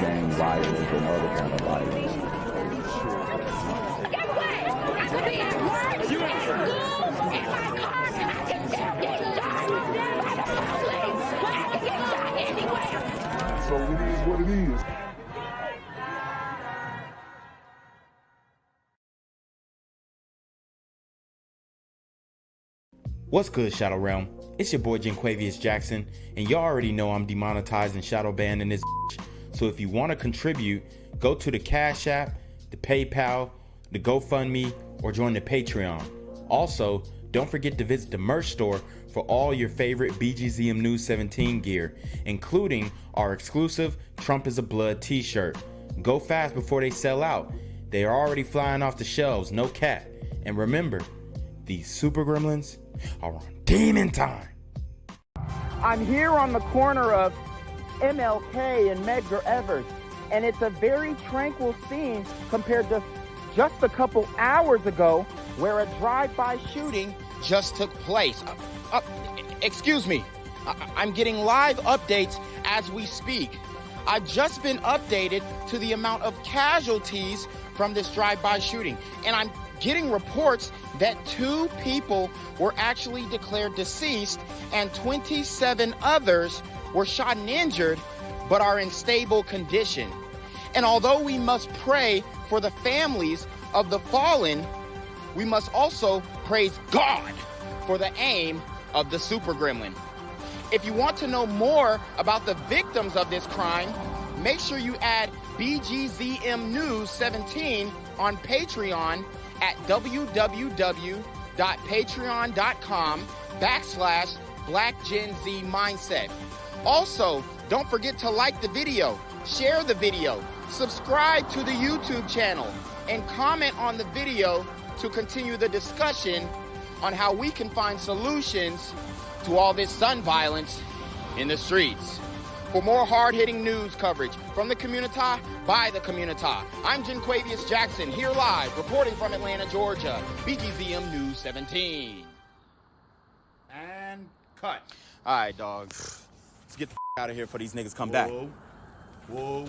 gang violence and other kind of violence. Guess what? I could be at work, at school, in my car, and I can still get shot by the police. But I can get shot anywhere. So it is what it is. What's good, Shadow Realm? It's your boy Jinquavius Jackson, and y'all already know I'm demonetized and shadow banned in this bitch. So if you want to contribute, go to the Cash App, the PayPal, the GoFundMe, or join the Patreon. Also, don't forget to visit the merch store for all your favorite BGZM News 17 gear, including our exclusive Trump is a Blood t-shirt. Go fast before they sell out. They are already flying off the shelves, no cap. And remember, these super gremlins are on demon time. I'm here on the corner of MLK and Medgar Evers, and it's a very tranquil scene compared to just a couple hours ago where a drive-by shooting just took place. Excuse me, I'm getting live updates as we speak. I've just been updated to the amount of casualties from this drive-by shooting, and I'm getting reports that 2 people were actually declared deceased and 27 others were shot and injured but are in stable condition. And although we must pray for the families of the fallen, we must also praise God for the aim of the super gremlin. If you want to know more about the victims of this crime, make sure you add BGZM News 17 on Patreon at www.patreon.com/blackgenzmindset. Also, don't forget to like the video, share the video, subscribe to the YouTube channel, and comment on the video to continue the discussion on how we can find solutions to all this gun violence in the streets. For more hard-hitting news coverage from the community, by the community, I'm Jinquavius Jackson, here live, reporting from Atlanta, Georgia, BGZM News 17. And cut. All right, dog. Let's get the out of here before these niggas come back. Whoa.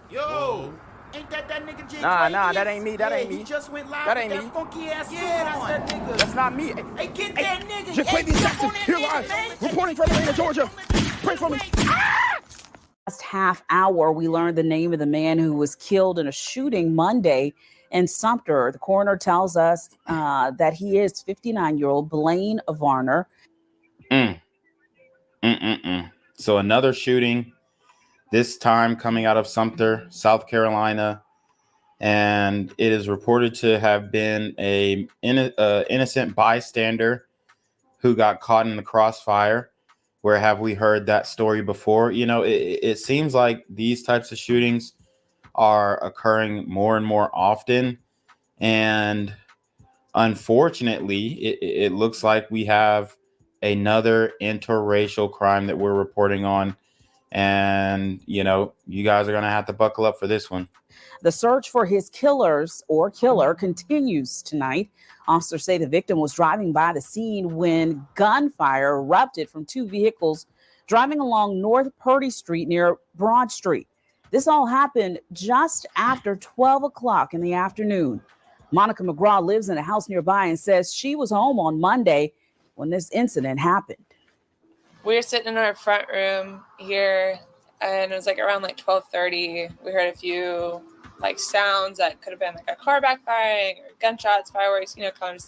Yo! Whoa. Ain't that nigga Jay? Nah, that ain't me, that ain't me. He just went live That with ain't that me. funky ass suit That's on. that nigga. That's not me. Hey, get that nigga. Jinquavius Jackson, here live, reporting from Atlanta, Georgia. Pray for me. Last half hour, we learned the name of the man who was killed in a shooting Monday in Sumter. The coroner tells us that he is 59-year-old Blaine Varner. So another shooting, this time coming out of Sumter, South Carolina, and it is reported to have been a innocent bystander who got caught in the crossfire. Where have we heard that story before? You know, it seems like these types of shootings are occurring more and more often. And unfortunately, it looks like we have another interracial crime that we're reporting on. And, you know, you guys are going to have to buckle up for this one. The search for his killer continues tonight. Officers say the victim was driving by the scene when gunfire erupted from 2 vehicles driving along North Purdy Street near Broad Street. This all happened just after 12 o'clock in the afternoon. Monica McGraw lives in a house nearby and says she was home on Monday when this incident happened. We were sitting in our front room here, and it was like around like 12:30. We heard a few like sounds that could have been like a car backfiring or gunshots, fireworks, you know, kind of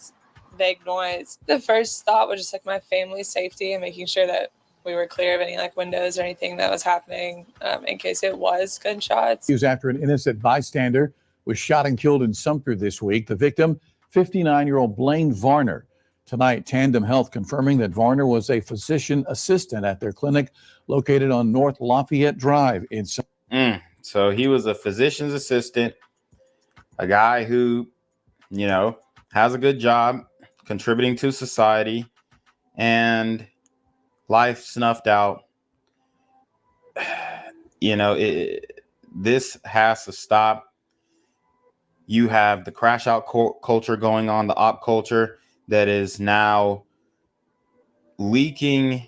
vague noise. The first thought was just like my family's safety and making sure that we were clear of any like windows or anything that was happening in case it was gunshots. It was after an innocent bystander was shot and killed in Sumter this week. The victim, 59-year-old Blaine Varner. Tonight, Tandem Health confirming that Varner was a physician assistant at their clinic located on North Lafayette Drive in Sumter. So he was a physician's assistant, a guy who, you know, has a good job contributing to society, and life snuffed out. You know, this has to stop. You have the crash out culture going on, the op culture that is now leaking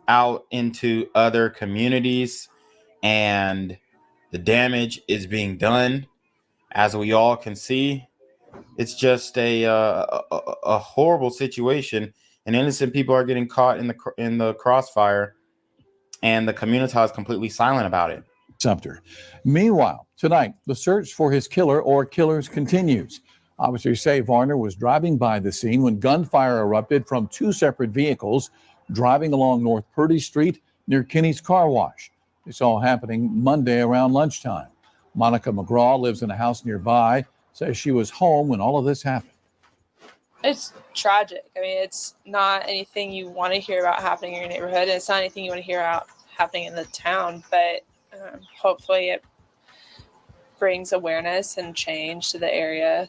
out into other communities, and The damage is being done, as we all can see. It's just a horrible situation, and innocent people are getting caught in the crossfire, and the community is completely silent about it. Sumter. Meanwhile, tonight, the search for his killer or killers continues. Officers say Varner was driving by the scene when gunfire erupted from two separate vehicles driving along North Purdy Street near Kinney's Car Wash. This all happening Monday around lunchtime. Monica McGraw lives in a house nearby, says she was home when all of this happened. It's tragic. I mean, it's not anything you want to hear about happening in your neighborhood. And it's not anything you want to hear about happening in the town, but hopefully it brings awareness and change to the area.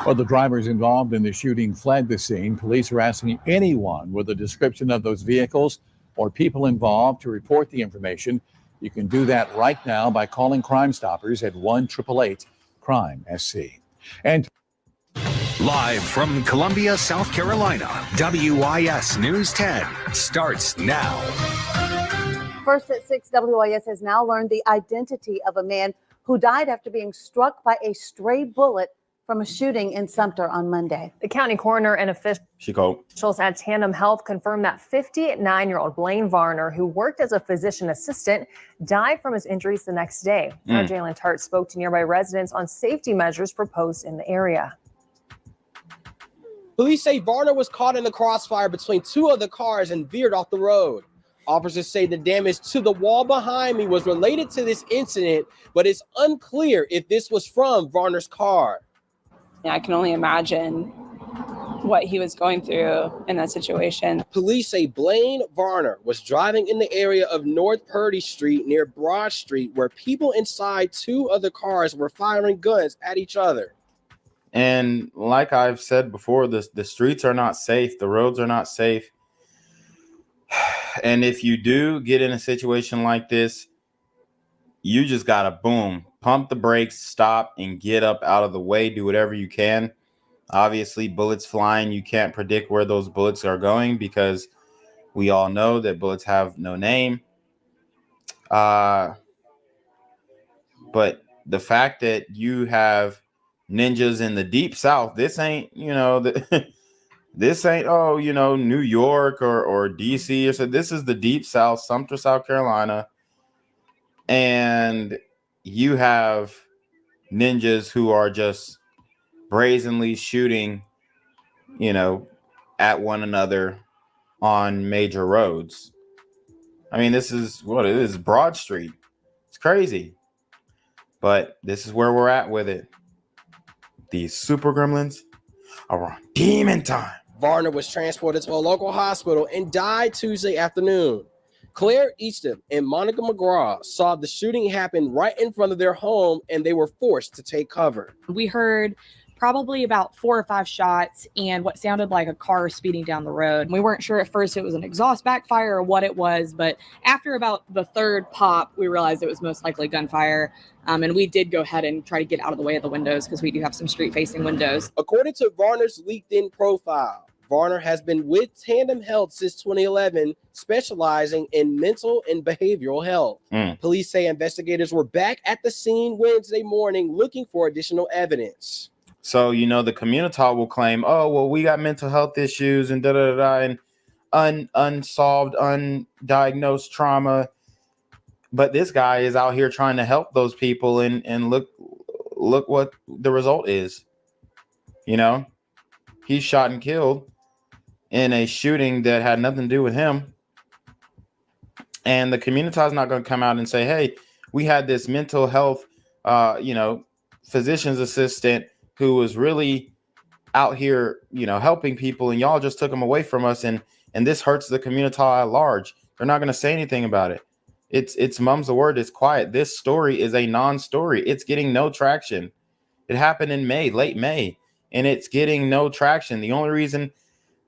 Well, the drivers involved in the shooting fled the scene. Police are asking anyone with a description of those vehicles or people involved to report the information. You can do that right now by calling Crime Stoppers at 1-888-CRIME-SC. And live from Columbia, South Carolina, WIS News 10 starts now. First at 6, WIS has now learned the identity of a man who died after being struck by a stray bullet from a shooting in Sumter on Monday. The county coroner and officials at Tandem Health confirmed that 59-year-old Blaine Varner, who worked as a physician assistant, died from his injuries the next day. Jalen Tart spoke to nearby residents on safety measures proposed in the area. Police say Varner was caught in the crossfire between two other cars and veered off the road. Officers say the damage to the wall behind me was related to this incident, but it's unclear if this was from Varner's car. I can only imagine what he was going through in that situation. Police say Blaine Varner was driving in the area of North Purdy Street near Broad Street, where people inside two other cars were firing guns at each other. And like I've said before, the streets are not safe. The roads are not safe. And if you do get in a situation like this, you just got to boom, pump the brakes, stop, and get up out of the way. Do whatever you can. Obviously, bullets flying. You can't predict where those bullets are going because we all know that bullets have no name. But the fact that you have ninjas in the deep South, this ain't, this ain't, New York or DC or so. This is the deep South, Sumter, South Carolina. And you have ninjas who are just brazenly shooting, at one another on major roads. I mean, this is what it is, Broad Street. It's crazy. But this is where we're at with it. These super gremlins are on demon time. Varner was transported to a local hospital and died Tuesday afternoon. Claire Easton and Monica McGraw saw the shooting happen right in front of their home, and they were forced to take cover. We heard probably about 4 or 5 shots and what sounded like a car speeding down the road. We weren't sure at first if it was an exhaust backfire or what it was, but after about the third pop, we realized it was most likely gunfire. And we did go ahead and try to get out of the way of the windows because we do have some street-facing windows. According to Varner's LinkedIn profile, Varner has been with Tandem Health since 2011, specializing in mental and behavioral health. Police say investigators were back at the scene Wednesday morning looking for additional evidence. So, the community will claim, oh, well, we got mental health issues and and unsolved, undiagnosed trauma. But this guy is out here trying to help those people, and look what the result is. He's shot and killed in a shooting that had nothing to do with him. And the community is not going to come out and say, hey, we had this mental health, physician's assistant who was really out here, helping people, and y'all just took him away from us. And this hurts the community at large. They're not going to say anything about it. It's mum's the word. It's quiet. This story is a non-story. It's getting no traction. It happened in May, late May, and it's getting no traction. The only reason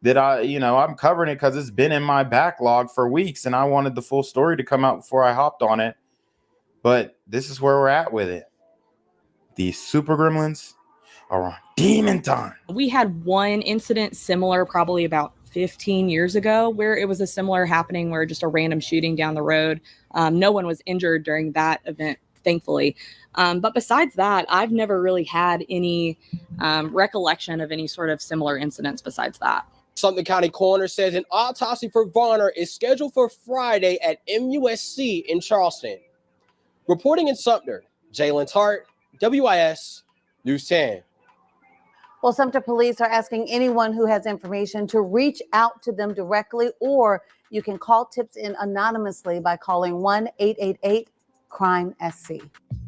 that I'm covering it because it's been in my backlog for weeks, and I wanted the full story to come out before I hopped on it. But this is where we're at with it. These super gremlins are on demon time. We had one incident similar probably about 15 years ago where it was a similar happening where just a random shooting down the road. No one was injured during that event thankfully. But besides that, I've never really had any recollection of any sort of similar incidents besides that. Sumter County Coroner says an autopsy for Varner is scheduled for Friday at MUSC in Charleston. Reporting in Sumter, Jalen Tart, WIS News 10. Well, Sumter police are asking anyone who has information to reach out to them directly, or you can call tips in anonymously by calling 1-888-CRIME-SC.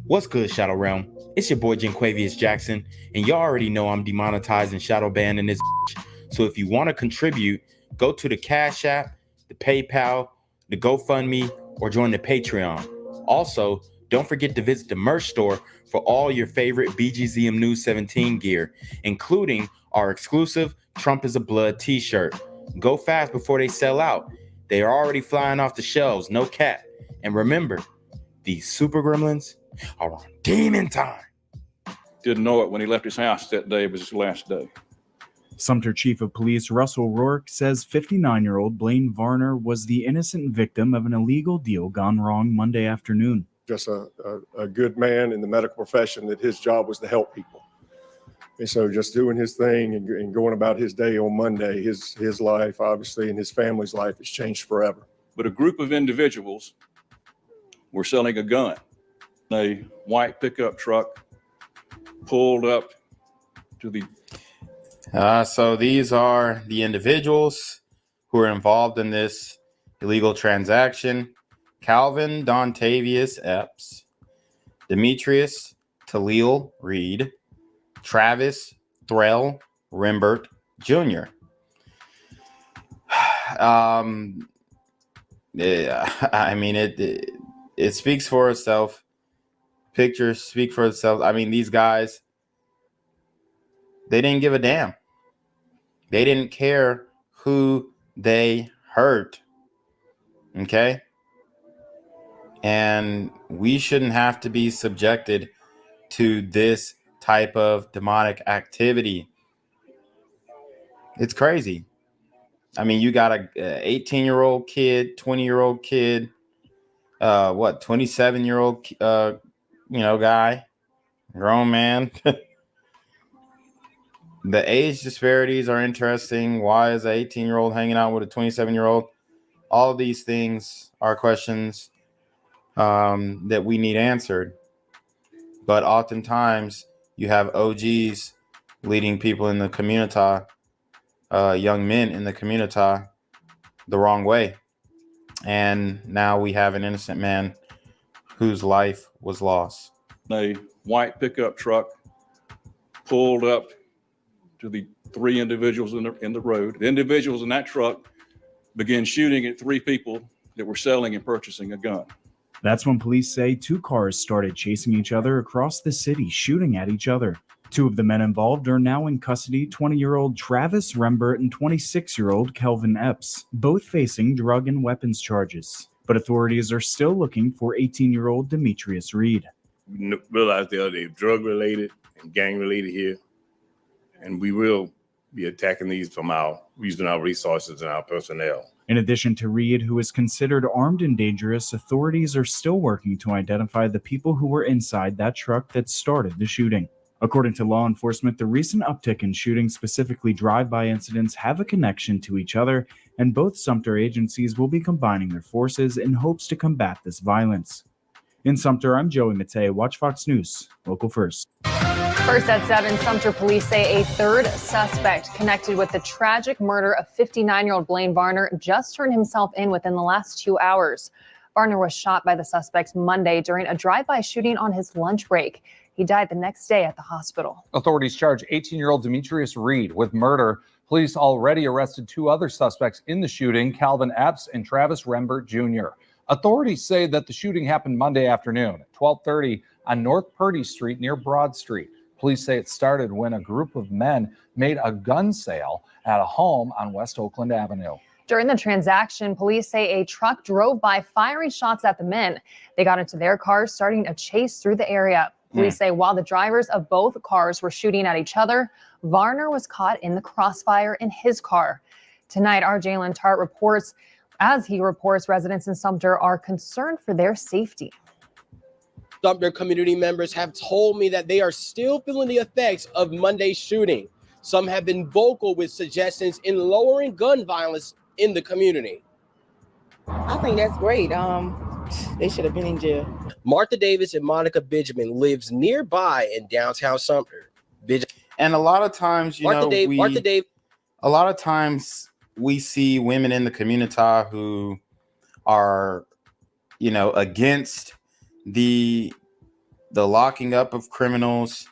What's good, Shadow Realm? It's your boy Jenquavius Jackson, and y'all already know I'm demonetized and shadow banned in this bitch. So if you want to contribute, go to the Cash App, the PayPal, the GoFundMe, or join the Patreon. Also, don't forget to visit the merch store for all your favorite BGZM News 17 gear, including our exclusive Trump is a Blood t-shirt. Go fast before they sell out. They are already flying off the shelves, no cap. And remember, these super gremlins are on demon time. Didn't know it when he left his house that day. It was his last day. Sumter Chief of Police Russell Rourke says 59-year-old Blaine Varner was the innocent victim of an illegal deal gone wrong Monday afternoon. Just a good man in the medical profession, that his job was to help people. And so just doing his thing and going about his day on Monday, his life, obviously, and his family's life has changed forever. But a group of individuals were selling a gun. A white pickup truck pulled up to the... So these are the individuals who are involved in this illegal transaction. Calvin Dontavius Epps, Demetrius Talil Reed, Travis Threll Rembert Jr. Yeah, I mean, it speaks for itself. Pictures speak for itself. I mean, these guys, they didn't give a damn. They didn't care who they hurt. Okay? And we shouldn't have to be subjected to this type of demonic activity. It's crazy. I mean, you got a 18-year-old kid, 20-year-old kid, 27-year-old, guy, grown man. The age disparities are interesting. Why is an 18-year-old hanging out with a 27-year-old? All of these things are questions that we need answered. But oftentimes you have OGs leading people in the community, young men in the community, the wrong way. And now we have an innocent man whose life was lost. A white pickup truck pulled up to the three individuals in the road. The individuals in that truck began shooting at three people that were selling and purchasing a gun. That's when police say two cars started chasing each other across the city, shooting at each other. Two of the men involved are now in custody, 20-year-old Travis Rembert and 26-year-old Kelvin Epps, both facing drug and weapons charges. But authorities are still looking for 18-year-old Demetrius Reed. We realize they're drug-related and gang-related here, and we will be attacking these from using our resources and our personnel. In addition to Reed, who is considered armed and dangerous, authorities are still working to identify the people who were inside that truck that started the shooting. According to law enforcement, the recent uptick in shootings, specifically drive-by incidents, have a connection to each other, and both Sumter agencies will be combining their forces in hopes to combat this violence. In Sumter, I'm Joey Matei. Watch Fox News, local first. First at 7, Sumter police say a third suspect connected with the tragic murder of 59-year-old Blaine Varner just turned himself in within the last 2 hours. Varner was shot by the suspects Monday during a drive-by shooting on his lunch break. He died the next day at the hospital. Authorities charge 18-year-old Demetrius Reed with murder. Police already arrested two other suspects in the shooting, Calvin Epps and Travis Rembert Jr. Authorities say that the shooting happened Monday afternoon at 12:30 on North Purdy Street near Broad Street. Police say it started when a group of men made a gun sale at a home on West Oakland Avenue. During the transaction, police say a truck drove by firing shots at the men. They got into their cars, starting a chase through the area. Police say while the drivers of both cars were shooting at each other, Varner was caught in the crossfire in his car. Tonight, our Jalen Tart reports, residents in Sumter are concerned for their safety. Sumter community members have told me that they are still feeling the effects of Monday's shooting. Some have been vocal with suggestions in lowering gun violence in the community. I think that's great. They should have been in jail. Martha Davis and Monica Benjamin lives nearby in downtown Sumter. And a lot of times, a lot of times we see women in the community who are, against the locking up of criminals,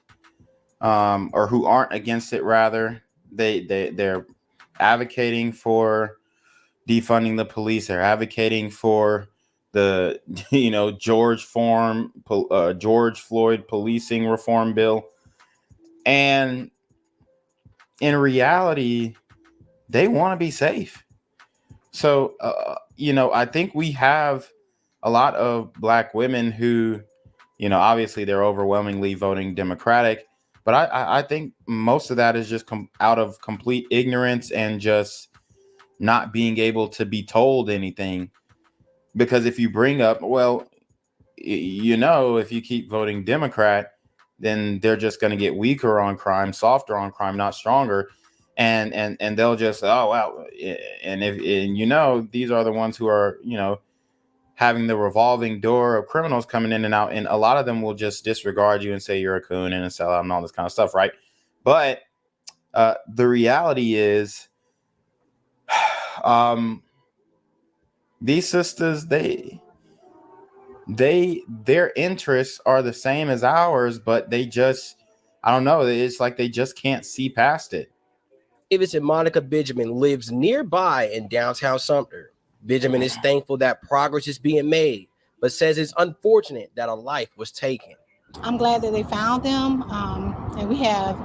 or who aren't against it. Rather, they're advocating for defunding the police. They're advocating for the George Floyd policing reform bill. And in reality, they want to be safe. So, I think we have a lot of Black women who, obviously they're overwhelmingly voting Democratic. But I think most of that is just out of complete ignorance and just not being able to be told anything. Because if you bring up, if you keep voting Democrat, then they're just going to get weaker on crime, softer on crime, not stronger. And they'll just, oh, wow. And these are the ones who are, having the revolving door of criminals coming in and out. And a lot of them will just disregard you and say you're a coon and a sellout and all this kind of stuff. Right. But the reality is, these sisters, their interests are the same as ours, but they just, I don't know. It's like they just can't see past it. Davis and Monica Benjamin lives nearby in downtown Sumter. Benjamin is thankful that progress is being made, but says it's unfortunate that a life was taken. I'm glad that they found them, and we have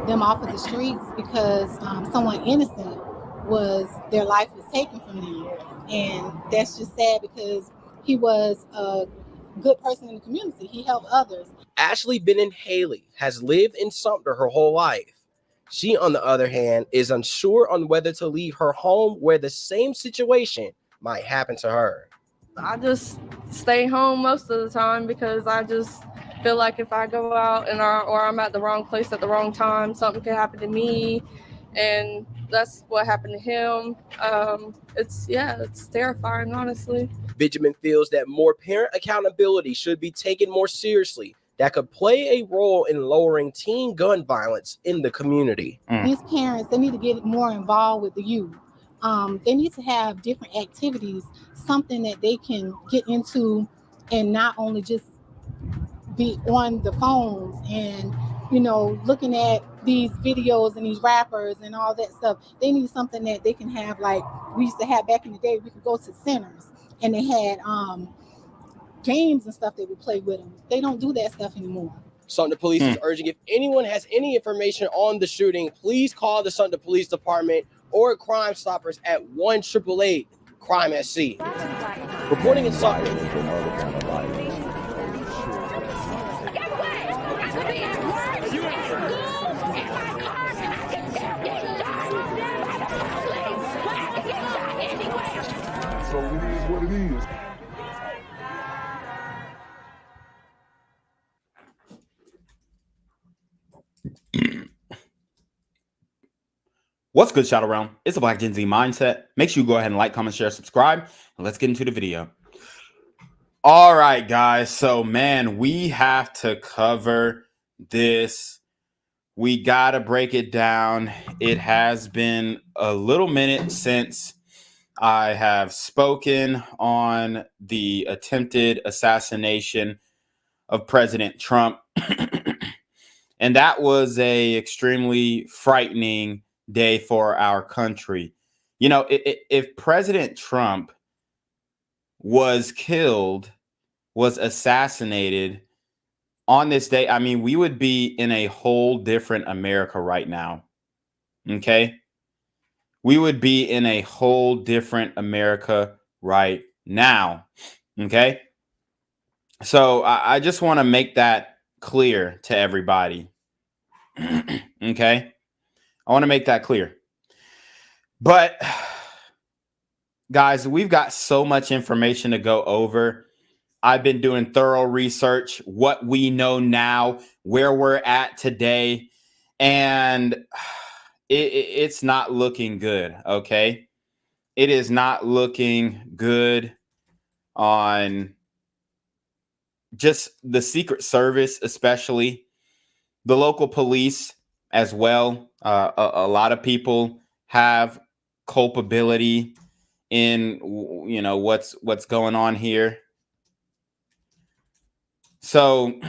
them off of the streets because someone innocent their life was taken from them. And that's just sad because he was a good person in the community. He helped others. Ashley Bennon Haley has lived in Sumter her whole life. She, on the other hand, is unsure on whether to leave her home where the same situation might happen to her. I just stay home most of the time because I just feel like if I go out or I'm at the wrong place at the wrong time, something could happen to me. And that's what happened to him. It's terrifying, honestly. Benjamin feels that more parent accountability should be taken more seriously. That could play a role in lowering teen gun violence in the community. These parents, they need to get more involved with the youth. They need to have different activities, something that they can get into and not only just be on the phones and, looking at these videos and these rappers and all that stuff. They need something that they can have, like we used to have back in the day. We could go to centers and they had games and stuff they would play with them. They don't do that stuff anymore. Sumter Police is urging if anyone has any information on the shooting, please call the Sumter Police Department or Crime Stoppers at 1-888-CRIME-SC. Reporting in Sumter. So it is what it is. What's good, Shadow Realm? It's the Black Gen Z Mindset. Make sure you go ahead and like, comment, share, subscribe, and let's get into the video. All right, guys. So, man, we have to cover this. We got to break it down. It has been a little minute since I have spoken on the attempted assassination of President Trump. And that was a extremely frightening day for our country. If President Trump was killed, was assassinated on this day, I mean, we would be in a whole different America right now. Okay? We would be in a whole different America right now. Okay? So I just want to make that clear to everybody. Okay? I want to make that clear. But guys, we've got so much information to go over. I've been doing thorough research, what we know now, where we're at today, and it's not looking good, okay? It is not looking good on just the Secret Service, especially the local police as well. A lot of people have culpability in, you know, what's going on here. So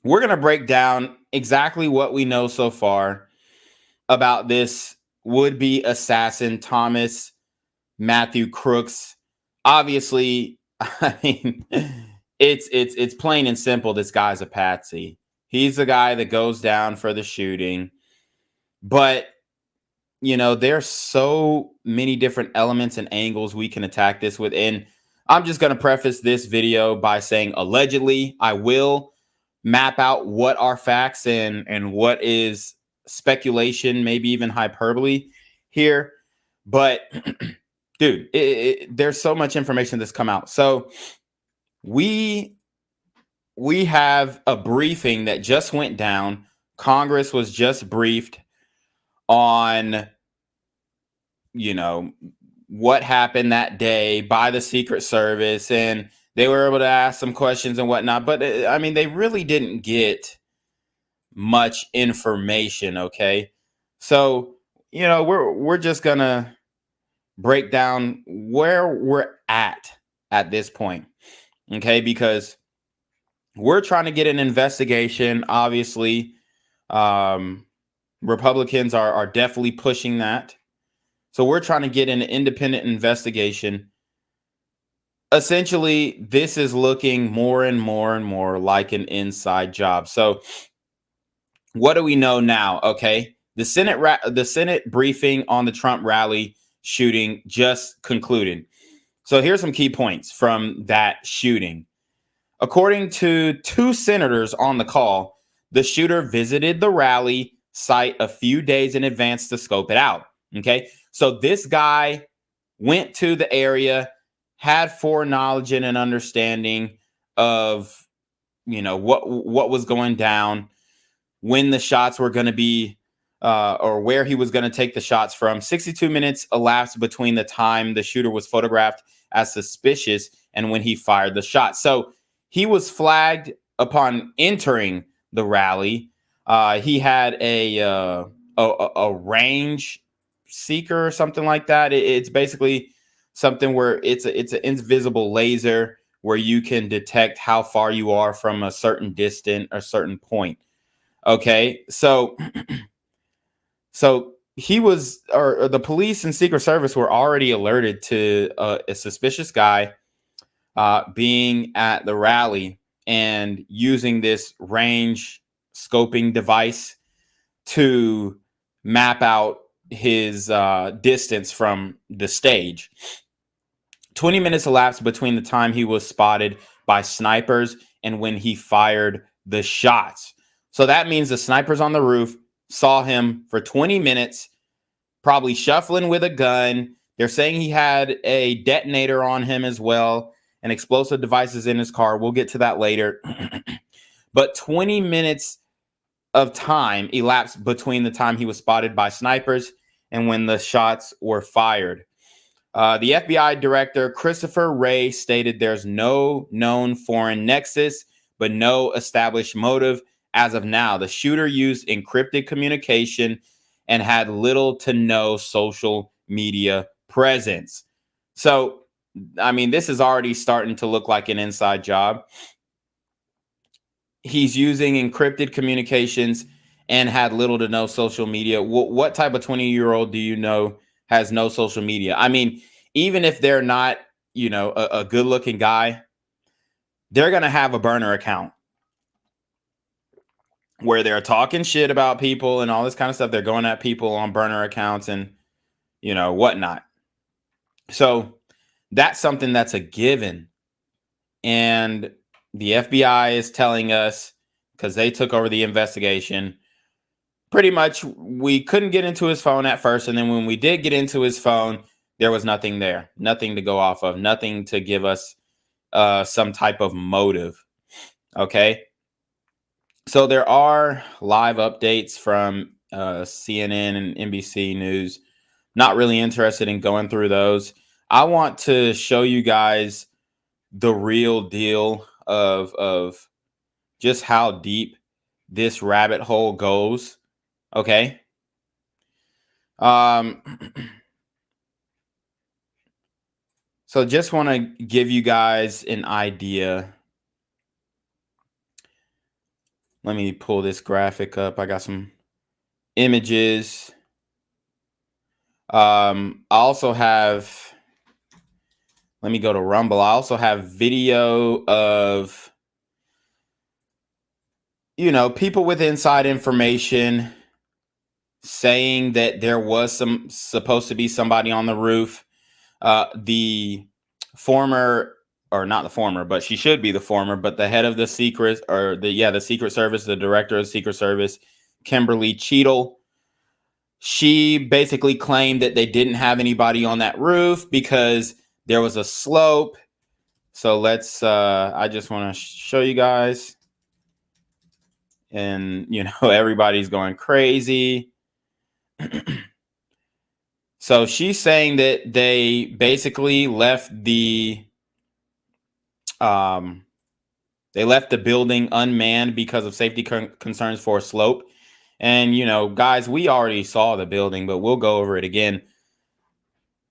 we're going to break down exactly what we know so far about this would-be assassin, Thomas Matthew Crooks. Obviously, I mean, it's plain and simple. This guy's a patsy. He's the guy that goes down for the shooting. But, you know, there's so many different elements and angles we can attack this with. And I'm just going to preface this video by saying allegedly. I will map out what are facts and what is speculation, maybe even hyperbole here. But dude, there's so much information that's come out. So we have a briefing that just went down. Congress was just briefed on, you know, what happened that day by the Secret Service, and they were able to ask some questions and whatnot. But I mean, they really didn't get much information. Okay, so you know, we're just gonna break down where we're at this point. Okay, because we're trying to get an investigation. Obviously, Republicans are definitely pushing that. So we're trying to get an independent investigation. Essentially, this is looking more and more and more like an inside job. So what do we know now? Okay, the Senate briefing on the Trump rally shooting just concluded. So here's some key points from that shooting. According to 2 senators on the call, the shooter visited the rally site a few days in advance to scope it out. Okay, so this guy went to the area, had foreknowledge and an understanding of, you know, what was going down, when the shots were going to be, or where he was going to take the shots from. 62 minutes elapsed between the time the shooter was photographed as suspicious and when he fired the shot. So he was flagged upon entering the rally. He had a range seeker or something like that. It's basically something where it's an invisible laser where you can detect how far you are from a certain distance or certain point. Okay, so he was, or the police and Secret Service were already alerted to a suspicious guy being at the rally and using this range scoping device to map out his distance from the stage. 20 minutes elapsed between the time he was spotted by snipers and when he fired the shots. So that means the snipers on the roof saw him for 20 minutes, probably shuffling with a gun. They're saying he had a detonator on him as well, and explosive devices in his car. We'll get to that later. But 20 minutes of time elapsed between the time he was spotted by snipers and when the shots were fired. The FBI director, Christopher Wray, stated there's no known foreign nexus, but no established motive as of now. The shooter used encrypted communication and had little to no social media presence. So, I mean, this is already starting to look like an inside job. He's using encrypted communications and had little to no social media. What type of 20-year-old do you know has no social media? I mean, even if they're not, you know, a good-looking guy, they're going to have a burner account where they're talking shit about people and all this kind of stuff. They're going at people on burner accounts and, you know, whatnot. So that's something that's a given. And the FBI is telling us, because they took over the investigation, pretty much we couldn't get into his phone at first. And then when we did get into his phone, there was nothing there, nothing to go off of, nothing to give us some type of motive. Okay. So there are live updates from CNN and NBC News. Not really interested in going through those. I want to show you guys the real deal of just how deep this rabbit hole goes. Okay. So just want to give you guys an idea. Let me pull this graphic up. I got some images. I also have, let me go to Rumble. I also have video of, you know, people with inside information saying that there was supposed to be somebody on the roof. The former, or not the former, but she should be the former, but the head of the Secret, or the Secret Service, the director of the Secret Service, Kimberly Cheadle, she basically claimed that they didn't have anybody on that roof because there was a slope. So let's, I just want to show you guys. And, you know, everybody's going crazy. So she's saying that they basically left the building unmanned because of safety concerns for a slope. And, you know, guys, we already saw the building, but we'll go over it again.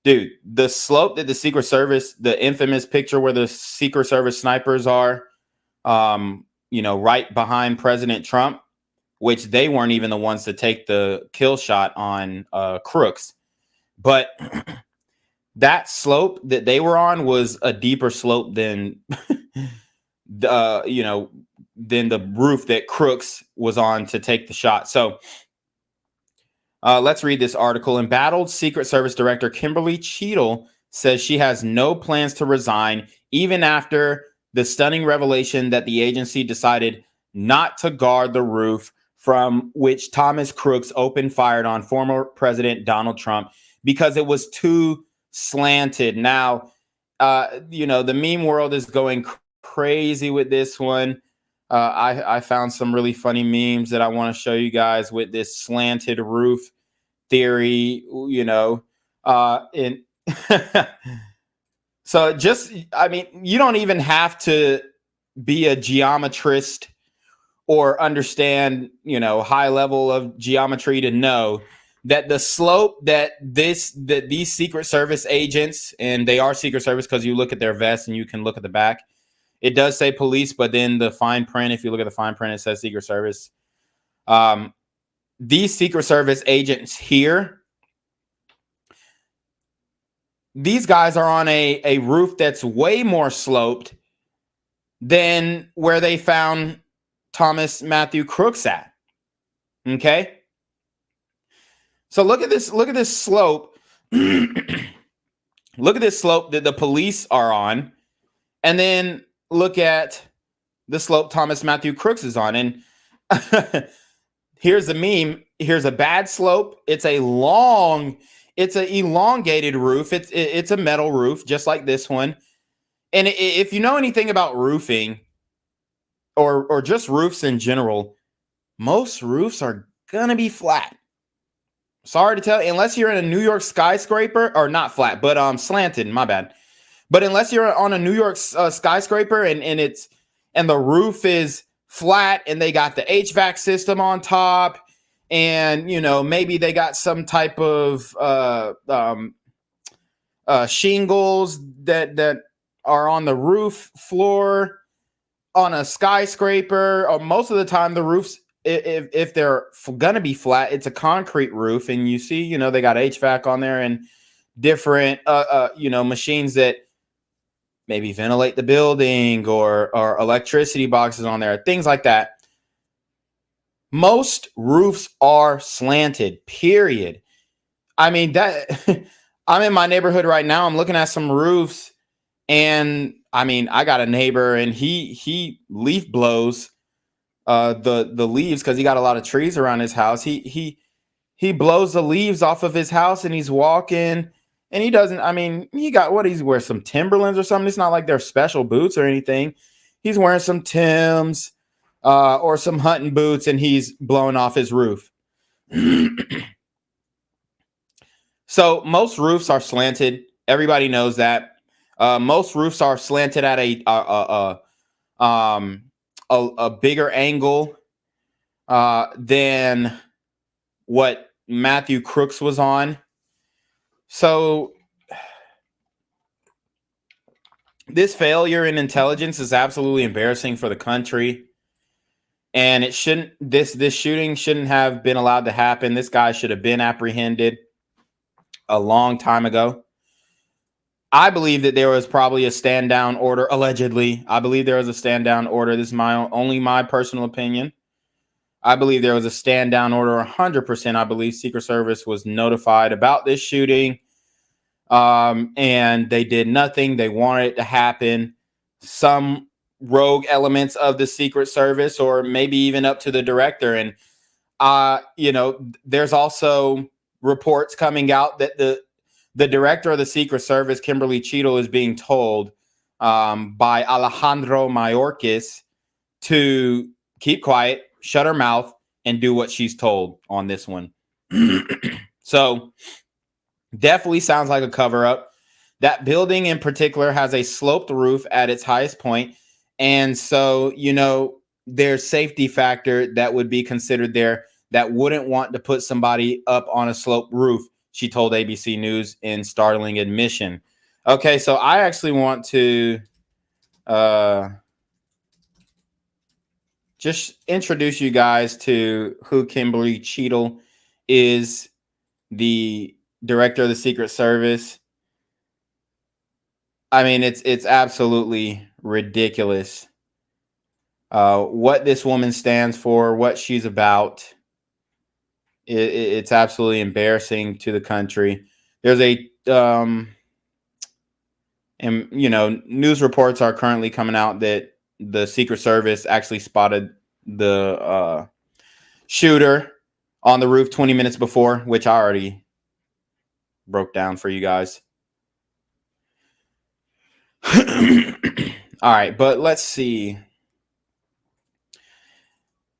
Dude, the slope that the Secret Service, the infamous picture where the Secret Service snipers are, you know, right behind President Trump, which they weren't even the ones to take the kill shot on Crooks. But that slope that they were on was a deeper slope than than the roof that Crooks was on to take the shot. So let's read this article. Embattled Secret Service Director Kimberly Cheadle says she has no plans to resign, even after the stunning revelation that the agency decided not to guard the roof from which Thomas Crooks opened fire on former President Donald Trump because it was too slanted. Now, you know, the meme world is going crazy with this one. I found some really funny memes that I want to show you guys with this slanted roof theory, you know, so just, I mean, you don't even have to be a geometrist or understand, you know, high level of geometry to know that the slope that these Secret Service agents, and they are Secret Service because you look at their vest and you can look at the back. It does say police, but then the fine print, if you look at the fine print, it says Secret Service. These Secret Service agents here, these guys are on a roof that's way more sloped than where they found Thomas Matthew Crooks at. Okay. So look at this slope. Look at this slope that the police are on. And then look at the slope Thomas Matthew Crooks is on. And here's a meme. Here's a bad slope. It's an elongated roof. It's a metal roof, just like this one. And if you know anything about roofing or just roofs in general, most roofs are gonna be flat. Sorry to tell you, unless you're in a New York skyscraper, or not flat, but slanted, my bad. But unless you're on a New York skyscraper and the roof is flat and they got the HVAC system on top, and you know, maybe they got some type of shingles that are on the roof floor on a skyscraper, or most of the time the roofs, if they're gonna be flat, it's a concrete roof, and you see, you know, they got HVAC on there and different you know, machines that maybe ventilate the building, or electricity boxes on there, things like that. Most roofs are slanted, period. I mean, that I'm in my neighborhood right now. I'm looking at some roofs, and I mean, I got a neighbor, and he leaf blows the leaves because he got a lot of trees around his house. He blows the leaves off of his house, and he's walking, And he doesn't, I mean, he got what, he's wearing some Timberlands or something. It's not like they're special boots or anything. He's wearing some Timbs or some hunting boots, and he's blowing off his roof. So most roofs are slanted. Everybody knows that. Most roofs are slanted at a bigger angle than what Matthew Crooks was on. So this failure in intelligence is absolutely embarrassing for the country. And it shouldn't, this shooting shouldn't have been allowed to happen. This guy should have been apprehended a long time ago. I believe that there was probably a stand down order, allegedly. I believe there was a stand down order. This is only my personal opinion. I believe there was a stand down order 100%. I believe Secret Service was notified about this shooting. And they did nothing. They wanted it to happen. Some rogue elements of the Secret Service, or maybe even up to the director. And, there's also reports coming out that the director of the Secret Service, Kimberly Cheadle, is being told by Alejandro Mayorkas to keep quiet, shut her mouth, and do what she's told on this one. So definitely sounds like a cover-up. That building in particular has a sloped roof at its highest point. And so, there's safety factor that would be considered there that wouldn't want to put somebody up on a sloped roof, she told ABC News in startling admission. Okay, so I actually want to just introduce you guys to who Kimberly Cheadle is, the director of the Secret Service. I mean, it's absolutely ridiculous what this woman stands for, what she's about. It's absolutely embarrassing to the country. There's news reports are currently coming out that the Secret Service actually spotted the shooter on the roof 20 minutes before, which I already broke down for you guys. All right, but let's see.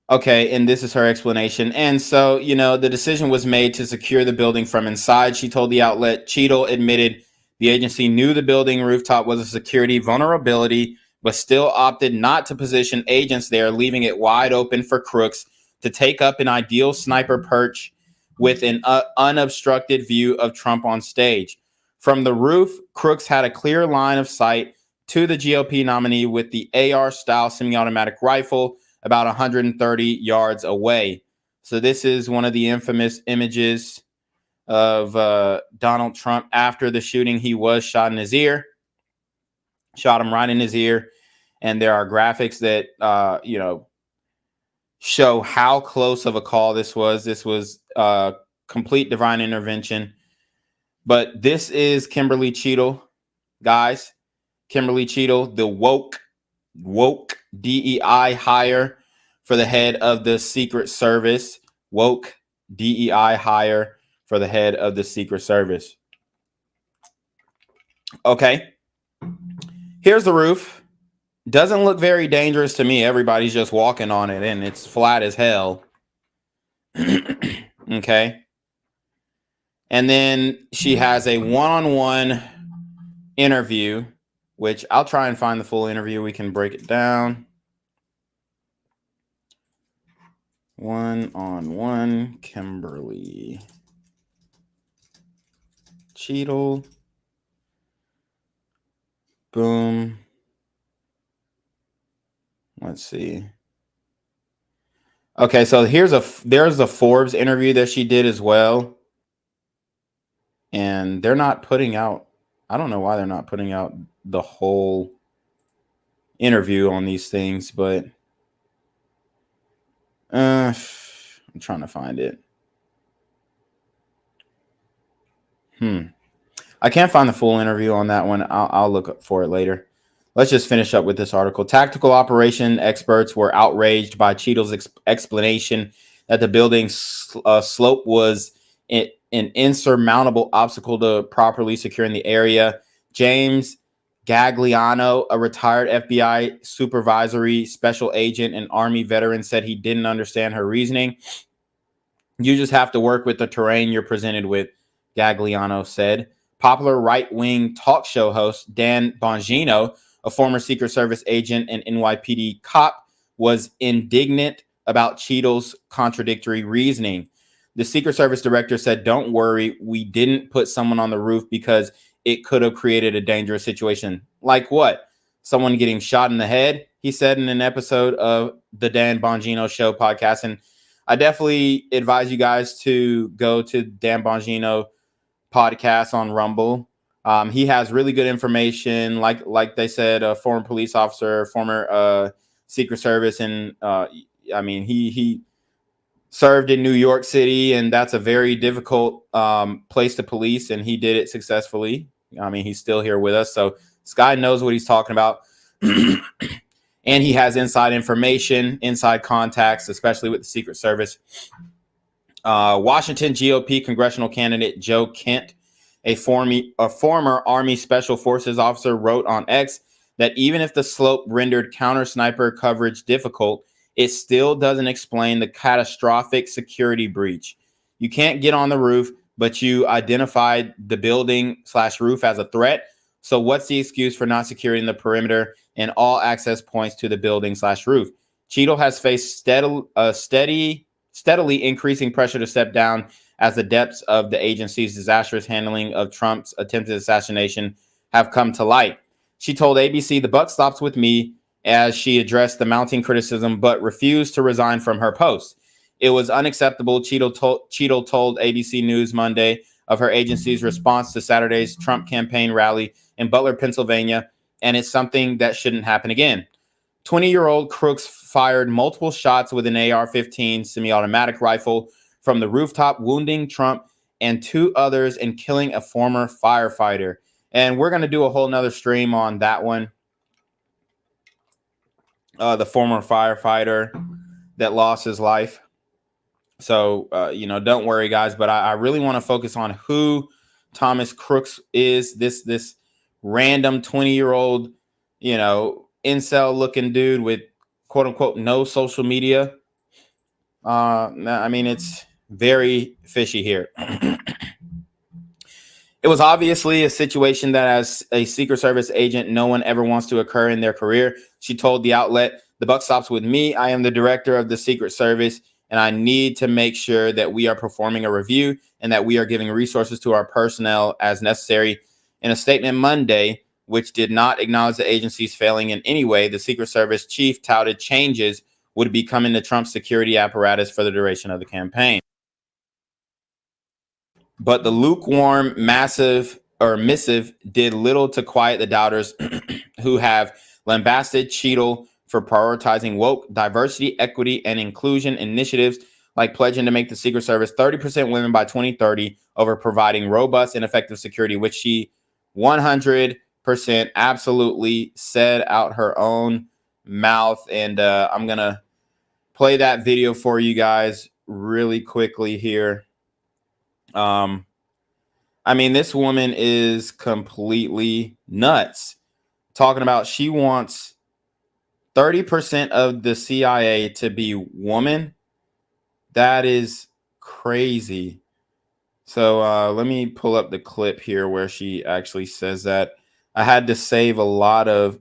Okay, and this is her explanation. And so, the decision was made to secure the building from inside. She told the outlet. Cheadle admitted the agency knew the building rooftop was a security vulnerability, but still opted not to position agents there, leaving it wide open for Crooks to take up an ideal sniper perch with an unobstructed view of Trump on stage. From the roof, Crooks had a clear line of sight to the GOP nominee with the AR-style semi-automatic rifle about 130 yards away. So this is one of the infamous images of Donald Trump after the shooting. He was shot in his ear, shot him right in his ear. And there are graphics that, show how close of a call this was. This was complete divine intervention. But this is Kimberly Cheadle, guys. Kimberly Cheadle, the woke DEI hire for the head of the Secret Service. Woke DEI hire for the head of the Secret Service. Okay. Here's the roof. Doesn't look very dangerous to me. Everybody's just walking on it, and it's flat as hell. Okay. And then she has a one-on-one interview, which I'll try and find the full interview. We can break it down. One-on-one Kimberly Cheadle. Boom. Let's see. Okay, so there's a Forbes interview that she did as well. And they're not putting out, I don't know why they're not putting out the whole interview on these things, but I'm trying to find it. I can't find the full interview on that one. I'll look for it later. Let's just finish up with this article. Tactical operation experts were outraged by Cheadle's explanation that the building's slope was an insurmountable obstacle to properly securing the area. James Gagliano, a retired FBI supervisory special agent and Army veteran, said he didn't understand her reasoning. You just have to work with the terrain you're presented with, Gagliano said. Popular right-wing talk show host Dan Bongino, a former Secret Service agent and NYPD cop, was indignant about Cheadle's contradictory reasoning. The Secret Service director said, "Don't worry, we didn't put someone on the roof because it could have created a dangerous situation." Like what? Someone getting shot in the head, he said in an episode of the Dan Bongino Show podcast. And I definitely advise you guys to go to Dan Bongino podcast on Rumble. He has really good information. Like they said, a former police officer, former Secret Service, and I mean, he served in New York City, and that's a very difficult place to police, and he did it successfully. I mean, he's still here with us, so this guy knows what he's talking about. And he has inside information, inside contacts, especially with the Secret Service. Washington GOP congressional candidate Joe Kent, a former Army Special Forces officer, wrote on X that even if the slope rendered counter sniper coverage difficult, it still doesn't explain the catastrophic security breach. You can't get on the roof, but you identified the building/roof as a threat. So what's the excuse for not securing the perimeter and all access points to the building/roof? Cheadle has faced steadily increasing pressure to step down as the depths of the agency's disastrous handling of Trump's attempted assassination have come to light. She told ABC, "The buck stops with me," as she addressed the mounting criticism, but refused to resign from her post. It was unacceptable, Cheadle told ABC News Monday, of her agency's response to Saturday's Trump campaign rally in Butler, Pennsylvania, and it's something that shouldn't happen again. 20-year-old Crooks fired multiple shots with an AR-15 semi-automatic rifle from the rooftop, wounding Trump and two others and killing a former firefighter. And we're going to do a whole nother stream on that one. The former firefighter that lost his life. So, don't worry, guys. But I really want to focus on who Thomas Crooks is. This random 20-year-old, incel-looking dude with quote-unquote no social media. I mean, it's very fishy here. It was obviously a situation that as a Secret Service agent, no one ever wants to occur in their career. She told the outlet, "The buck stops with me. I am the director of the Secret Service, and I need to make sure that we are performing a review and that we are giving resources to our personnel as necessary." In a statement Monday, which did not acknowledge the agency's failing in any way, the Secret Service chief touted changes would be coming to Trump's security apparatus for the duration of the campaign. But the lukewarm missive did little to quiet the doubters who have lambasted Cheadle for prioritizing woke diversity, equity, and inclusion initiatives like pledging to make the Secret Service 30% women by 2030 over providing robust and effective security, which she 100% absolutely said out her own mouth. And I'm going to play that video for you guys really quickly here. I mean, this woman is completely nuts. Talking about she wants 30% of the CIA to be woman. That is crazy. So let me pull up the clip here where she actually says that. I had to save a lot of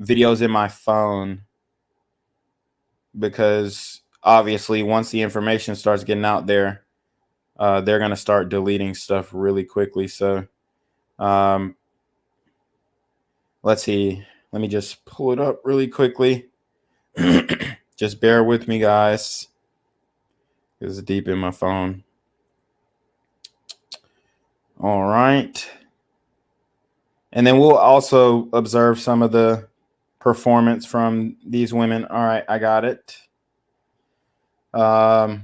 videos in my phone because obviously once the information starts getting out there, they're going to start deleting stuff really quickly. So let's see. Let me just pull it up really quickly. Just bear with me, guys. It's deep in my phone. All right. And then we'll also observe some of the performance from these women. All right, I got it. I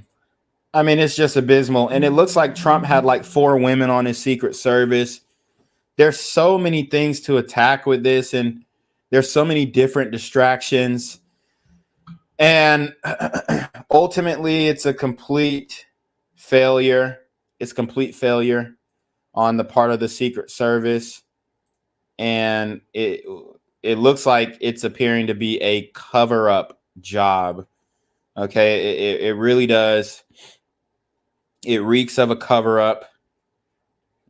mean, it's just abysmal. And it looks like Trump had like 4 women on his Secret Service. There's so many things to attack with this, and there's so many different distractions. And ultimately, it's a complete failure. it's complete failure on the part of the Secret Service, and it looks like it's appearing to be a cover-up job. Okay, it really does. It reeks of a cover-up.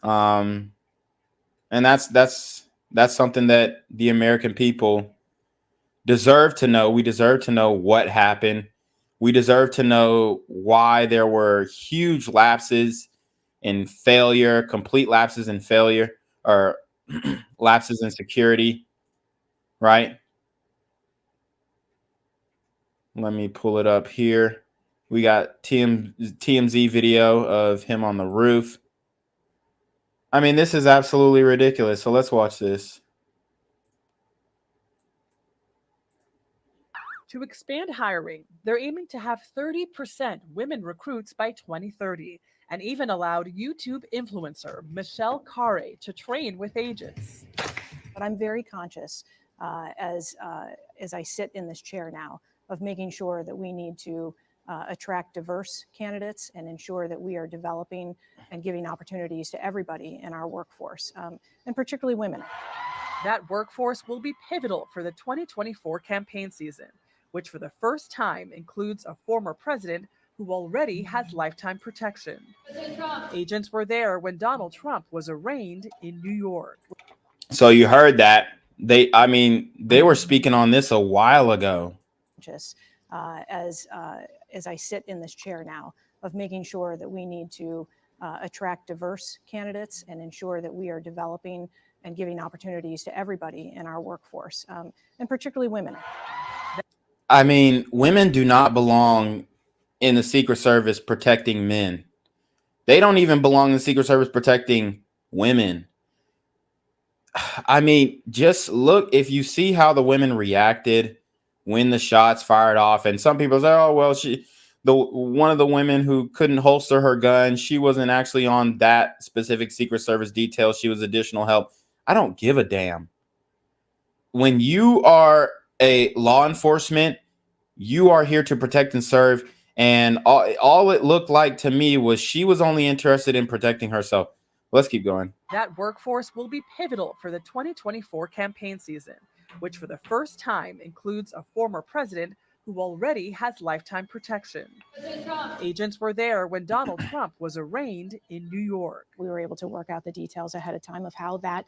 And that's something that the American people deserve to know. We deserve to know what happened. We deserve to know why there were huge lapses in failure, complete lapses in failure, or lapses in security, right? Let me pull it up here. We got TMZ video of him on the roof. I mean, this is absolutely ridiculous. So let's watch this. To expand hiring, they're aiming to have 30% women recruits by 2030, and even allowed YouTube influencer Michelle Carre to train with agents. But I'm very conscious as I sit in this chair now of making sure that we need to attract diverse candidates and ensure that we are developing and giving opportunities to everybody in our workforce, and particularly women. That workforce will be pivotal for the 2024 campaign season, which for the first time includes a former president who already has lifetime protection. Agents were there when Donald Trump was arraigned in New York. So you heard that. They were speaking on this a while ago. Just as I sit in this chair now of making sure that we need to attract diverse candidates and ensure that we are developing and giving opportunities to everybody in our workforce, and particularly women. I mean, women do not belong in the Secret Service protecting men. They don't even belong in the Secret Service protecting women. I mean, just look, if you see how the women reacted when the shots fired off, and some people say, oh, well, one of the women who couldn't holster her gun, she wasn't actually on that specific Secret Service detail. She was additional help. I don't give a damn. When you are a law enforcement, you are here to protect and serve. And all it looked like to me was she was only interested in protecting herself. Let's keep going. That workforce will be pivotal for the 2024 campaign season, which for the first time includes a former president who already has lifetime protection. Agents were there when Donald Trump was arraigned in New York. We were able to work out the details ahead of time of how that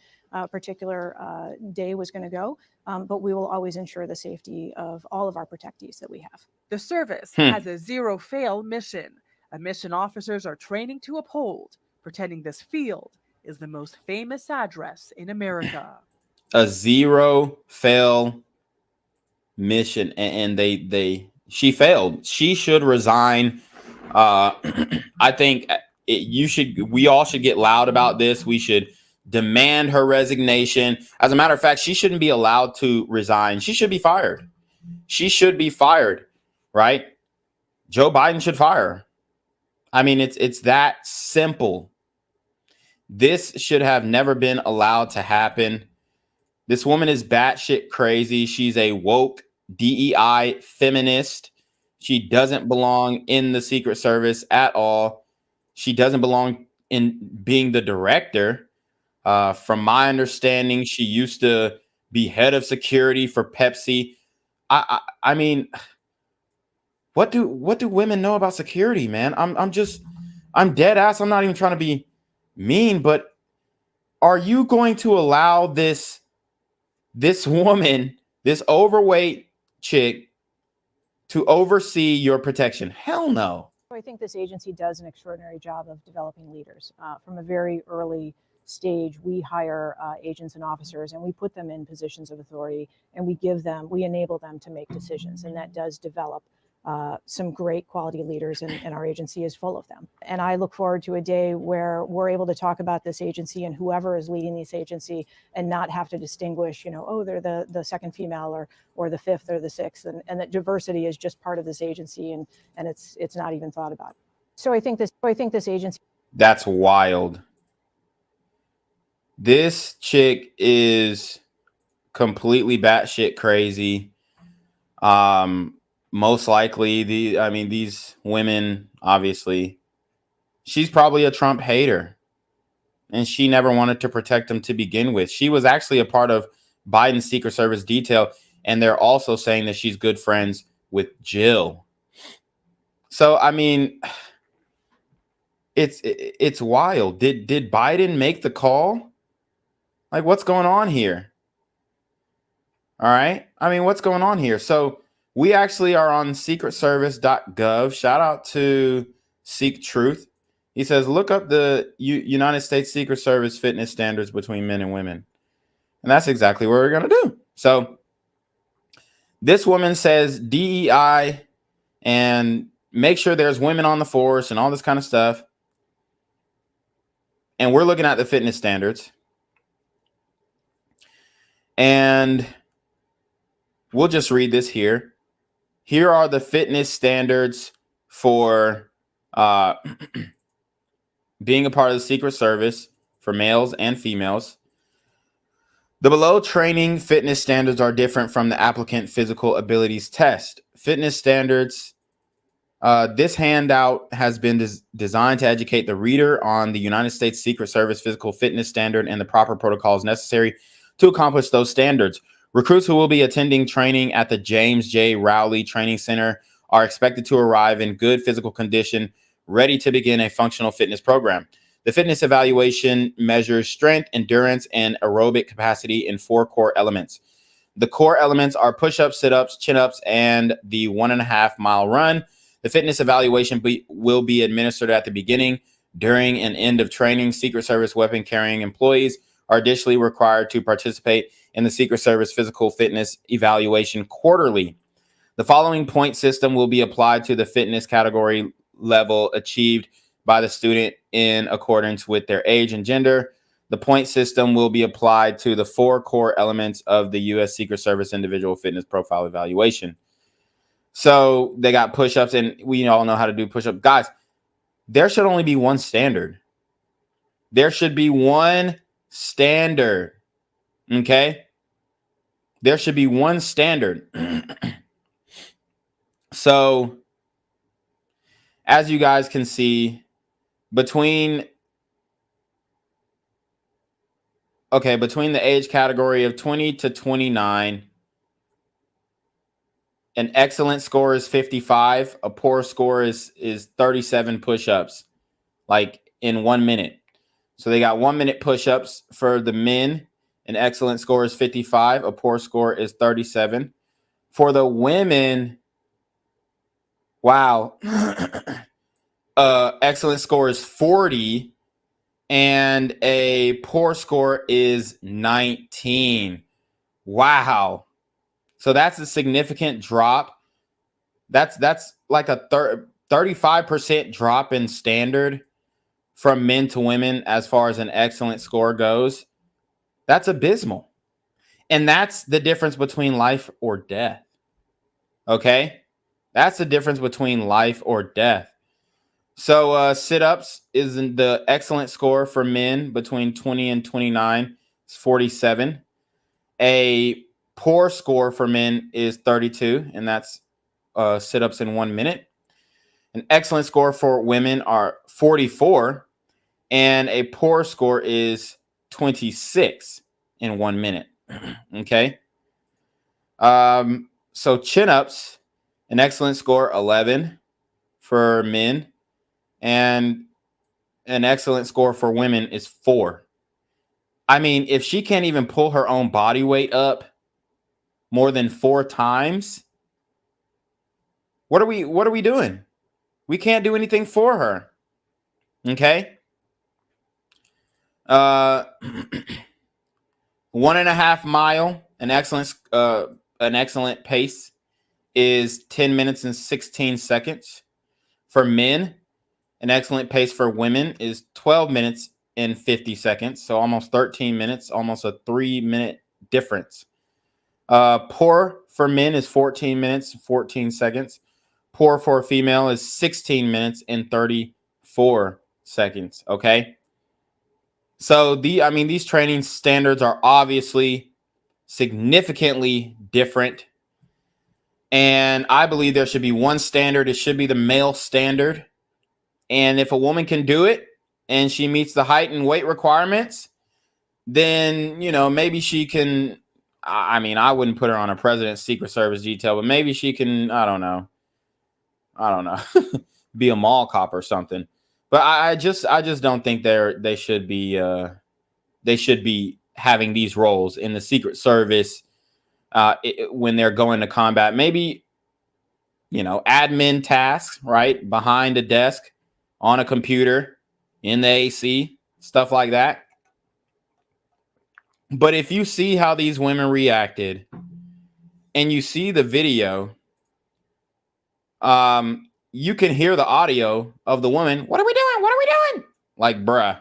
particular day was going to go, but we will always ensure the safety of all of our protectees that we have. The service has a zero-fail mission, a mission officers are training to uphold, pretending this field is the most famous address in America. A zero-fail mission, and she failed. She should resign. I think we all should get loud about this. We should demand her resignation. As a matter of fact, she shouldn't be allowed to resign. She should be fired. She should be fired, right? Joe Biden should fire her. I mean, it's that simple. This should have never been allowed to happen. This woman is batshit crazy. She's a woke DEI feminist. She doesn't belong in the Secret Service at all. She doesn't belong in being the director. From my understanding, she used to be head of security for Pepsi. I mean, what do women know about security, man? I'm dead ass. I'm not even trying to be mean, but are you going to allow this woman, this overweight chick, to oversee your protection? Hell no. I think this agency does an extraordinary job of developing leaders. From a very early stage, we hire agents and officers, and we put them in positions of authority, and we enable them to make decisions, and that does develop some great quality leaders, and our agency is full of them. And I look forward to a day where we're able to talk about this agency and whoever is leading this agency and not have to distinguish, they're the second female or the fifth or the sixth, and that diversity is just part of this agency, and it's not even thought about. So I think this agency. That's wild. This chick is completely batshit crazy. Most likely, these women obviously she's probably a Trump hater. And she never wanted to protect him to begin with. She was actually a part of Biden's Secret Service detail. And they're also saying that she's good friends with Jill. So, I mean, it's wild. Did Biden make the call? Like, what's going on here? All right. I mean, what's going on here? So we actually are on secretservice.gov. Shout out to Seek Truth. He says, look up the United States Secret Service fitness standards between men and women. And that's exactly what we're going to do. So this woman says DEI and make sure there's women on the force and all this kind of stuff. And we're looking at the fitness standards. And we'll just read this here. Here are the fitness standards for being a part of the Secret Service for males and females. The below training fitness standards are different from the applicant physical abilities test. Fitness standards. This handout has been designed to educate the reader on the United States Secret Service physical fitness standard and the proper protocols necessary to accomplish those standards. Recruits who will be attending training at the James J. Rowley Training Center are expected to arrive in good physical condition, ready to begin a functional fitness program. The fitness evaluation measures strength, endurance, and aerobic capacity in 4 core elements. The core elements are push-ups, sit-ups, chin-ups, and the 1.5 mile run. The fitness evaluation will be administered at the beginning, during, and end of training. Secret Service weapon-carrying employees are additionally required to participate in the Secret Service physical fitness evaluation quarterly. The following point system will be applied to the fitness category level achieved by the student in accordance with their age and gender. The point system will be applied to the 4 core elements of the U.S. Secret Service individual fitness profile evaluation. So they got push-ups, and we all know how to do push-ups. Guys, there should only be one standard. There should be one standard. Okay? There should be one standard. So, as you guys can see, between the age category of 20 to 29, an excellent score is 55. A poor score is 37 push-ups, like in 1 minute. So they got 1 minute push-ups for the men. An excellent score is 55. A poor score is 37. For the women, wow. Excellent score is 40. And a poor score is 19. Wow. So that's a significant drop. That's like a 35% drop in standard from men to women as far as an excellent score goes. That's abysmal. And that's the difference between life or death. Okay? That's the difference between life or death. So sit-ups is the excellent score for men between 20 and 29. It's 47. A poor score for men is 32, and that's sit-ups in 1 minute. An excellent score for women are 44, and a poor score is 26 in 1 minute. Okay. So chin-ups, an excellent score 11 for men, and an excellent score for women is 4. I mean, if she can't even pull her own body weight up more than 4 times, what are we doing? We can't do anything for her. Okay. 1.5 mile, an excellent pace is 10 minutes and 16 seconds. For men, an excellent pace for women is 12 minutes and 50 seconds. So almost 13 minutes, almost a 3-minute difference. Poor for men is 14 minutes, 14 seconds. Poor for a female is 16 minutes and 34 seconds. Okay. So these training standards are obviously significantly different. And I believe there should be one standard. It should be the male standard. And if a woman can do it and she meets the height and weight requirements, then, you know, maybe she can. I mean, I wouldn't put her on a president's Secret Service detail, but maybe she can, I don't know, be a mall cop or something. But I just don't think they should be having these roles in the Secret Service when they're going to combat. Maybe, you know, admin tasks, right, behind a desk on a computer in the AC, stuff like that. But if you see how these women reacted and you see the video, you can hear the audio of the woman. What are we doing? What are we doing? Like, bruh.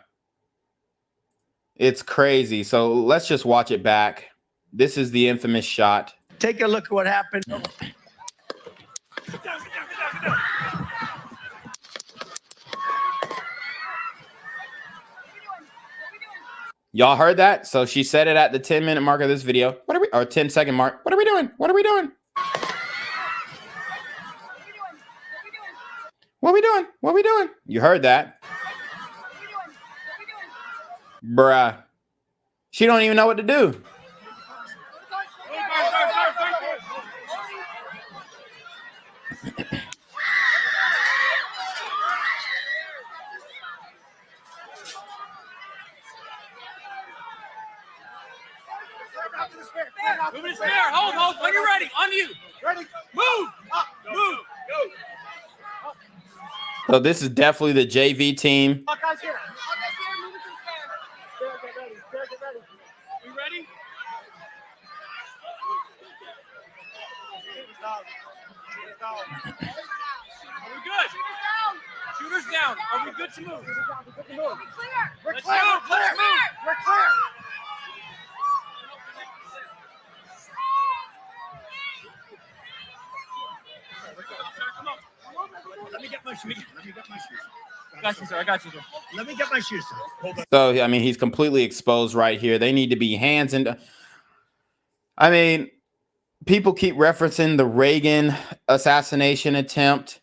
It's crazy. So let's just watch it back. This is the infamous shot. Take a look at what happened. Y'all heard that? So she said it at the 10-minute mark of this video. Or 10-second mark. What are we doing? What are we doing? What are we doing? What are we doing? You heard that. Bruh. She don't even know what to do. Move it there. Hold. When you're ready. On you. Ready. Move. Up. Move. Go. So this is definitely the JV team. All guys here. All guys here. Move it to the stand. Get ready. Get ready. We ready? Are we good? Shooters down. Are we good to move? We're clear. We're clear. We're clear. Come on. Let me get my shoes. I got you, sir. Let me get my shoes, sir. Hold on. So, I mean, he's completely exposed right here. They need to be hands and... I mean, people keep referencing the Reagan assassination attempt.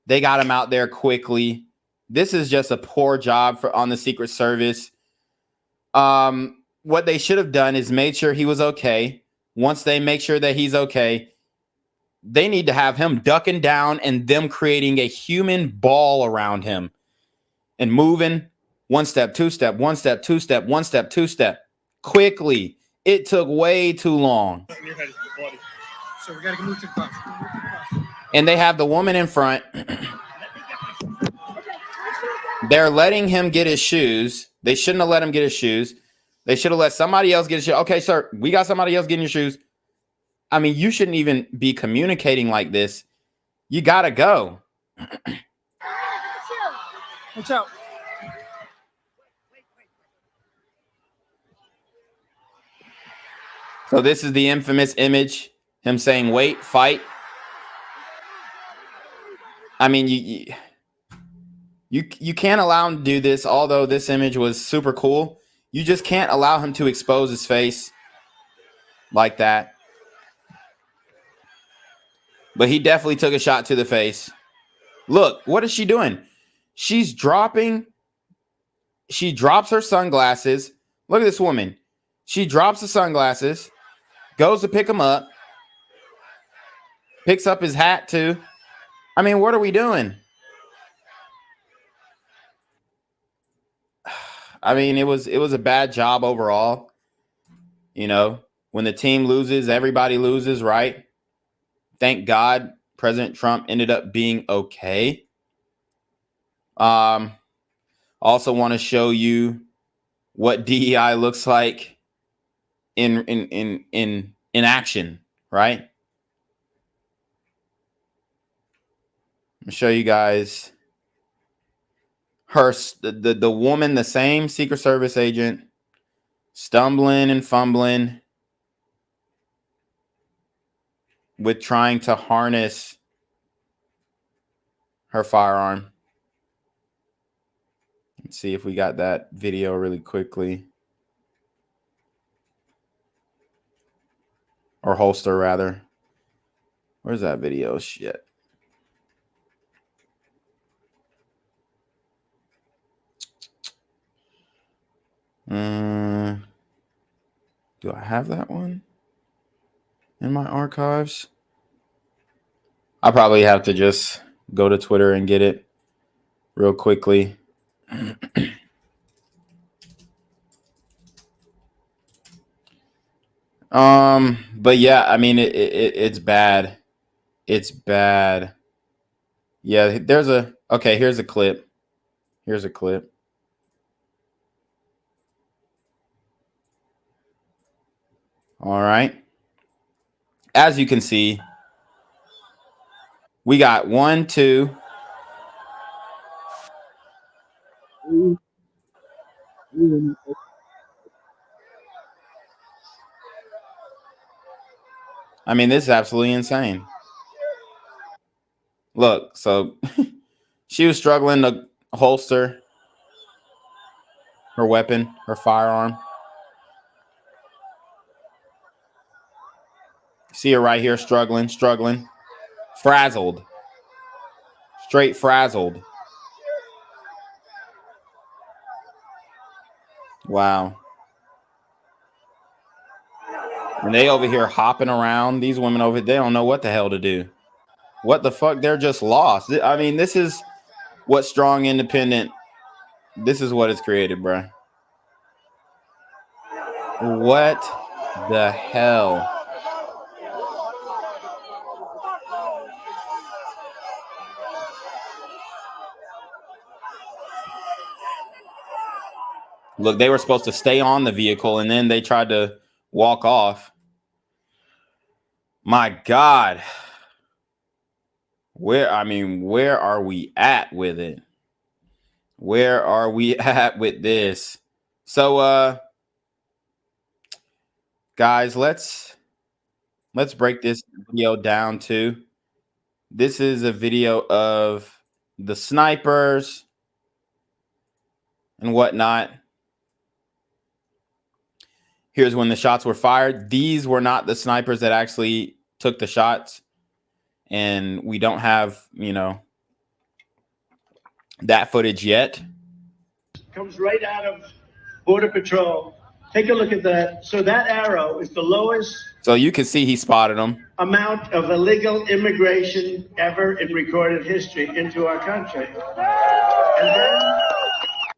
They got him out there quickly. This is just a poor job on the Secret Service. What they should have done is made sure he was okay. Once they make sure that he's okay, they need to have him ducking down and them creating a human ball around him and moving 1 step, 2 step, 1 step, 2 step, 1 step, 2 step quickly. It took way too long. Your head is bloody. So we got to move to the cross. And they have the woman in front. They're letting him get his shoes. They shouldn't have let him get his shoes. They should have let somebody else get his shoes. Okay, sir, we got somebody else getting your shoes. I mean, you shouldn't even be communicating like this. You got to go. Watch out. So this is the infamous image. Him saying, wait, fight. I mean, you can't allow him to do this, although this image was super cool. You just can't allow him to expose his face like that. But he definitely took a shot to the face. Look, what is she doing? She drops her sunglasses. Look at this woman. She drops the sunglasses, goes to pick them up, picks up his hat too. I mean, what are we doing? I mean, it was a bad job overall. You know, when the team loses, everybody loses, right? Thank God President Trump ended up being okay. Also want to show you what DEI looks like in action, right? I'll show you guys the woman, the same Secret Service agent, stumbling and fumbling with trying to harness her firearm. Let's see if we got that video really quickly. Or holster, rather. Where's that video? Shit. Do I have that one in my archives? I probably have to just go to Twitter and get it real quickly. But yeah, I mean, it's bad. It's bad. Yeah, here's a clip. Here's a clip. All right. As you can see, we got 1, 2. I mean, this is absolutely insane. Look, so she was struggling to holster her weapon, her firearm. See her right here struggling, frazzled, straight frazzled. Wow. And they over here hopping around. These women over here, they don't know what the hell to do. What the fuck? They're just lost. I mean, this is what strong, independent. This is what it's created, bruh. What the hell? Look, they were supposed to stay on the vehicle and then they tried to walk off. My God. Where are we at with it? Where are we at with this? So, guys, let's break this video down too. This is a video of the snipers and whatnot. Here's when the shots were fired. These were not the snipers that actually took the shots. And we don't have, that footage yet. Comes right out of Border Patrol. Take a look at that. So that arrow is the lowest. So you can see he spotted them. Amount of illegal immigration ever in recorded history into our country. And then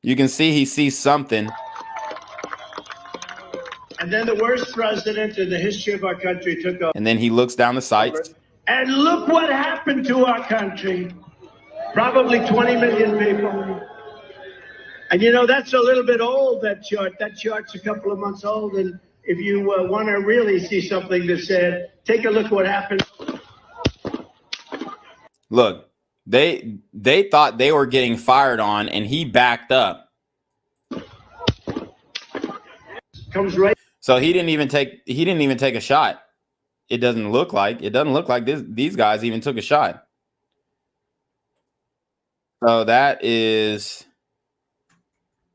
you can see he sees something. And then the worst president in the history of our country took over. And then he looks down the sights. And look what happened to our country. Probably 20 million people. And that's a little bit old, that chart. That chart's a couple of months old. And if you want to really see something that said, take a look what happened. Look, they thought they were getting fired on and he backed up. Comes right. So he didn't even take a shot. It doesn't look like these guys even took a shot. So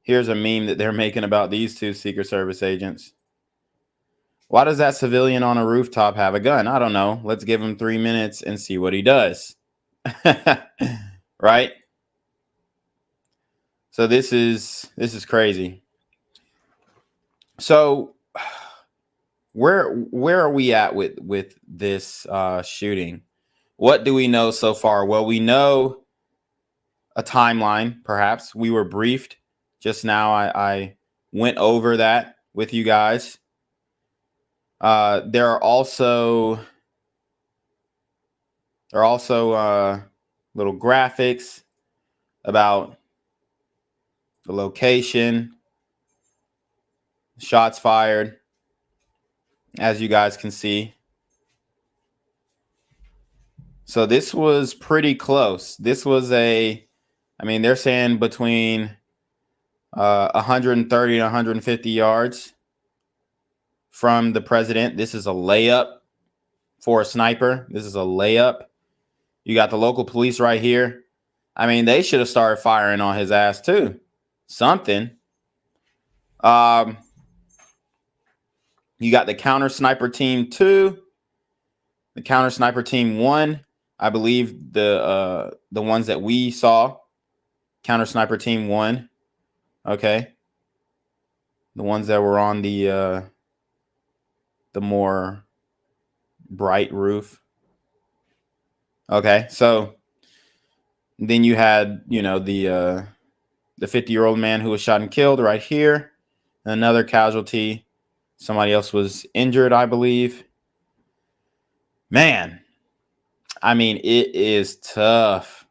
here's a meme that they're making about these two Secret Service agents. Why does that civilian on a rooftop have a gun? I don't know. Let's give him 3 minutes and see what he does. Right? So this is crazy. So where are we at with this shooting? What do we know so far? Well, we know a timeline, perhaps. We were briefed just now. I went over that with you guys. There are also little graphics about the location, shots fired, as you guys can see. So this was pretty close. This was they're saying between 130 and 150 yards from the president. This is a layup for a sniper. This is a layup. You got the local police right here. I mean, they should have started firing on his ass too. Something. You got the counter sniper team 2, the counter sniper team 1. I believe the ones that we saw, counter sniper team 1. Okay. The ones that were on the more bright roof. Okay, so then you had, you know, the 50-year-old man who was shot and killed right here. Another casualty. Somebody else was injured, I believe. Man, I mean, it is tough.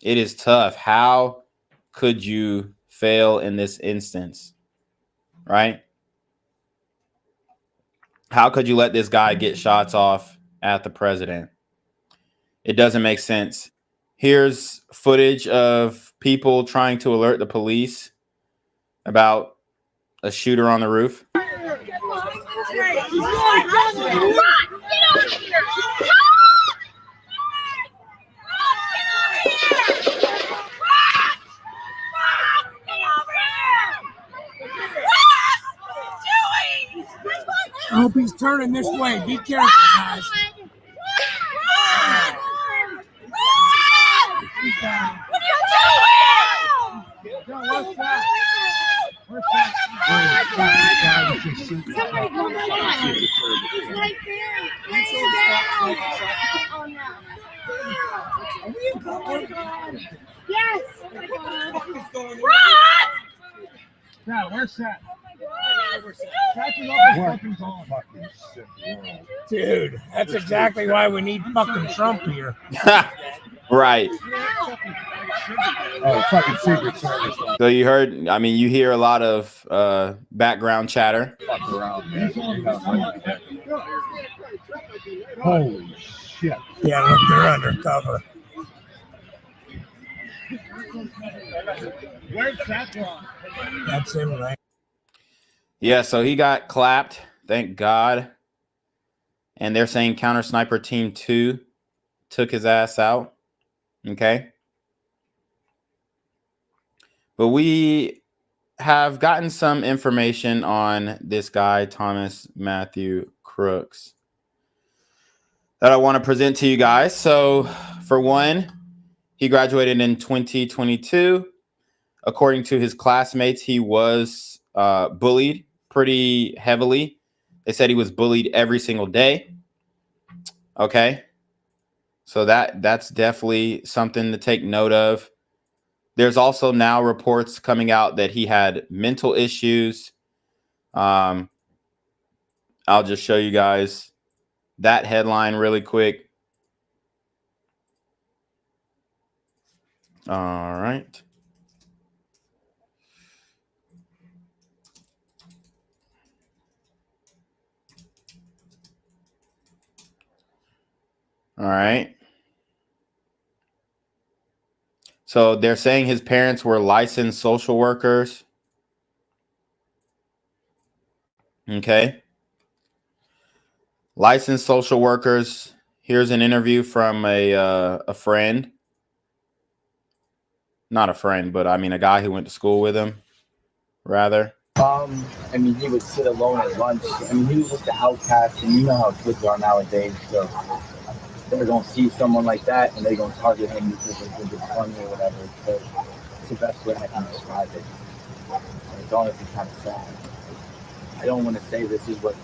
It is tough. How could you fail in this instance? Right? How could you let this guy get shots off at the president? It doesn't make sense. Here's footage of people trying to alert the police about a shooter on the roof. I hope he's turning this way. Be careful, guys. What are you doing? What's that? What's that? Somebody come on. He's right there. Lay down. Oh no. Are we going? Yes. What is going on? Ross! Yeah, where's that? Dude, that's exactly why we need fucking Trump here. Right. Oh, fucking Secret Service. So you heard, I mean, you hear a lot of background chatter. Fuck around, man. Holy shit. Yeah, look, they're undercover. Where's that one? That's him, right? Yeah, so he got clapped, thank God. And they're saying Counter Sniper Team 2 took his ass out. Okay. But we have gotten some information on this guy, Thomas Matthew Crooks, that I want to present to you guys. So, for one, he graduated in 2022. According to his classmates, he was bullied pretty heavily. They said he was bullied every single day. Okay. So that's definitely something to take note of. There's also now reports coming out that he had mental issues. I'll just show you guys that headline really quick. All right. All right. So they're saying his parents were licensed social workers. Okay. Licensed social workers. Here's an interview from a friend. Not a friend, but I mean a guy who went to school with him, rather. I mean, he would sit alone at lunch. I mean, he was just an outcast, and you know how kids are nowadays. So they're gonna see someone like that, and they're gonna target him because they think it's funny or whatever. So it's the best way I can describe it. And it's honestly kind of sad. I don't want to say this is what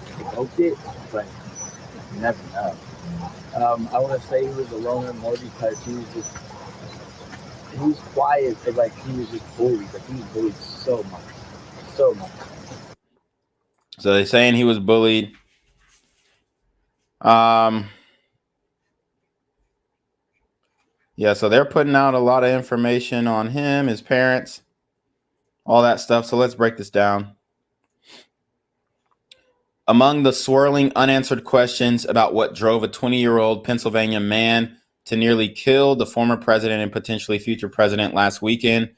provoked it, but you never know. I want to say he was a loner more because he was quiet, but like he was just bullied. Like he was bullied so much. So much. So they're saying he was bullied. Yeah, so they're putting out a lot of information on him, his parents, all that stuff. So let's break this down. Among the swirling unanswered questions about what drove a 20-year-old Pennsylvania man to nearly kill the former president and potentially future president last weekend,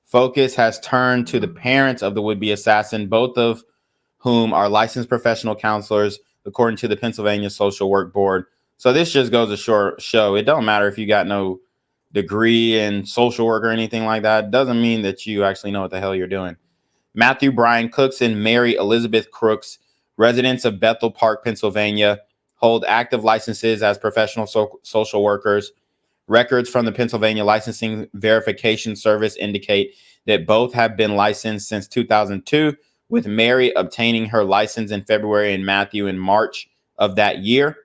focus has turned to the parents of the would-be assassin, both of whom are licensed professional counselors, according to the Pennsylvania Social Work Board. So this just goes to show it don't matter if you got no degree in social work or anything like that. It doesn't mean that you actually know what the hell you're doing. Matthew Brian Cooks and Mary Elizabeth Crooks, residents of Bethel Park, Pennsylvania, hold active licenses as professional social workers. Records from the Pennsylvania Licensing Verification Service indicate that both have been licensed since 2002, with Mary obtaining her license in February and Matthew in March of that year.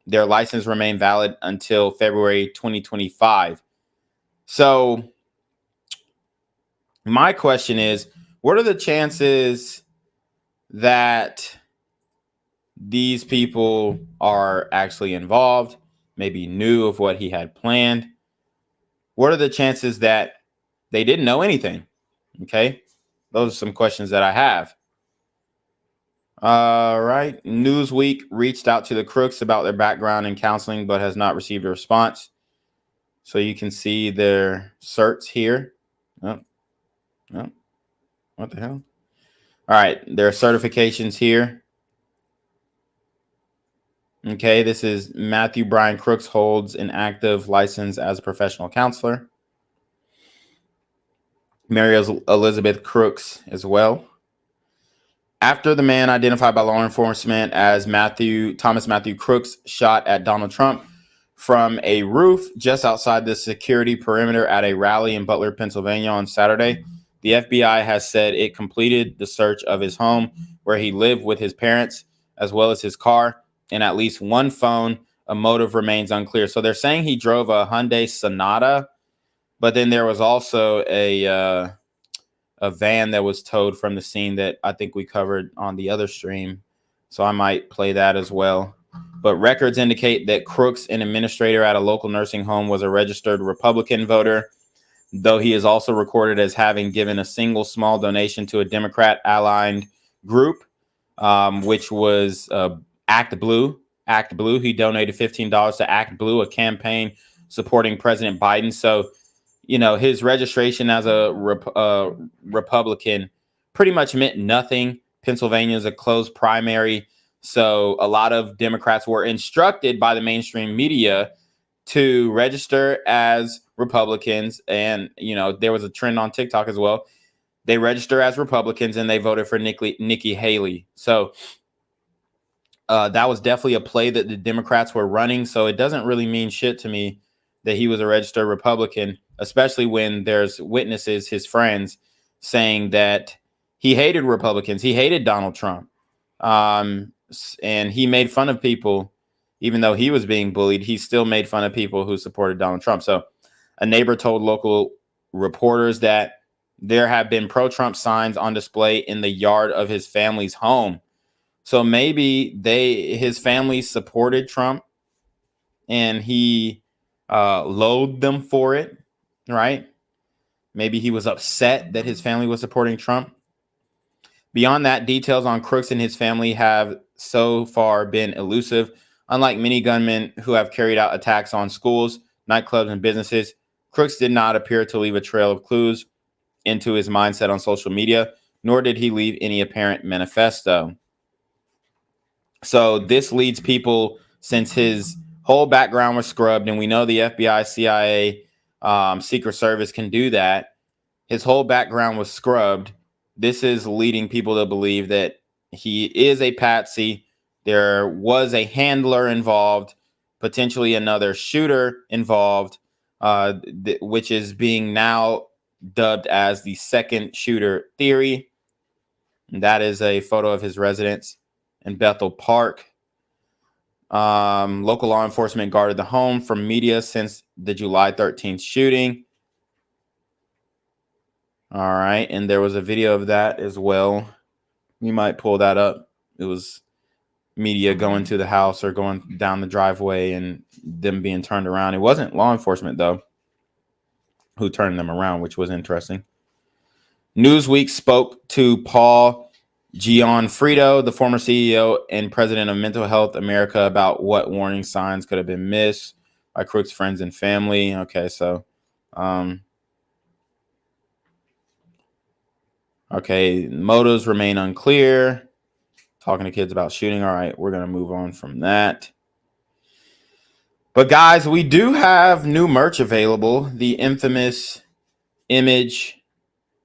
Their license remained valid until February 2025. So my question is, what are the chances that these people are actually involved, maybe knew of what he had planned? What are the chances that they didn't know anything? Okay, those are some questions that I have. All right. Newsweek reached out to the Crooks about their background and counseling, but has not received a response. So you can see their certs here. Oh, what the hell? All right. Their certifications here. Okay. This is Matthew Brian Crooks holds an active license as a professional counselor. Mary Elizabeth Crooks as well. After the man identified by law enforcement as Thomas Matthew Crooks shot at Donald Trump from a roof just outside the security perimeter at a rally in Butler, Pennsylvania on Saturday, the FBI has said it completed the search of his home where he lived with his parents, as well as his car and at least one phone. A motive remains unclear. So they're saying he drove a Hyundai Sonata, but then there was also a van that was towed from the scene that I think we covered on the other stream. So I might play that as well. But records indicate that Crooks, an administrator at a local nursing home, was a registered Republican voter, though he is also recorded as having given a single small donation to a Democrat-aligned group, which was Act Blue. Act Blue. He donated $15 to Act Blue, a campaign supporting President Biden. So, you know, his registration as a Republican pretty much meant nothing. Pennsylvania is a closed primary. So a lot of Democrats were instructed by the mainstream media to register as Republicans. And, you know, there was a trend on TikTok as well. They register as Republicans and they voted for Nikki Haley. So that was definitely a play that the Democrats were running. So it doesn't really mean shit to me that he was a registered Republican, especially when there's witnesses, his friends, saying that he hated Republicans. He hated Donald Trump. And he made fun of people, even though he was being bullied, he still made fun of people who supported Donald Trump. So a neighbor told local reporters that there have been pro-Trump signs on display in the yard of his family's home. So maybe his family supported Trump and he loathed them for it, right? Maybe he was upset that his family was supporting Trump. Beyond that, details on Crooks and his family have so far been elusive. Unlike many gunmen who have carried out attacks on schools, nightclubs, and businesses, Crooks did not appear to leave a trail of clues into his mindset on social media, nor did he leave any apparent manifesto. So this leads people, since his whole background was scrubbed, and we know the FBI, CIA, Secret Service can do that. His whole background was scrubbed. This is leading people to believe that he is a patsy. There was a handler involved, potentially another shooter involved, which is being now dubbed as the second shooter theory. And that is a photo of his residence in Bethel Park. Local law enforcement guarded the home from media since the July 13th shooting. All right. And there was a video of that as well. We might pull that up. It was media going to the house or going down the driveway and them being turned around. It wasn't law enforcement, though, who turned them around, which was interesting. Newsweek spoke to Paul Gianfrido, the former CEO and president of Mental Health America, about what warning signs could have been missed by Crooks' friends and family. Okay, so okay, motives remain unclear. Talking to kids about shooting. All right, we're going to move on from that. But guys, we do have new merch available. The infamous image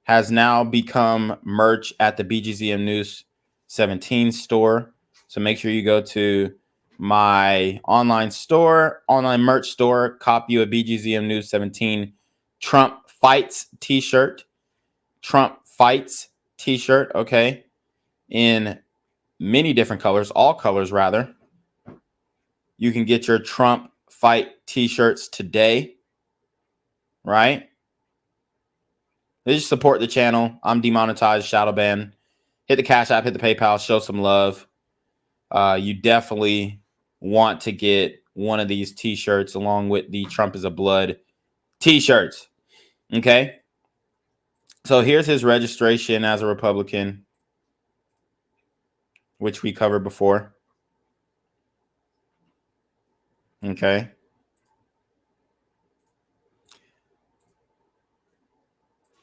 has now become merch at the BGZM News 17 store. So make sure you go to my online merch store, copy you a BGZM News 17 Trump Fights t-shirt. Trump Fights t-shirt, okay? in many different colors, all colors rather. You can get your Trump Fight t-shirts today, right? Just support the channel. I'm demonetized, shadow ban. Hit the Cash App, hit the PayPal, show some love. You definitely want to get one of these t-shirts along with the Trump is a Blood t-shirts. Okay? So here's his registration as a Republican, which we covered before. Okay.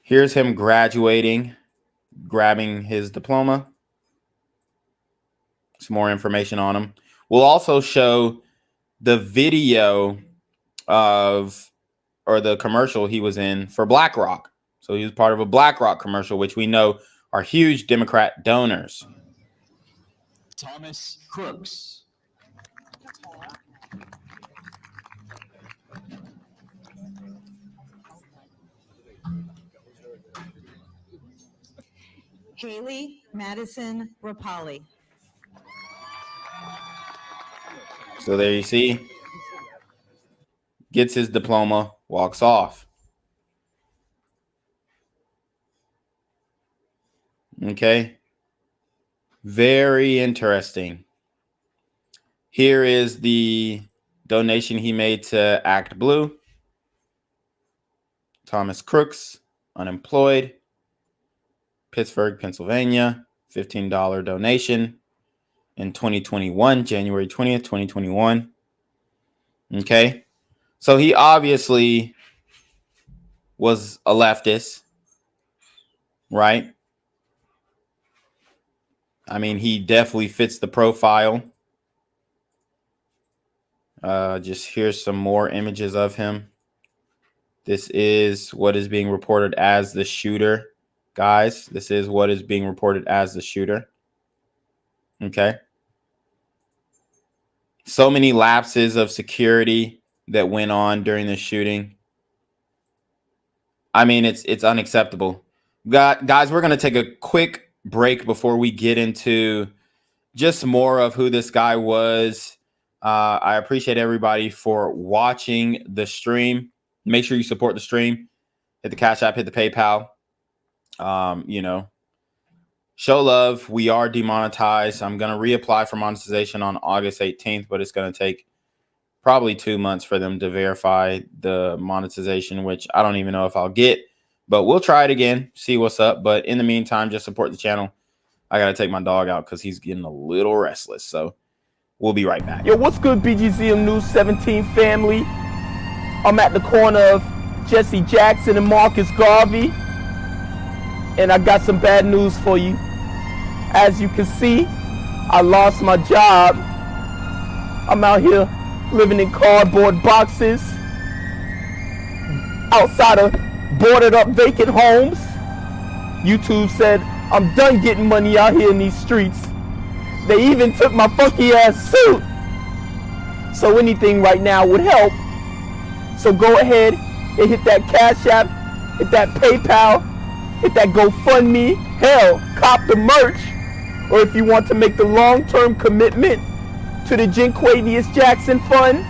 Here's him graduating, grabbing his diploma. Some more information on him. We'll also show the video of, or the commercial he was in for Blackrock. So he was part of a Blackrock commercial, which we know are huge Democrat donors. Thomas Crooks. Haley Madison Rapali. So there you see, gets his diploma, walks off. Okay. Very interesting. Here is the donation he made to Act Blue. Thomas Crooks, unemployed, Pittsburgh, Pennsylvania, $15 donation in 2021, January 20th, 2021. Okay. So he obviously was a leftist, right? I mean, he definitely fits the profile. Just here's some more images of him. This is what is being reported as the shooter, guys. This is what is being reported as the shooter. Okay. So many lapses of security that went on during the shooting. I mean, it's unacceptable. Guys, we're going to take a quick break before we get into just more of who this guy was. I appreciate everybody for watching the stream. Make sure you support the stream. Hit the Cash App, hit the PayPal. You know, show love. We are demonetized. I'm going to reapply for monetization on August 18th, but it's going to take probably 2 months for them to verify the monetization, which I don't even know if I'll get, but we'll try it again, see what's up. But in the meantime, just support the channel. I got to take my dog out because he's getting a little restless. So we'll be right back. Yo, what's good, BGZM News 17 family? I'm at the corner of Jesse Jackson and Marcus Garvey, and I got some bad news for you. As you can see, I lost my job. I'm out here living in cardboard boxes outside of boarded up vacant homes. YouTube said I'm done getting money out here in these streets. They even took my funky ass suit. So anything right now would help. So go ahead and hit that Cash App, hit that PayPal, hit that GoFundMe. Hell, cop the merch. Or if you want to make the long-term commitment to the Jinquavius Jackson Fund,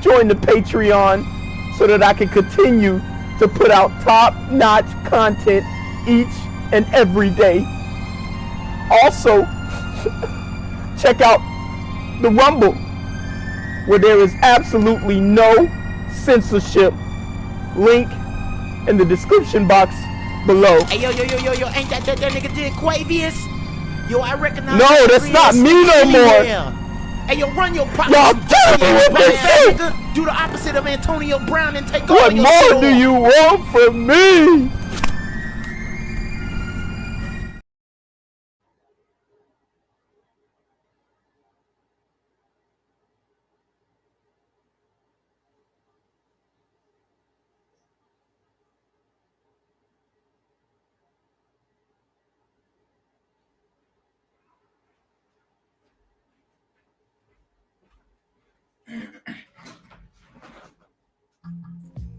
join the Patreon so that I can continue to put out top-notch content each and every day. Also, check out the Rumble, where there is absolutely no censorship. Link in the description box below. Hey, yo, ain't that nigga Jinquavius? Yo, I recognize. No, that's not me no more. Hey, yo, run your pocket. Y'all killing me with this shit. Do the opposite of Antonio Brown and take What all your more shit do off. you want from me?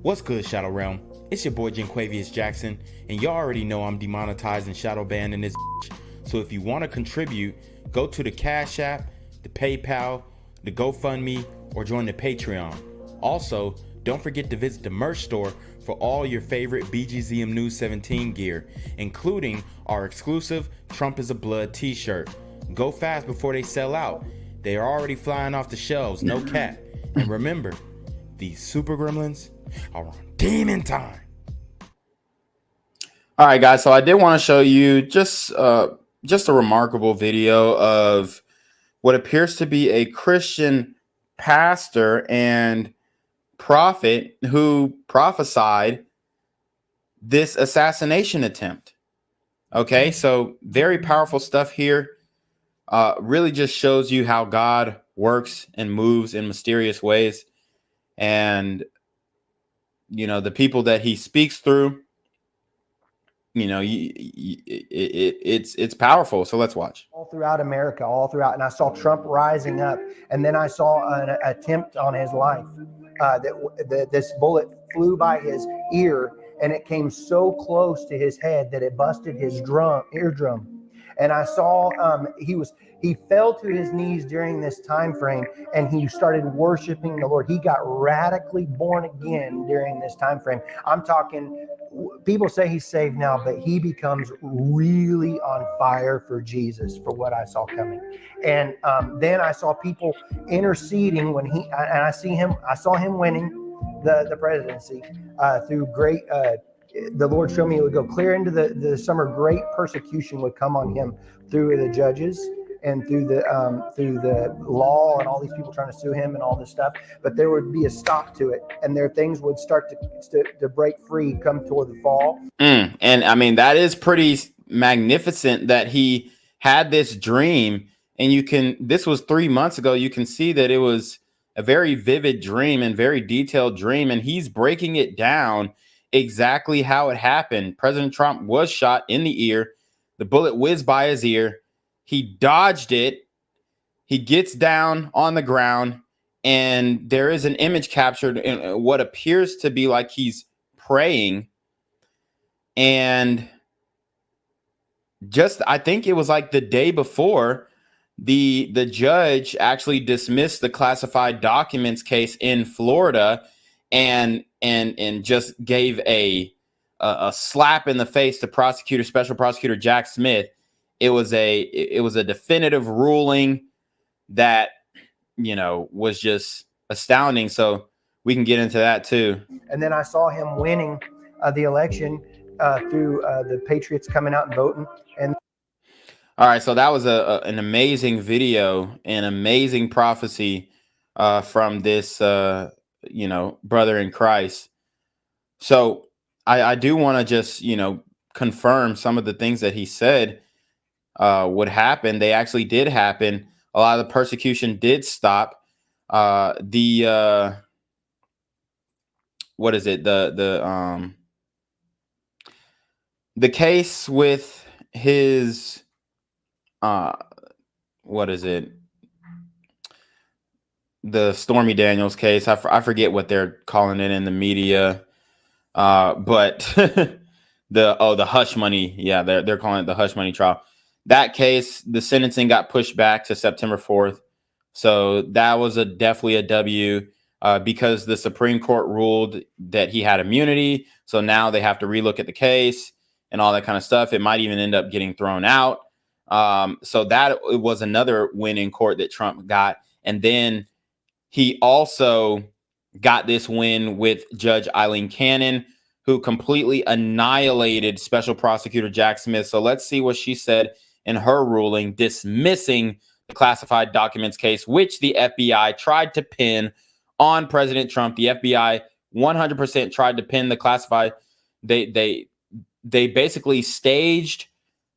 What's good, Shadow Realm? It's your boy Jinquavius Jackson, and y'all already know I'm demonetized and shadow banned in this bitch. So if you want to contribute, go to the Cash App, the PayPal, the GoFundMe, or join the Patreon. Also, don't forget to visit the merch store for all your favorite BGZM News 17 gear, including our exclusive Trump is a Blood t-shirt. Go fast before they sell out. They are already flying off the shelves, no cap. And remember, these super gremlins are on demon time. All right, guys, so I did want to show you just a remarkable video of what appears to be a Christian pastor and prophet who prophesied this assassination attempt. Okay, so very powerful stuff here. Really just shows you how God works and moves in mysterious ways. And, you know, the people that he speaks through, you know, it's powerful. So let's watch. All throughout America, all throughout. And I saw Trump rising up. And then I saw an attempt on his life. This bullet flew by his ear, and it came so close to his head that it busted his eardrum. And I saw he fell to his knees during this time frame, and he started worshiping the Lord. He got radically born again during this time frame. I'm talking, people say he's saved now, but he becomes really on fire for Jesus, for what I saw coming. And then I saw people interceding when I saw him winning the presidency through great. The Lord showed me it would go clear into the summer. Great persecution would come on him through the judges and through the law and all these people trying to sue him and all this stuff. But there would be a stop to it, and things would start to break free come toward the fall. And I mean, that is pretty magnificent that he had this dream. And this was 3 months ago. You can see that it was a very vivid dream and very detailed dream. And he's breaking it down exactly how it happened. President Trump was shot in the ear. The bullet whizzed by his ear. He dodged it. He gets down on the ground, and there is an image captured in what appears to be like he's praying. And I think it was like the day before, the judge actually dismissed the classified documents case in Florida and just gave a slap in the face to special prosecutor Jack Smith. It was a definitive ruling that, you know, was just astounding. So we can get into that too. And then I saw him winning the election through the Patriots coming out and voting. And all right, so that was an amazing video, an amazing prophecy from this brother in Christ. So I do want to just, confirm some of the things that he said would happen. They actually did happen. A lot of the persecution did stop. The case with his the Stormy Daniels case. I forget what they're calling it in the media. But the hush money. Yeah, they're calling it the hush money trial. That case, the sentencing got pushed back to September 4th. So that was definitely a W because the Supreme Court ruled that he had immunity. So now they have to relook at the case and all that kind of stuff. It might even end up getting thrown out. So that was another win in court that Trump got. And then he also got this win with Judge Eileen Cannon, who completely annihilated Special Prosecutor Jack Smith. So let's see what she said in her ruling dismissing the classified documents case, which the FBI tried to pin on President Trump. The FBI 100% tried to pin the classified. They basically staged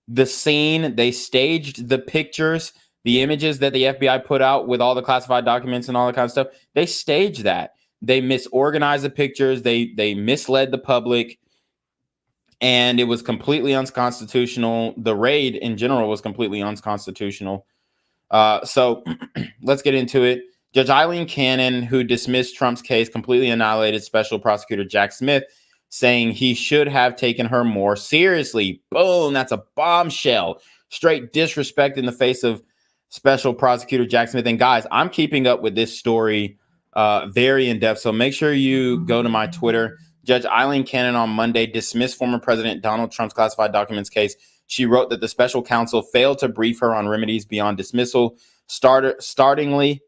the scene. They staged the pictures, the images that the FBI put out with all the classified documents and all that kind of stuff. They staged that. They misorganized the pictures. They misled the public. And it was completely unconstitutional. The raid in general was completely unconstitutional. So let's get into it. Judge Eileen Cannon, who dismissed Trump's case, completely annihilated Special Prosecutor Jack Smith, saying he should have taken her more seriously. Boom, that's a bombshell straight disrespect in the face of Special Prosecutor Jack Smith. And guys, I'm keeping up with this story very in depth. So make sure you go to my Twitter. Judge Eileen Cannon on Monday dismissed former President Donald Trump's classified documents case. She wrote that the special counsel failed to brief her on remedies beyond dismissal. Startlingly,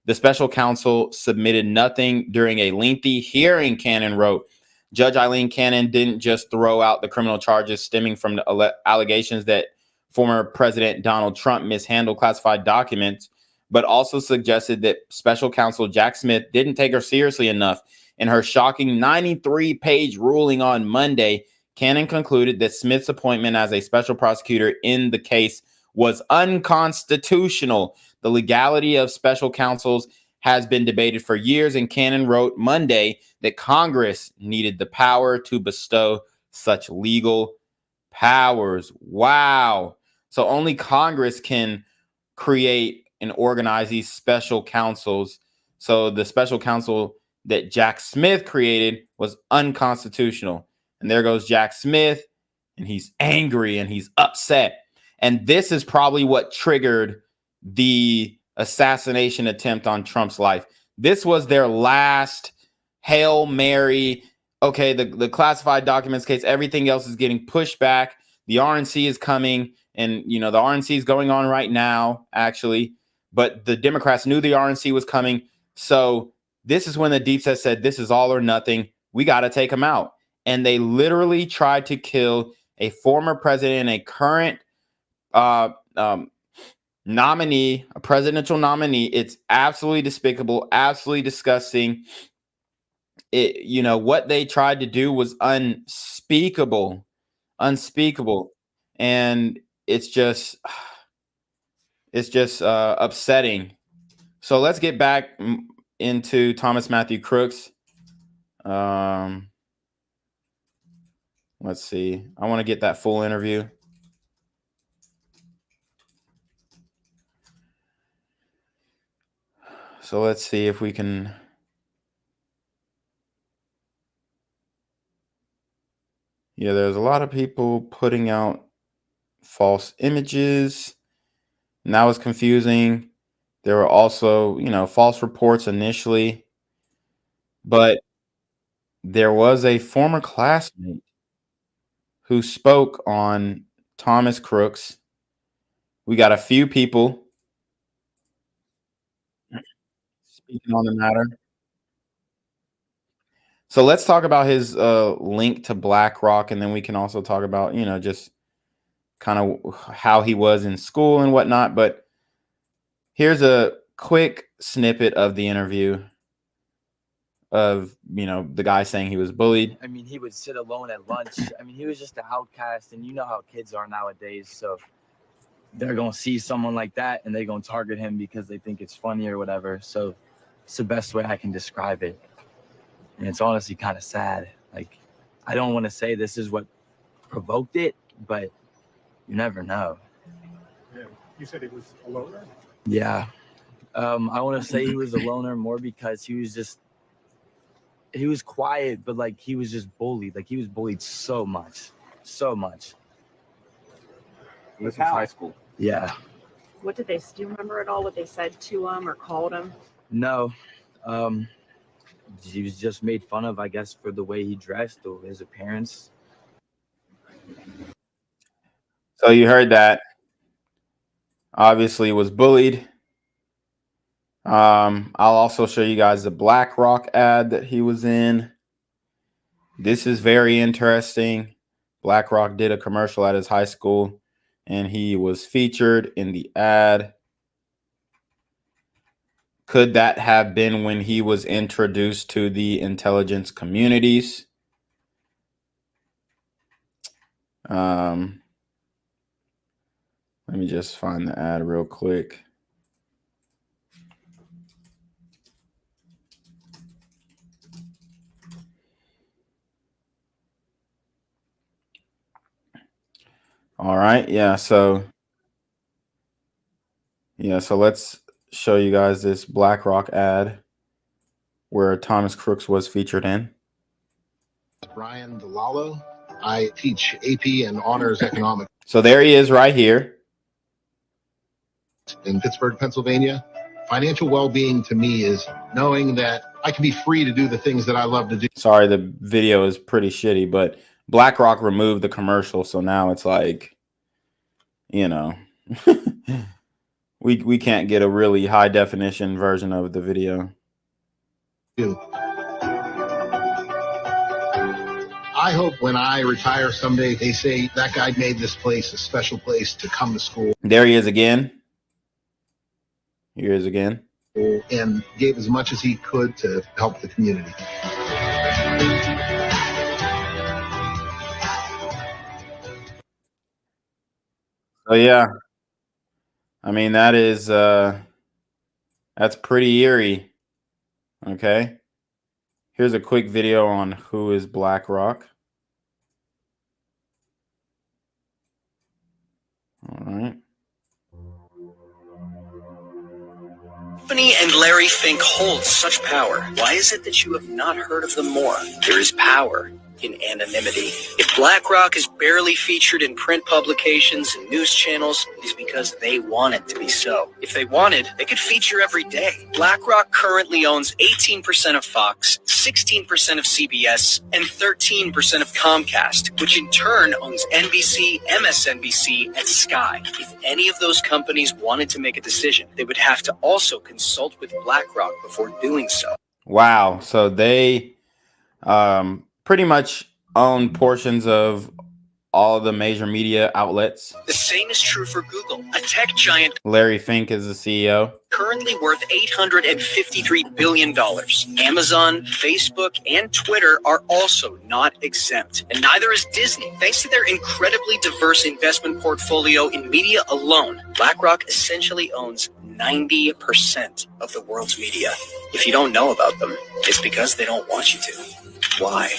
the special counsel submitted nothing during a lengthy hearing, Cannon wrote. Judge Eileen Cannon didn't just throw out the criminal charges stemming from the allegations that former President Donald Trump mishandled classified documents, but also suggested that special counsel Jack Smith didn't take her seriously enough. In her shocking 93-page ruling on Monday, Cannon concluded that Smith's appointment as a special prosecutor in the case was unconstitutional. The legality of special counsels has been debated for years, and Cannon wrote Monday that Congress needed the power to bestow such legal powers. Wow. So only Congress can create and organize these special counsels. So the special counsel that Jack Smith created was unconstitutional. And there goes Jack Smith, and he's angry and he's upset. And this is probably what triggered the assassination attempt on Trump's life. This was their last Hail Mary. Okay, the classified documents case, everything else is getting pushed back. The RNC is coming, and the RNC is going on right now, actually. But the Democrats knew the RNC was coming. So this is when the deep set said, this is all or nothing. We got to take him out. And they literally tried to kill a former president and a current nominee, a presidential nominee. It's absolutely despicable, absolutely disgusting. What they tried to do was unspeakable. And it's just upsetting. So let's get back into Thomas Matthew Crooks. Let's see. I want to get that full interview. So let's see if we can. Yeah, there's a lot of people putting out false images, and that was confusing. There were also, false reports initially, but there was a former classmate who spoke on Thomas Crooks. We got a few people speaking on the matter. So let's talk about his link to Blackrock, and then we can also talk about, just kind of how he was in school and whatnot. But here's a quick snippet of the interview of, the guy saying he was bullied. I mean, he would sit alone at lunch. I mean, he was just an outcast, and you know how kids are nowadays. So they're going to see someone like that, and they're going to target him because they think it's funny or whatever. So it's the best way I can describe it. And it's honestly kind of sad. Like, I don't want to say this is what provoked it, but you never know. Yeah. You said he was a loner? Yeah. I want to say he was a loner more because he was quiet, but like he was just bullied. Like he was bullied so much. This was high school. Yeah. What did they, do you remember at all what they said to him or called him? No. He was just made fun of, I guess, for the way he dressed or his appearance. So you heard that. Obviously was bullied. I'll also show you guys the Blackrock ad that he was in. This is very interesting. Blackrock did a commercial at his high school, and he was featured in the ad. Could that have been when he was introduced to the intelligence communities? Let me just find the ad real quick. All right. Yeah. So let's show you guys this Blackrock ad where Thomas Crooks was featured in. Brian DeLallo. I teach AP and honors economics So there he is right here. in Pittsburgh, Pennsylvania. Financial well-being to me is knowing that I can be free to do the things that I love to do. Sorry, the video is pretty shitty, but BlackRock removed the commercial, so now it's like, you know, we can't get a really high definition version of the video. I hope when I retire someday, they say that guy made this place a special place to come to school. There he is again. Here he is again. And gave as much as he could to help the community. So yeah, I mean that is that's pretty eerie. Okay, here's a quick video on who is BlackRock. All right. Company and Larry Fink hold such power. Why is it that you have not heard of them more? There is power in anonymity. If BlackRock is barely featured in print publications and news channels, it is because they want it to be so. If they wanted, they could feature every day. BlackRock currently owns 18% of Fox, 16% of CBS, and 13% of Comcast, which in turn owns NBC, MSNBC, and Sky. If any of those companies wanted to make a decision, they would have to also consult with BlackRock before doing so. Wow. So they pretty much own portions of all the major media outlets. The same is true for Google, a tech giant Larry Fink is the CEO. currently worth $853 billion. Amazon, Facebook, and Twitter are also not exempt. And neither is Disney. Thanks to their incredibly diverse investment portfolio in media alone, BlackRock essentially owns 90% of the world's media. If you don't know about them, it's because they don't want you to. Why?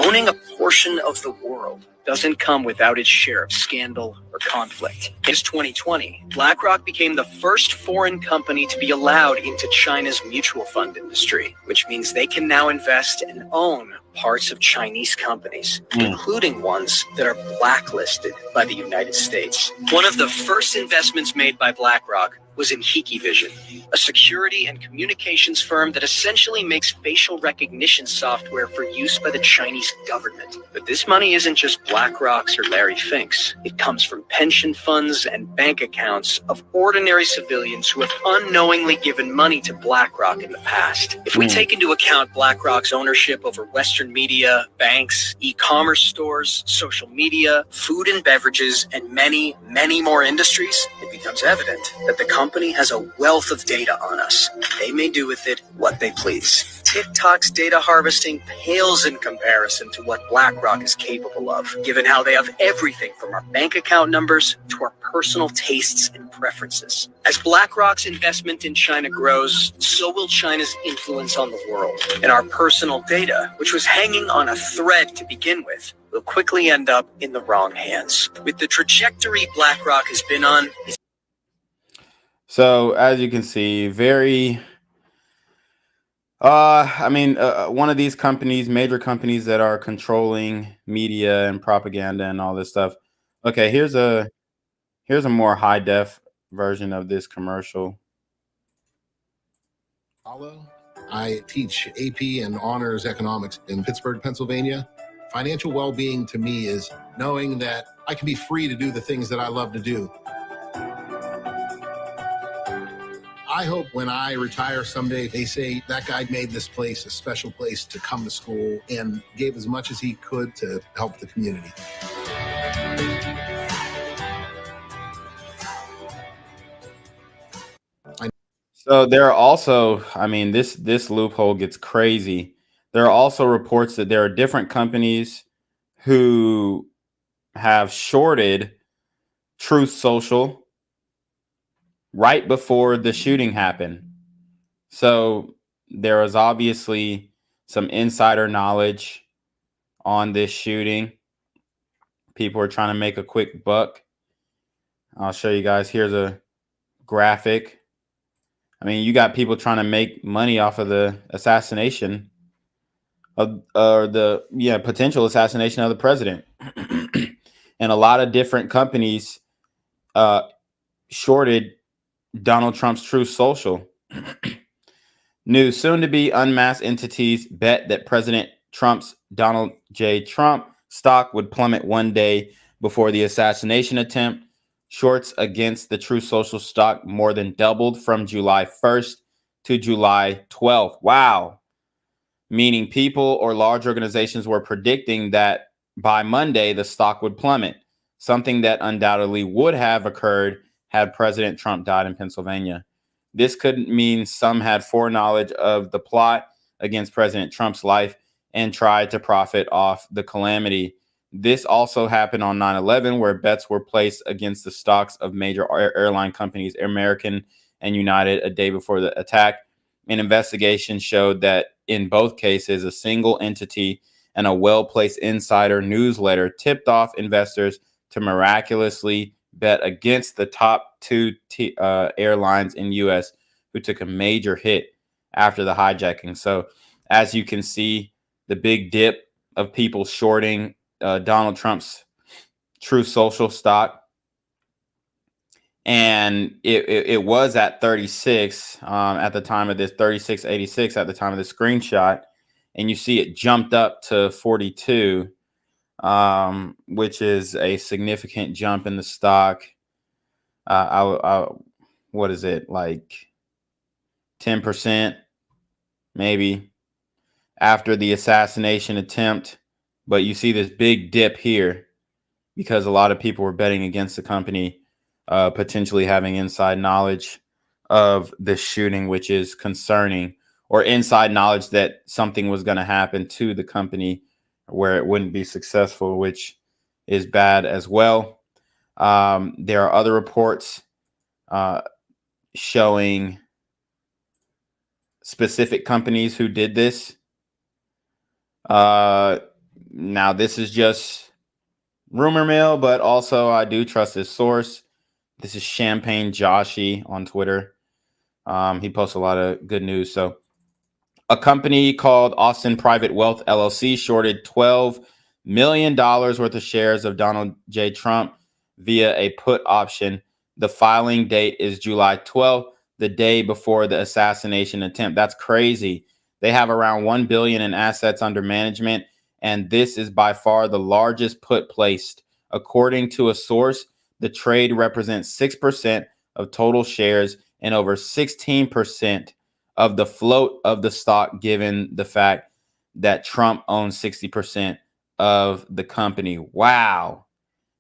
Owning a portion of the world doesn't come without its share of scandal or conflict. In 2020, BlackRock became the first foreign company to be allowed into China's mutual fund industry, which means they can now invest and own parts of Chinese companies, including ones that are blacklisted by the United States. One of the first investments made by BlackRock was in Hikvision, a security and communications firm that essentially makes facial recognition software for use by the Chinese government. But this money isn't just BlackRock's or Larry Fink's. It comes from pension funds and bank accounts of ordinary civilians who have unknowingly given money to BlackRock in the past. If we take into account BlackRock's ownership over Western media, banks, e-commerce stores, social media, food and beverages, and many, many more industries, it becomes evident that the company has a wealth of data on us. They may do with it what they please. TikTok's data harvesting pales in comparison to what BlackRock is capable of, given how they have everything from our bank account numbers to our personal tastes and preferences. As BlackRock's investment in China grows, so will China's influence on the world. And our personal data, which was hanging on a thread to begin with, will quickly end up in the wrong hands. With the trajectory BlackRock has been on, So as you can see, very one of these companies, major companies that are controlling media and propaganda and all this stuff. Okay, here's a more high def version of this commercial. I teach AP and honors economics in Pittsburgh, Pennsylvania. Financial well-being to me is knowing that I can be free to do the things that I love to do. I hope when I retire someday, they say that guy made this place a special place to come to school and gave as much as he could to help the community. So there are also, this loophole gets crazy. There are also reports that there are different companies who have shorted Truth Social right before the shooting happened. So there is obviously some insider knowledge on this shooting. People are trying to make a quick buck. I'll show you guys. Here's a graphic. You got people trying to make money off of the assassination of the potential assassination of the president. And a lot of different companies shorted Donald Trump's Truth Social. New soon-to-be unmasked entities bet that President Trump's Donald J. Trump stock would plummet one day before the assassination attempt. Shorts against the Truth Social stock more than doubled from July 1st to July 12th. Wow. Meaning people or large organizations were predicting that by Monday, the stock would plummet, something that undoubtedly would have occurred had President Trump died in Pennsylvania. This could mean some had foreknowledge of the plot against President Trump's life and tried to profit off the calamity. This also happened on 9/11, where bets were placed against the stocks of major airline companies, American and United, a day before the attack. An investigation showed that in both cases, a single entity and a well-placed insider newsletter tipped off investors to miraculously bet against the top two airlines in U.S. who took a major hit after the hijacking. So as you can see, the big dip of people shorting Donald Trump's Truth Social stock. And it was at 36 at the time of this, 36.86 at the time of the screenshot. And you see it jumped up to 42, which is a significant jump in the stock. What is it, like 10% maybe after the assassination attempt? But you see this big dip here because a lot of people were betting against the company, potentially having inside knowledge of the shooting, which is concerning, or inside knowledge that something was going to happen to the company where it wouldn't be successful, which is bad as well. There are other reports showing specific companies who did this. Now, this is just rumor mill, but also I do trust this source. This is Champagne Joshi on Twitter. He posts a lot of good news. So a company called Austin Private Wealth LLC shorted $12 million worth of shares of Donald J. Trump via a put option. The filing date is July 12th, the day before the assassination attempt. That's crazy. They have around $1 billion in assets under management, and this is by far the largest put placed. According to a source, the trade represents 6% of total shares and over 16% of the float of the stock, given the fact that Trump owns 60% of the company. Wow.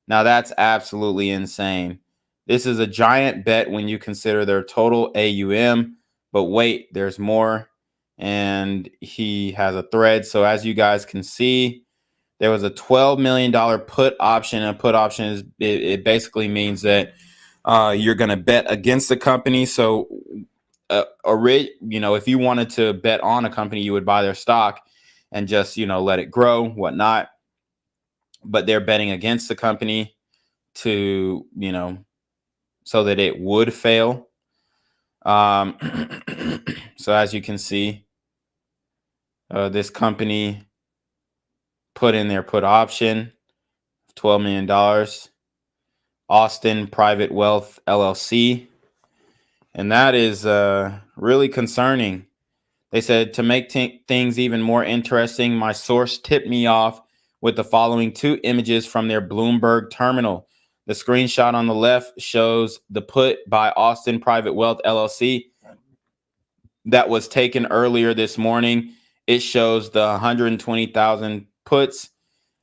Now that's absolutely insane. This is a giant bet when you consider their total AUM, but wait, there's more. And he has a thread. So as you guys can see, there was a $12 million put option. A put option is it basically means that you're going to bet against the company. So, if you wanted to bet on a company, you would buy their stock and just, let it grow, whatnot. But they're betting against the company to, so that it would fail. So as you can see, this company put in their put option, $12 million, Austin Private Wealth LLC. And that is really concerning. They said, to make things even more interesting, my source tipped me off with the following two images from their Bloomberg terminal. The screenshot on the left shows the put by Austin Private Wealth LLC that was taken earlier this morning. It shows the 120,000 puts.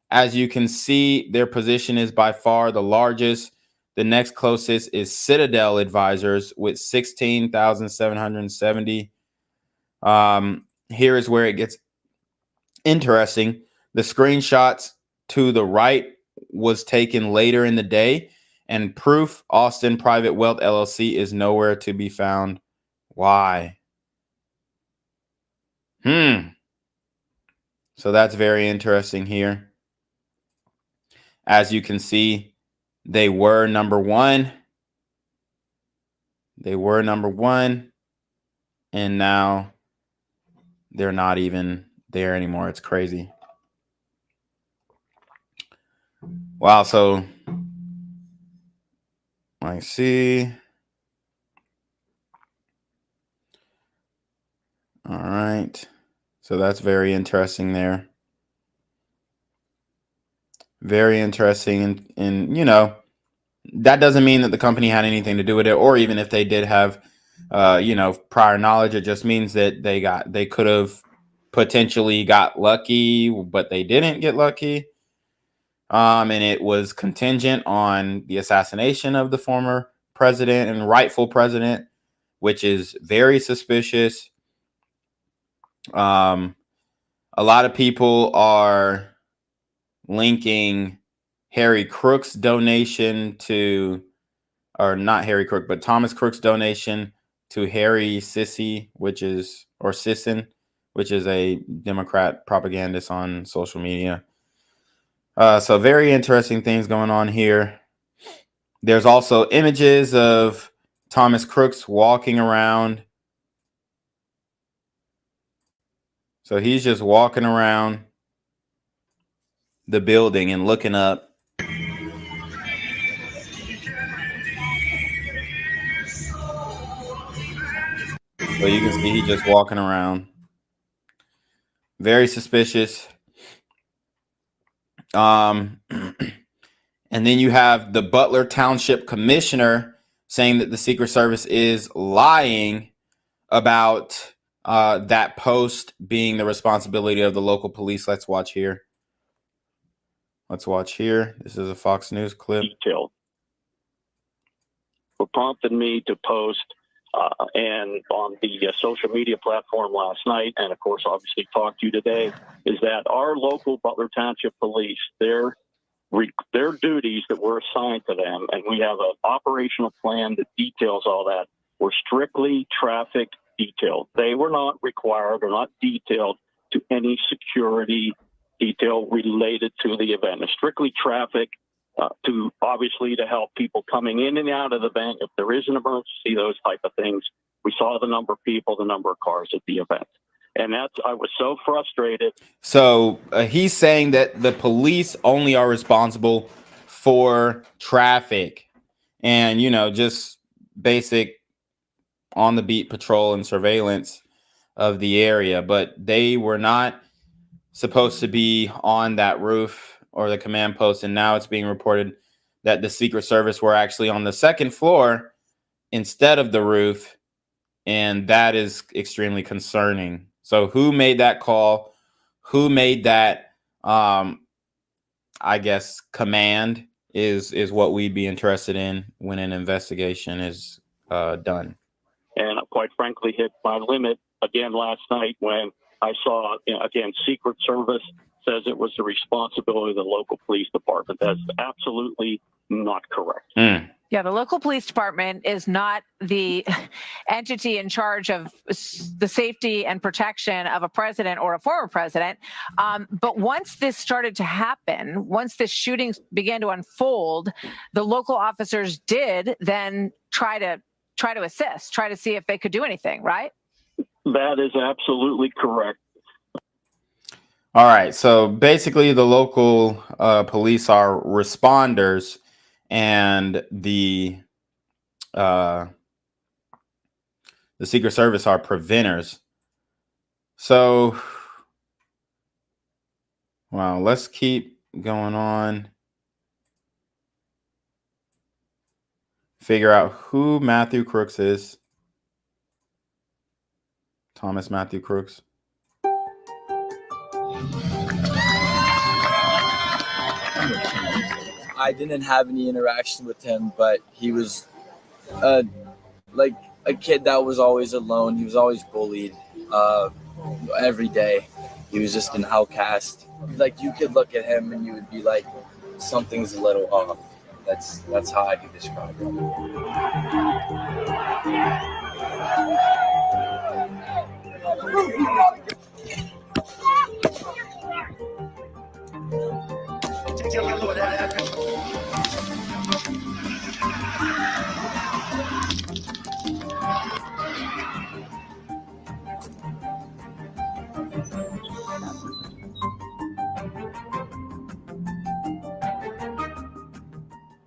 As you can see, their position is by far the largest. The next closest is Citadel Advisors with 16,770. Here is where it gets interesting. The screenshots to the right was taken later in the day, and proof Austin Private Wealth LLC is nowhere to be found. Why? So that's very interesting here. As you can see, they were number one. And now they're not even there anymore. It's crazy. Wow. So I see. All right. So that's very interesting there. Very interesting. And you know, that doesn't mean that the company had anything to do with it, or even if they did have, you know, prior knowledge, it just means that they could have potentially got lucky, but they didn't get lucky. And it was contingent on the assassination of the former president and rightful president, which is very suspicious. A lot of people are linking Harry Crooks' donation to, or not Harry Crook, but Thomas Crook's donation to Harry Sisson, which is a Democrat propagandist on social media. So very interesting things going on here. There's also images of Thomas Crooks walking around. So he's just walking around the building and looking up. So you can see he's just walking around. Very suspicious. And then you have the Butler Township Commissioner saying that the Secret Service is lying about that post being the responsibility of the local police. Let's watch here. This is a Fox News clip. Detail. What prompted me to post and on the social media platform last night, and of course, obviously talk to you today, is that our local Butler Township Police, their duties that were assigned to them, and we have an operational plan that details all that, were strictly traffic detailed. They were not required or not detailed to any security detail related to the event. It's strictly traffic to obviously to help people coming in and out of the event. If there is an emergency, those type of things. We saw the number of people, the number of cars at the event. And I was so frustrated. So he's saying that the police only are responsible for traffic and, you know, just basic on the beat patrol and surveillance of the area. But they were not supposed to be on that roof or the command post. And now it's being reported that the Secret Service were actually on the second floor instead of the roof. And that is extremely concerning. So who made that call? Who made that, I guess, command is what we'd be interested in when an investigation is done. And quite frankly, hit my limit again last night when I saw, again, Secret Service says it was the responsibility of the local police department. That's absolutely not correct. Yeah, the local police department is not the entity in charge of the safety and protection of a president or a former president. But once this started to happen, once this shooting began to unfold, the local officers did then try to assist, try to see if they could do anything, right? That is absolutely correct. All right. So basically the local police are responders and the Secret Service are preventers. So, wow, let's keep going on. Figure out who Matthew Crooks is. Thomas Matthew Crooks. I didn't have any interaction with him, but he was like a kid that was always alone. He was always bullied every day. He was just an outcast. Like, you could look at him and you would be like, something's a little off. That's how I could describe him.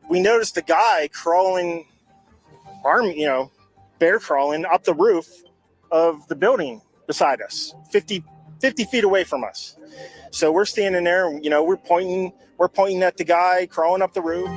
we noticed a guy crawling, bear crawling up the roof of the building beside us, 50 feet away from us. So we're standing there, we're pointing at the guy crawling up the roof.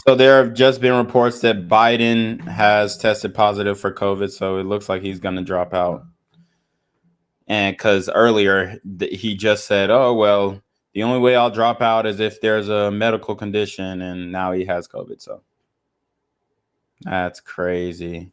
So there have just been reports that Biden has tested positive for COVID, so it looks like he's going to drop out. And because earlier he just said, oh, well, the only way I'll drop out is if there's a medical condition, and now he has COVID. So that's crazy.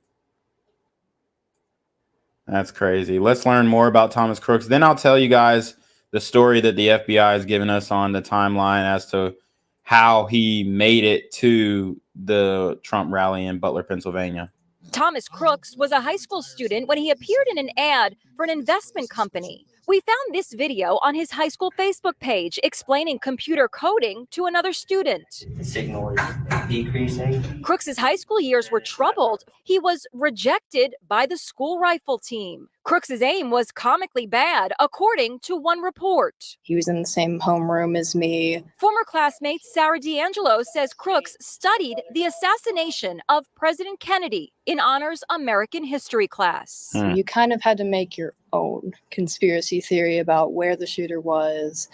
That's crazy. Let's learn more about Thomas Crooks. Then I'll tell you guys the story that the FBI has given us on the timeline as to how he made it to the Trump rally in Butler, Pennsylvania. Thomas Crooks was a high school student when he appeared in an ad for an investment company. We found this video on his high school Facebook page explaining computer coding to another student. The signal is decreasing. Crooks's high school years were troubled. He was rejected by the school rifle team. Crooks's aim was comically bad, according to one report. He was in the same homeroom as me. Former classmate Sarah D'Angelo says Crooks studied the assassination of President Kennedy in honors American history class. You kind of had to make your own conspiracy theory about where the shooter was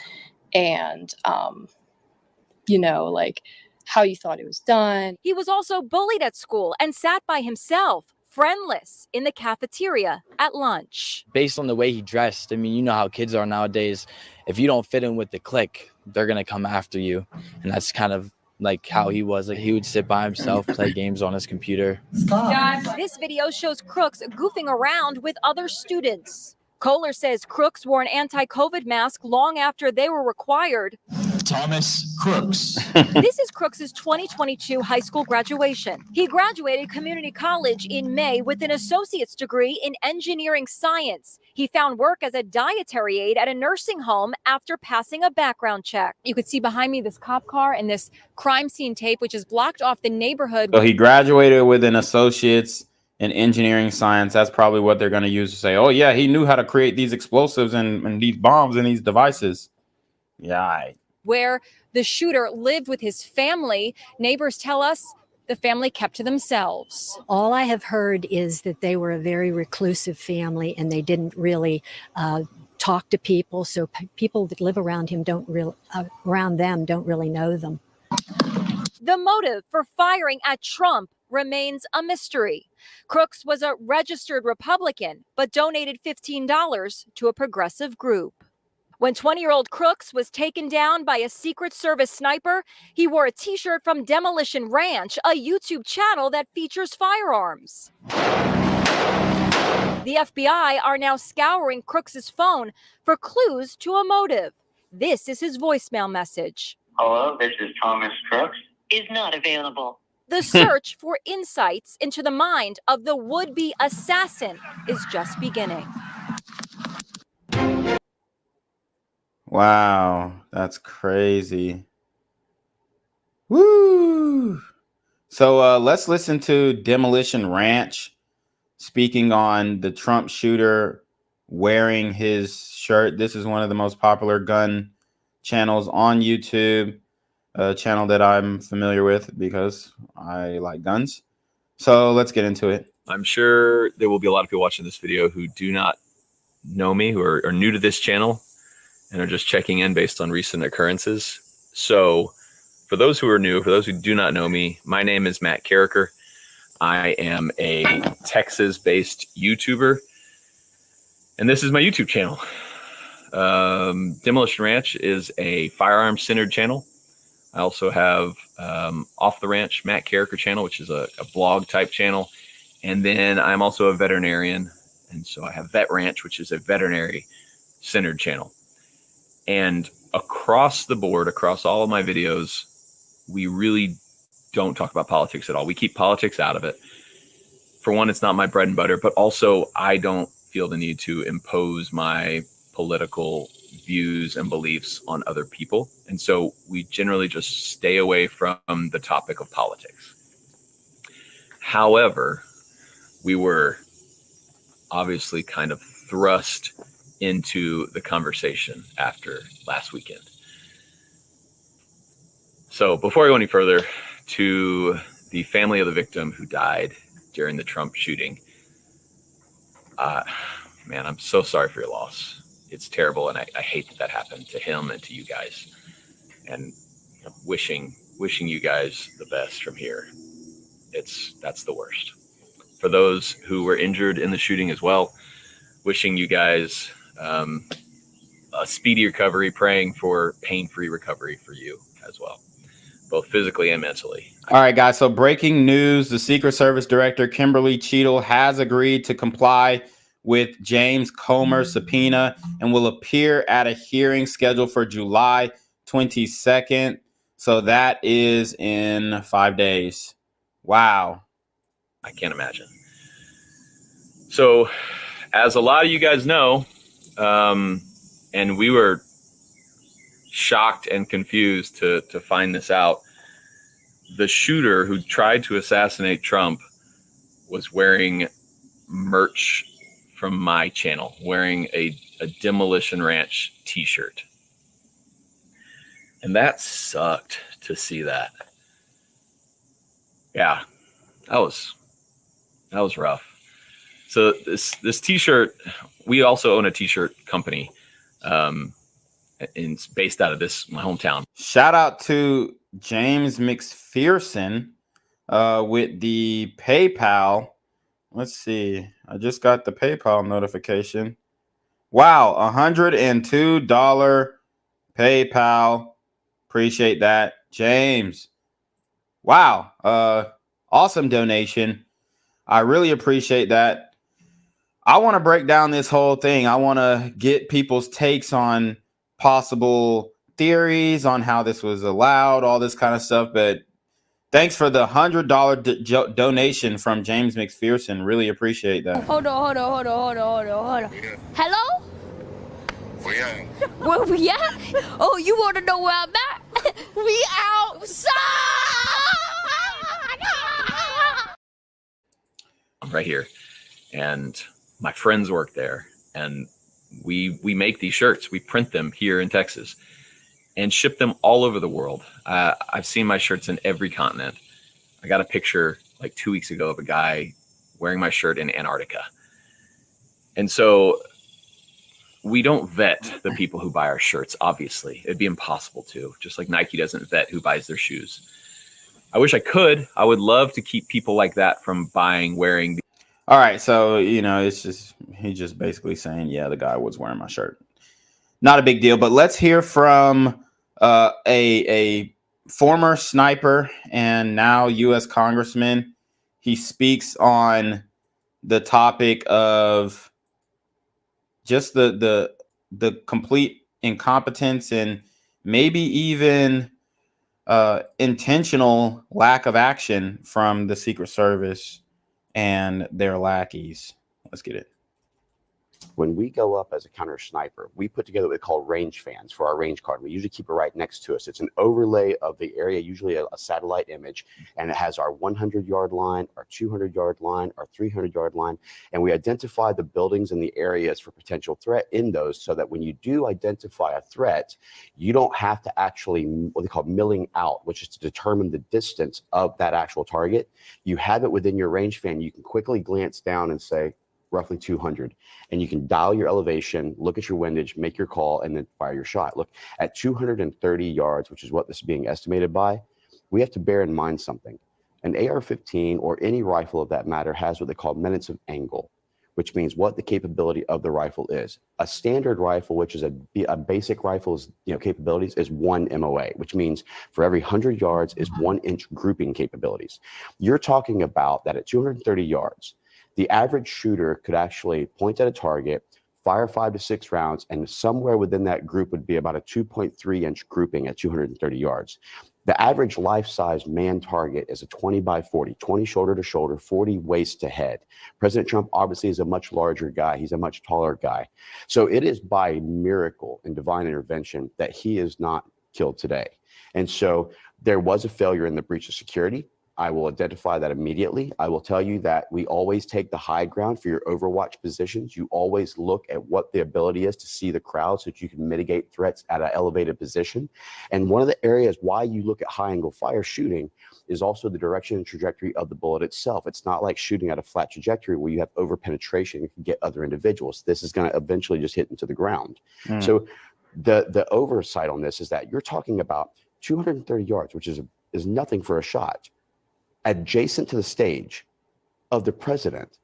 and, like how you thought it was done. He was also bullied at school and sat by himself, friendless, in the cafeteria at lunch. Based on the way he dressed, I mean, you know how kids are nowadays. If you don't fit in with the clique, they're going to come after you. And that's kind of like how he was. Like, he would sit by himself, play games on his computer. This video shows Crooks goofing around with other students. Kohler says Crooks wore an anti-COVID mask long after they were required. Thomas Crooks. This is Crooks's 2022 high school graduation. He graduated community college in May with an associate's degree in engineering science. He found work as a dietary aide at a nursing home after passing a background check. You could see behind me this cop car and this crime scene tape, which is blocked off the neighborhood. So he graduated with an associate's in engineering science. That's probably what they're going to use to say, oh, yeah, he knew how to create these explosives and these bombs and these devices. Yeah. Where the shooter lived with his family. Neighbors tell us the family kept to themselves. All I have heard is that they were a very reclusive family and they didn't really talk to people. So people that live around him don't really know them. The motive for firing at Trump remains a mystery. Crooks was a registered Republican, but donated $15 to a progressive group. When 20-year-old Crooks was taken down by a Secret Service sniper, he wore a t-shirt from Demolition Ranch, a YouTube channel that features firearms. The FBI are now scouring Crooks's phone for clues to a motive. This is his voicemail message. Hello, this is Thomas Crooks. Is not available. The search for insights into the mind of the would-be assassin is just beginning. Wow, that's crazy. Woo! So let's listen to Demolition Ranch speaking on the Trump shooter wearing his shirt. This is one of the most popular gun channels on YouTube, a channel that I'm familiar with because I like guns. So let's get into it. I'm sure there will be a lot of people watching this video who do not know me, who are new to this channel and are just checking in based on recent occurrences. So for those who are new, for those who do not know me, my name is Matt Carricker. I am a Texas-based YouTuber, and this is my YouTube channel. Demolition Ranch is a firearms-centered channel. I also have Off the Ranch, Matt Carricker channel, which is a blog-type channel. And then I'm also a veterinarian, and so I have Vet Ranch, which is a veterinary-centered channel. And across the board, across all of my videos, we really don't talk about politics at all. We keep politics out of it. For one, it's not my bread and butter, but also I don't feel the need to impose my political views and beliefs on other people. And so we generally just stay away from the topic of politics. However, we were obviously kind of thrust into the conversation after last weekend. So before I go any further, to the family of the victim who died during the Trump shooting, man, I'm so sorry for your loss. It's terrible, and I hate that happened to him and to you guys. And wishing you guys the best from here. That's the worst. For those who were injured in the shooting as well, wishing you guys a speedy recovery, praying for pain-free recovery for you as well, both physically and mentally. All right, guys. So breaking news, the Secret Service Director, Kimberly Cheadle, has agreed to comply with James Comer's subpoena and will appear at a hearing scheduled for July 22nd. So that is in 5 days. Wow. I can't imagine. So as a lot of you guys know, and we were shocked and confused to find this out, the shooter who tried to assassinate Trump was wearing merch from my channel, wearing a Demolition Ranch t-shirt. And that sucked to see that. Yeah, that was rough. So this t-shirt, we also own a t-shirt company, it's based out of my hometown. Shout out to James McPherson with the PayPal. Let's see. I just got the PayPal notification. Wow, $102 PayPal. Appreciate that, James. Wow, awesome donation. I really appreciate that. I want to break down this whole thing. I want to get people's takes on possible theories on how this was allowed, all this kind of stuff. But thanks for the $100 donation from James McPherson. Really appreciate that. Hold on. Hello? Where we at? Oh, you want to know where I'm at? We outside! I'm right here. And my friends work there. And we make these shirts. We print them here in Texas and ship them all over the world. I've seen my shirts in every continent. I got a picture like 2 weeks ago of a guy wearing my shirt in Antarctica. And so we don't vet the people who buy our shirts, obviously. It'd be impossible to, just like Nike doesn't vet who buys their shoes. I wish I could. I would love to keep people like that from buying, wearing. All right. So, it's just, he's just basically saying, yeah, the guy was wearing my shirt. Not a big deal, but let's hear from a former sniper and now U.S. congressman. He speaks on the topic of just the complete incompetence and maybe even intentional lack of action from the Secret Service and their lackeys. Let's get it. When we go up as a counter sniper, we put together what we call range fans for our range card. We usually keep it right next to us. It's an overlay of the area, usually a satellite image, and it has our 100-yard line, our 200-yard line, our 300-yard line, and we identify the buildings and the areas for potential threat in those so that when you do identify a threat, you don't have to actually what they call milling out, which is to determine the distance of that actual target. You have it within your range fan. You can quickly glance down and say, roughly 200, and you can dial your elevation, look at your windage, make your call, and then fire your shot. Look, at 230 yards, which is what this is being estimated by, we have to bear in mind something. An AR-15 or any rifle of that matter has what they call minutes of angle, which means what the capability of the rifle is. A standard rifle, which is a basic rifle's capabilities, is 1 MOA, which means for every 100 yards is 1 inch grouping capabilities. You're talking about that at 230 yards, the average shooter could actually point at a target, fire 5 to 6 rounds, and somewhere within that group would be about a 2.3 inch grouping at 230 yards. The average life-size man target is a 20 by 40, 20 shoulder to shoulder, 40 waist to head. President Trump obviously is a much larger guy. He's a much taller guy. So it is by miracle and divine intervention that he is not killed today. And so there was a failure in the breach of security. I will identify that immediately. I will tell you that we always take the high ground for your overwatch positions. You always look at what the ability is to see the crowd so that you can mitigate threats at an elevated position. And one of the areas why you look at high angle fire shooting is also the direction and trajectory of the bullet itself. It's not like shooting at a flat trajectory where you have over penetration and can get other individuals. This is going to eventually just hit into the ground. So the oversight on this is that you're talking about 230 yards, which is nothing for a shot, adjacent to the stage of the president.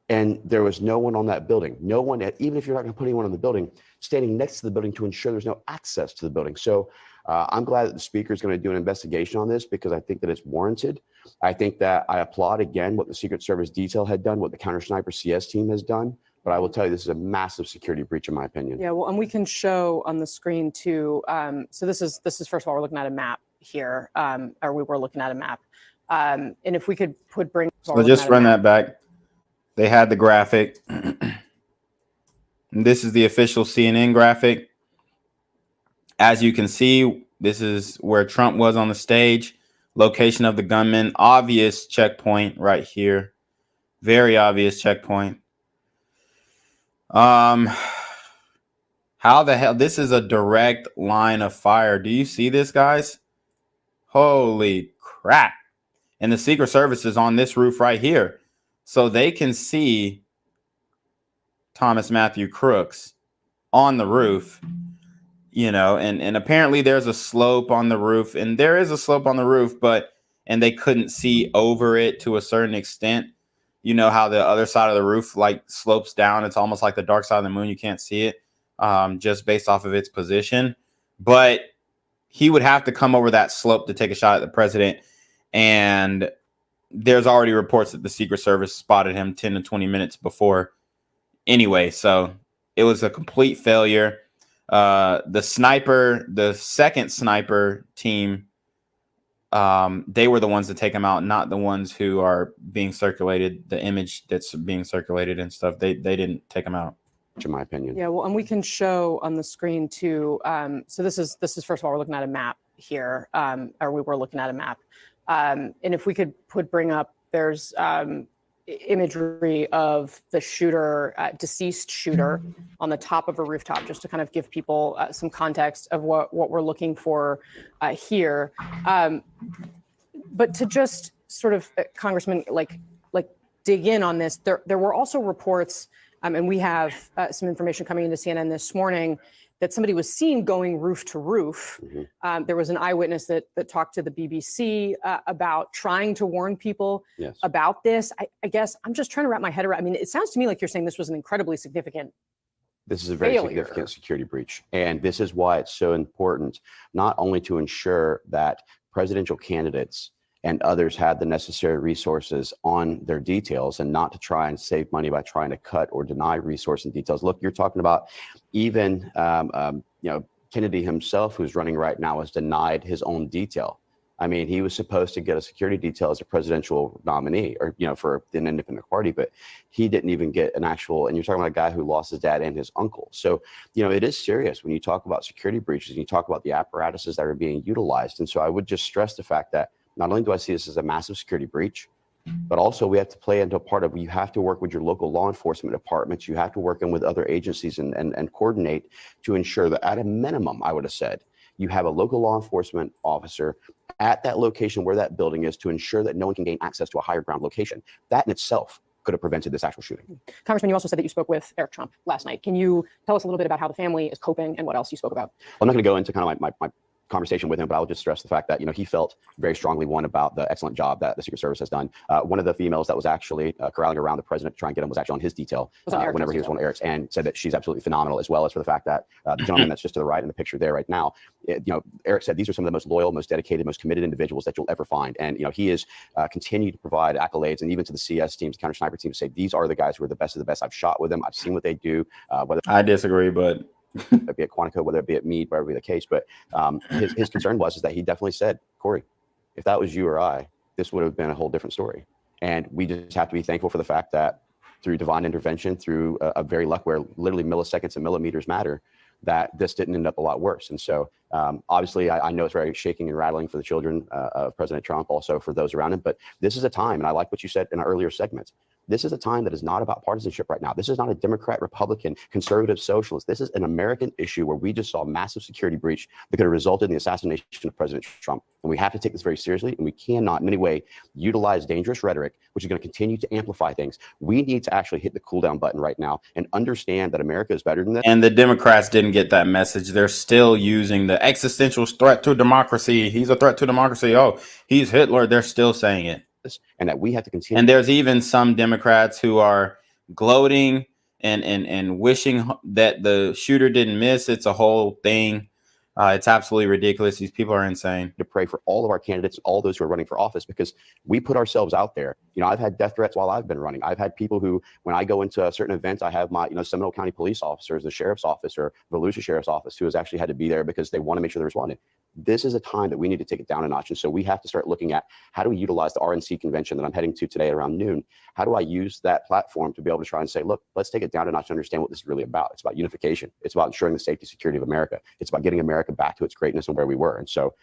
And there was no one on that building. No one, even if you're not going to put anyone in the building, standing next to the building to ensure there's no access to the building. So I'm glad that the speaker is going to do an investigation on this because I think that it's warranted. I think that I applaud again what the Secret Service detail had done, what the counter sniper CS team has done. But I will tell you, this is a massive security breach, in my opinion. Yeah, well, and we can show on the screen too. So this is first of all, we're looking at a map here, or we were looking at a map. And if we could bring. So just run that back. They had the graphic. And this is the official CNN graphic. As you can see, this is where Trump was on the stage. Location of the gunman. Obvious checkpoint right here. Very obvious checkpoint. How the hell? This is a direct line of fire. Do you see this, guys? Holy crap. And the Secret Service is on this roof right here. So they can see Thomas Matthew Crooks on the roof, you know, and apparently there's a slope on the roof, and there is a slope on the roof, and they couldn't see over it to a certain extent. You know how the other side of the roof like slopes down. It's almost like the dark side of the moon. You can't see it just based off of its position. But he would have to come over that slope to take a shot at the president. And there's already reports that the Secret Service spotted him 10 to 20 minutes before. Anyway, so it was a complete failure. The second sniper team, they were the ones to take him out, not the ones who are being circulated, the image that's being circulated and stuff. They didn't take him out, in my opinion. Yeah, well, and we can show on the screen too. So this is first of all, we're looking at a map here, or we were looking at a map. And if we could bring up, there's imagery of the shooter, deceased shooter on the top of a rooftop, just to kind of give people some context of what we're looking for here. But to just sort of, Congressman, like dig in on this, there were also reports, and we have some information coming into CNN this morning, that somebody was seen going roof to roof. There was an eyewitness that talked to the BBC about trying to warn people about this. I guess I'm just trying to wrap my head around. I mean, it sounds to me like you're saying this was an incredibly significant. This is a very significant security breach. And this is why it's so important, not only to ensure that presidential candidates and others had the necessary resources on their details and not to try and save money by trying to cut or deny resource and details. Look, you're talking about even, Kennedy himself, who's running right now, has denied his own detail. I mean, he was supposed to get a security detail as a presidential nominee or, for an independent party, but he didn't even get an actual, and you're talking about a guy who lost his dad and his uncle. So, it is serious when you talk about security breaches and you talk about the apparatuses that are being utilized. And so I would just stress the fact that not only do I see this as a massive security breach, but also we have to play into a part of, you have to work with your local law enforcement departments. You have to work in with other agencies and coordinate to ensure that at a minimum, I would have said, you have a local law enforcement officer at that location where that building is to ensure that no one can gain access to a higher ground location. That in itself could have prevented this actual shooting. Congressman, you also said that you spoke with Eric Trump last night. Can you tell us a little bit about how the family is coping and what else you spoke about? I'm not going to go into kind of my conversation with him, but I'll just stress the fact that, he felt very strongly, one, about the excellent job that the Secret Service has done. One of the females that was actually corralling around the president to try and get him was actually on his detail whenever he was on Eric's, and said that she's absolutely phenomenal, as well as for the fact that the gentleman that's just to the right in the picture there right now, Eric said these are some of the most loyal, most dedicated, most committed individuals that you'll ever find. And, he is continued to provide accolades, and even to the CS teams, counter sniper teams, say these are the guys who are the best of the best. I've shot with them. I've seen what they do. I disagree, but whether it be at Quantico, whether it be at Meade, whatever be the case. But his concern was that he definitely said, Corey, if that was you or I, this would have been a whole different story. And we just have to be thankful for the fact that through divine intervention, through a very luck where literally milliseconds and millimeters matter, that this didn't end up a lot worse. And so obviously I know it's very shaking and rattling for the children of President Trump, also for those around him, but this is a time, and I like what you said in our earlier segments, this is a time that is not about partisanship right now. This is not a Democrat, Republican, conservative, socialist. This is an American issue where we just saw a massive security breach that could have resulted in the assassination of President Trump. And we have to take this very seriously, and we cannot in any way utilize dangerous rhetoric, which is going to continue to amplify things. We need to actually hit the cool down button right now and understand that America is better than this. And the Democrats didn't get that message. They're still using the existential threat to democracy. He's a threat to democracy. Oh, he's Hitler. They're still saying it. And that we have to continue. And there's even some Democrats who are gloating and wishing that the shooter didn't miss. It's a whole thing. It's absolutely ridiculous. These people are insane. To pray for all of our candidates, all those who are running for office, because we put ourselves out there. You know, I've had death threats while I've been running. I've had people who, when I go into a certain event, I have my, Seminole County police officers, the sheriff's office, or Volusia Sheriff's Office, who has actually had to be there because they want to make sure they're responding. This is a time that we need to take it down a notch. And so we have to start looking at how do we utilize the RNC convention that I'm heading to today around noon? How do I use that platform to be able to try and say, look, let's take it down a notch to understand what this is really about. It's about unification. It's about ensuring the safety and security of America. It's about getting America back to its greatness and where we were. And so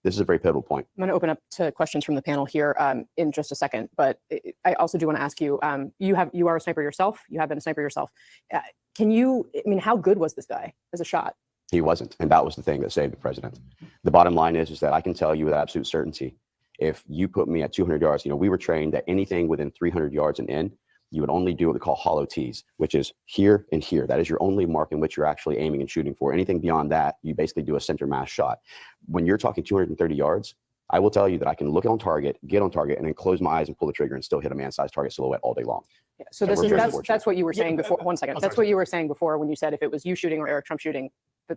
this is a very pivotal point. I'm going to open up to questions from the panel here in just a second, but I also do want to ask you, you are a sniper yourself. You have been a sniper yourself. How good was this guy as a shot? He wasn't. And that was the thing that saved the president. The bottom line is that I can tell you with absolute certainty, if you put me at 200 yards, we were trained that anything within 300 yards and in, you would only do what we call hollow T's, which is here and here. That is your only mark in which you're actually aiming and shooting for. Anything beyond that, you basically do a center mass shot. When you're talking 230 yards, I will tell you that I can look on target, get on target, and then close my eyes and pull the trigger and still hit a man-sized target silhouette all day long. Yeah, so that's what you were saying before. One second. That's what you were saying before when you said if it was you shooting or Eric Trump shooting,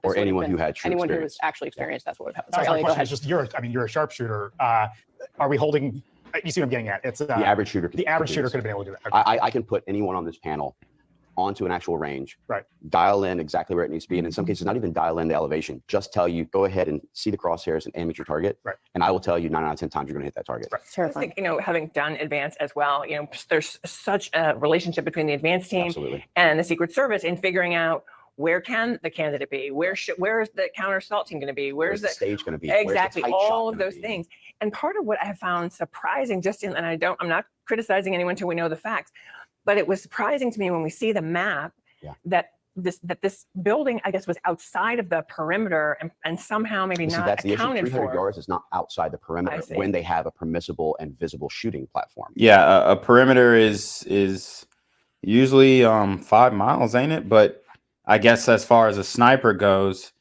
or anyone who had true anyone experience. who was actually experienced, that's what would happen. Sorry, Sorry, my question is just you're a sharpshooter. Are we holding? You see what I'm getting at? It's the average shooter. The average shooter could have been able to do that. I can put anyone on this panel onto an actual range, right? Dial in exactly where it needs to be, and in some cases, not even dial in the elevation. Just tell you, go ahead and see the crosshairs and aim at your target, right? And I will tell you 9 out of 10 times you're going to hit that target. Right. I think, having done advance as well, there's such a relationship between the advance team and the Secret Service in figuring out where can the candidate be, where is the counter assault team going to be, where's the stage going to be, exactly, all of those things. And part of what I have found surprising, I'm not criticizing anyone until we know the facts, but it was surprising to me when we see the map that this building, I guess, was outside of the perimeter and somehow maybe not that's the accounted issue. 300 for. yards is not outside the perimeter when they have a permissible and visible shooting platform. Yeah, a perimeter is usually 5 miles, ain't it? But I guess as far as a sniper goes,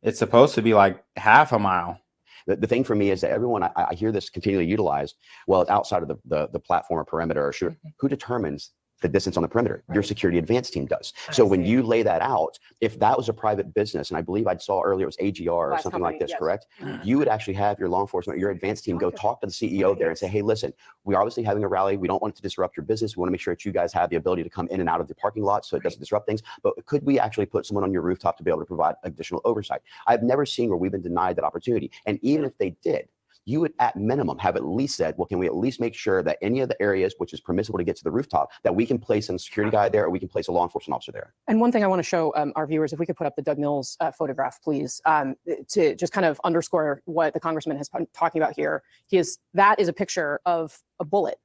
it's supposed to be like half a mile. The thing for me is that everyone, I hear this continually utilized. Well, it's outside of the platform or perimeter or shooter. Who determines the distance on the perimeter? Your security advance team does. So when you lay that out, if that was a private business, and I believe I saw earlier it was AGR or something like this, correct? You would actually have your law enforcement, your advance team go talk to the CEO there and say, hey, listen, we're obviously having a rally. We don't want it to disrupt your business. We want to make sure that you guys have the ability to come in and out of the parking lot so it doesn't disrupt things. But could we actually put someone on your rooftop to be able to provide additional oversight? I've never seen where we've been denied that opportunity. And even if they did, you would at minimum have at least said, well, can we at least make sure that any of the areas which is permissible to get to the rooftop, that we can place a security guy there or we can place a law enforcement officer there? And one thing I want to show our viewers, if we could put up the Doug Mills photograph, please, to just kind of underscore what the congressman has been talking about here. That is a picture of a bullet,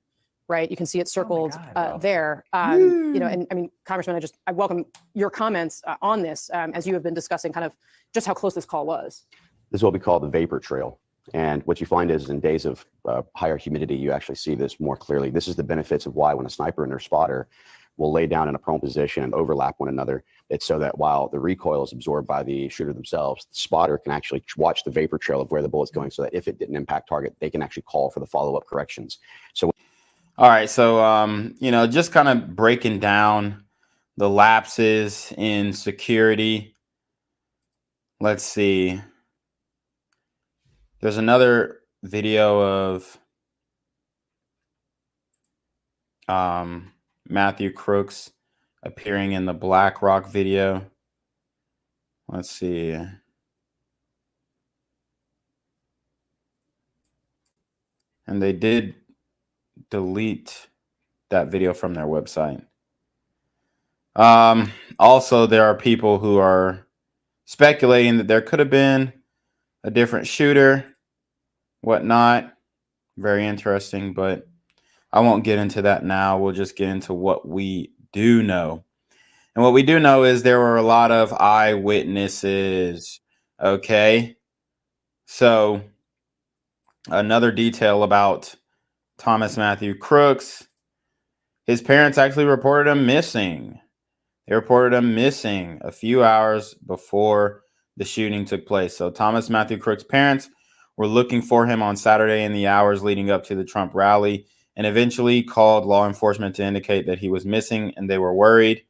right? You can see it circled there. And I mean, Congressman, I welcome your comments on this as you have been discussing kind of just how close this call was. This is what we call the vapor trail. And what you find is in days of higher humidity, you actually see this more clearly. This is the benefits of why when a sniper and their spotter will lay down in a prone position and overlap one another, it's so that while the recoil is absorbed by the shooter themselves, the spotter can actually watch the vapor trail of where the bullet's going so that if it didn't impact target, they can actually call for the follow-up corrections. So, all right. So, just kind of breaking down the lapses in security. Let's see. There's another video of Matthew Crooks appearing in the Blackrock video. Let's see. And they did delete that video from their website. Also, there are people who are speculating that there could have been a different shooter, whatnot. Very interesting, but I won't get into that now. We'll just get into what we do know. And what we do know is there were a lot of eyewitnesses. Okay. So another detail about Thomas Matthew Crooks, his parents actually reported him missing. They reported him missing a few hours before the shooting took place. So Thomas Matthew Crooks' parents were looking for him on Saturday in the hours leading up to the Trump rally and eventually called law enforcement to indicate that he was missing and they were worried.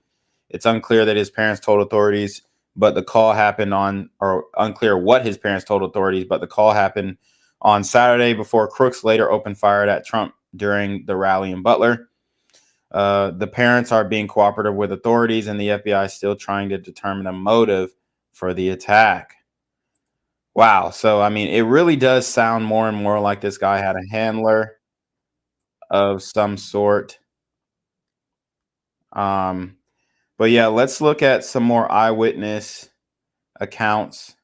It's unclear that his parents told authorities, but the call happened on, or unclear what his parents told authorities, but the call happened on Saturday before Crooks later opened fire at Trump during the rally in Butler. The parents are being cooperative with authorities and the FBI is still trying to determine a motive for the attack. Wow. So, I mean, it really does sound more and more like this guy had a handler of some sort. But yeah, let's look at some more eyewitness accounts.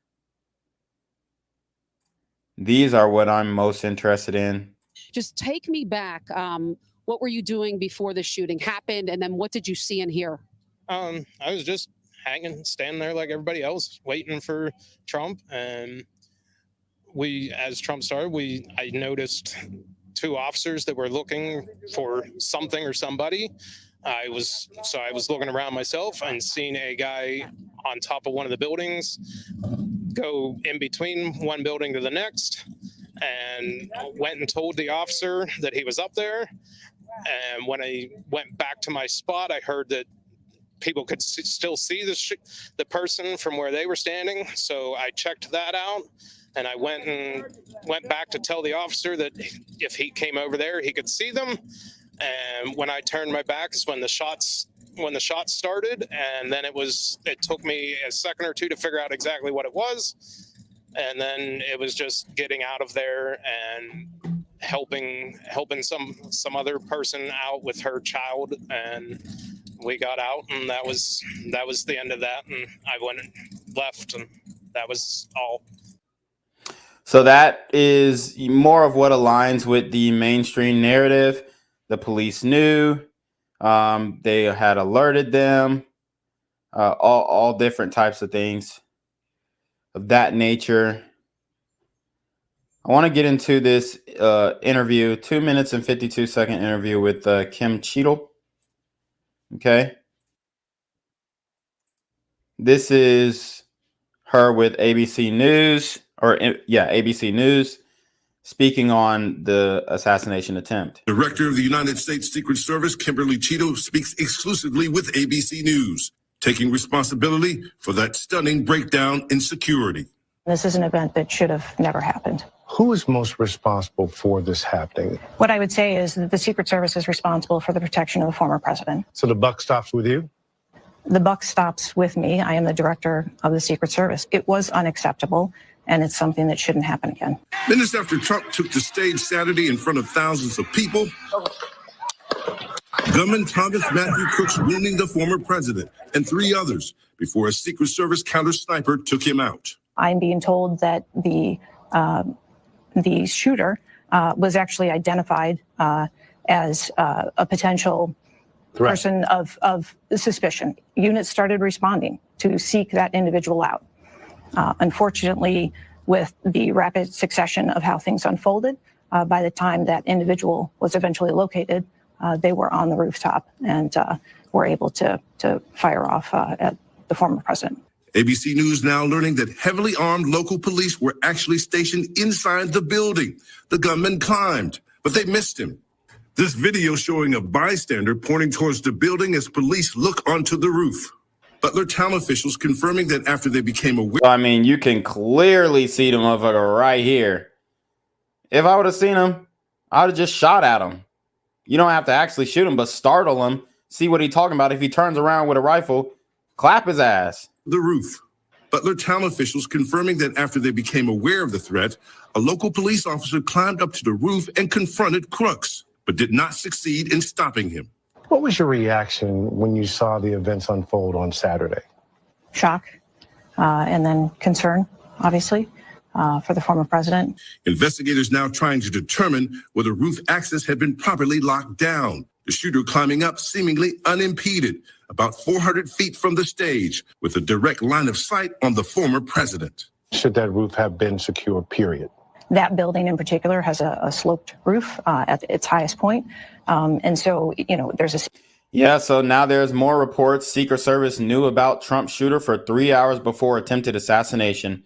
These are what I'm most interested in. Just take me back. What were you doing before the shooting happened? And then what did you see and hear? I was just hanging, standing there like everybody else, waiting for Trump. And as Trump started, I noticed two officers that were looking for something or somebody. I was looking around myself and seeing a guy on top of one of the buildings go in between one building to the next, and went and told the officer that he was up there. And when I went back to my spot, I heard that people could still see the person from where they were standing. So I checked that out, and I went back to tell the officer that if he came over there, he could see them. And when I turned my back is when the shots started, and then it took me a second or two to figure out exactly what it was. And then it was just getting out of there and helping some other person out with her child, and we got out, and that was the end of that. And I went and left, and that was all. So that is more of what aligns with the mainstream narrative. The police knew, they had alerted them, all different types of things of that nature. I want to get into this interview, 2 minutes and 52-second interview with Kim Cheadle. Okay. This is her with ABC News, ABC News, speaking on the assassination attempt. Director of the United States Secret Service, Kimberly Cheadle, speaks exclusively with ABC News, taking responsibility for that stunning breakdown in security. This is an event that should have never happened. Who is most responsible for this happening? What I would say is that the Secret Service is responsible for the protection of the former president. So the buck stops with you? The buck stops with me. I am the director of the Secret Service. It was unacceptable, and it's something that shouldn't happen again. Minutes after Trump took the stage Saturday in front of thousands of people, gunman Thomas Matthew Crooks wounding the former president and 3 others before a Secret Service counter sniper took him out. I'm being told that the shooter was actually identified as a potential person of suspicion. Units started responding to seek that individual out. Unfortunately, with the rapid succession of how things unfolded, by the time that individual was eventually located, they were on the rooftop and were able to fire off at the former president. ABC News now learning that heavily armed local police were actually stationed inside the building. The gunman climbed, but they missed him. This video showing a bystander pointing towards the building as police look onto the roof. Butler town officials confirming that after they became aware. I mean, you can clearly see the motherfucker right here. If I would have seen him, I would have just shot at him. You don't have to actually shoot him, but startle him. See what he's talking about. If he turns around with a rifle, clap his ass. The roof. Butler town officials confirming that after they became aware of the threat, a local police officer climbed up to the roof and confronted Crooks, but did not succeed in stopping him. What was your reaction when you saw the events unfold on Saturday? Shock, and then concern, obviously, for the former president. Investigators now trying to determine whether roof access had been properly locked down. The shooter climbing up seemingly unimpeded, about 400 feet from the stage, with a direct line of sight on the former president. Should that roof have been secure, period? That building in particular has a sloped roof at its highest point. And so, there's a... Yeah, so now there's more reports. Secret Service knew about Trump shooter for 3 hours before attempted assassination.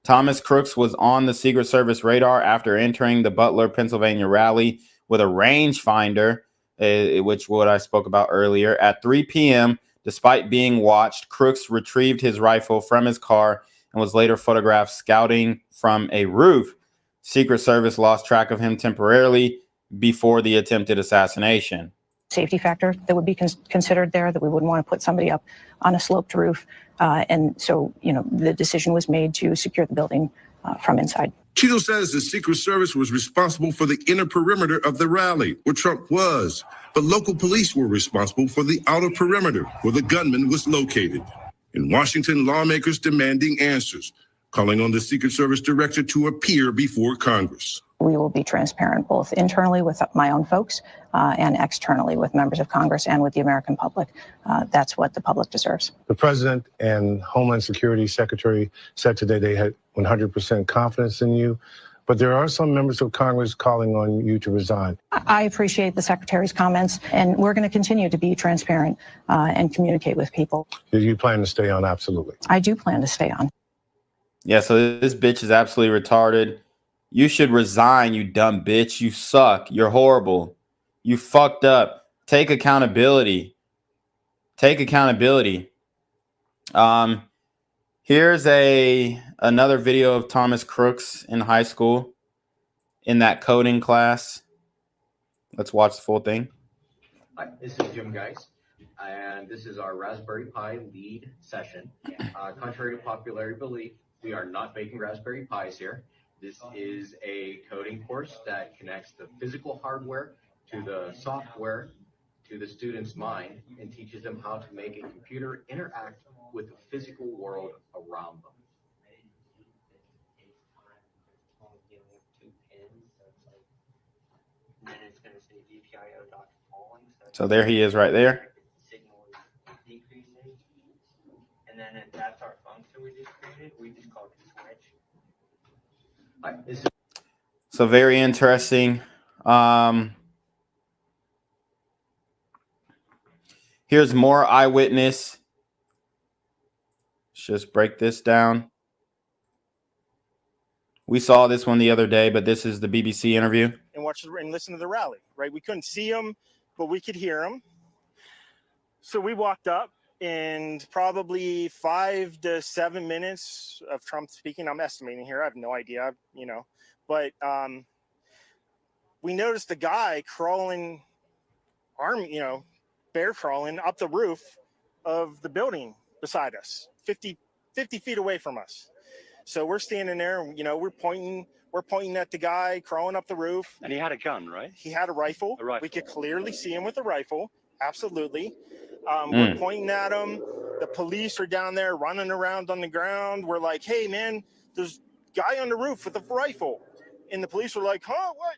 Thomas Crooks was on the Secret Service radar after entering the Butler, Pennsylvania rally with a rangefinder, which what I spoke about earlier. At 3 p.m., despite being watched, Crooks retrieved his rifle from his car and was later photographed scouting from a roof. Secret Service lost track of him temporarily before the attempted assassination. Safety factor that would be considered there, that we wouldn't want to put somebody up on a sloped roof. And so, the decision was made to secure the building from inside. Cheeto says the Secret Service was responsible for the inner perimeter of the rally, where Trump was, but local police were responsible for the outer perimeter, where the gunman was located. In Washington, lawmakers demanding answers, calling on the Secret Service director to appear before Congress. We will be transparent both internally with my own folks and externally with members of Congress and with the American public. That's what the public deserves. The president and Homeland Security Secretary said today they had 100% confidence in you, but there are some members of Congress calling on you to resign. I appreciate the Secretary's comments, and we're going to continue to be transparent and communicate with people. Do you plan to stay on? Absolutely. I do plan to stay on. Yeah, so this bitch is absolutely retarded. You should resign, you dumb bitch. You suck. You're horrible. You fucked up. Take accountability. Take accountability. Here's another video of Thomas Crooks in high school in that coding class. Let's watch the full thing. Hi, this is Jim Geis, and this is our Raspberry Pi lead session. Contrary to popular belief, we are not making Raspberry Pis here. This is a coding course that connects the physical hardware to the software to the student's mind and teaches them how to make a computer interact with the physical world around them. So there he is right there. And then if that's our function we just created, we just call it switch. So very interesting. Here's more Eyewitness. Let's just break this down. We saw this one the other day, but this is the BBC interview. And watch and listen to the rally, right? We couldn't see him, but we could hear him. So we walked up, and probably 5 to 7 minutes of Trump speaking. I'm estimating here. I have no idea, but we noticed the guy crawling, bear crawling up the roof of the building beside us, 50 feet away from us. So we're standing there, we're pointing at the guy crawling up the roof. And he had a gun, right? He had a rifle. A rifle. We could clearly see him with a rifle. Absolutely. We're pointing at him. The police are down there running around on the ground. We're like, hey, man, there's a guy on the roof with a rifle. And the police were like, huh, what?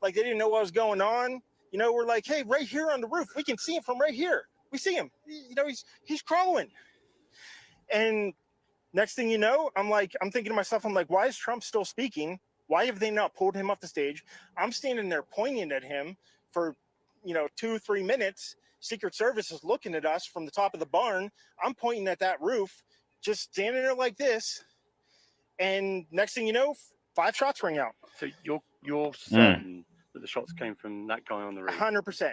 Like they didn't know what was going on. We're like, hey, right here on the roof. We can see him from right here. We see him. He's crawling. And next thing you know, I'm thinking to myself, why is Trump still speaking? Why have they not pulled him off the stage? I'm standing there pointing at him for, 2-3 minutes. Secret Service is looking at us from the top of the barn. I'm pointing at that roof, just standing there like this. And next thing you know, 5 shots ring out. So you're certain that the shots came from that guy on the roof? 100%.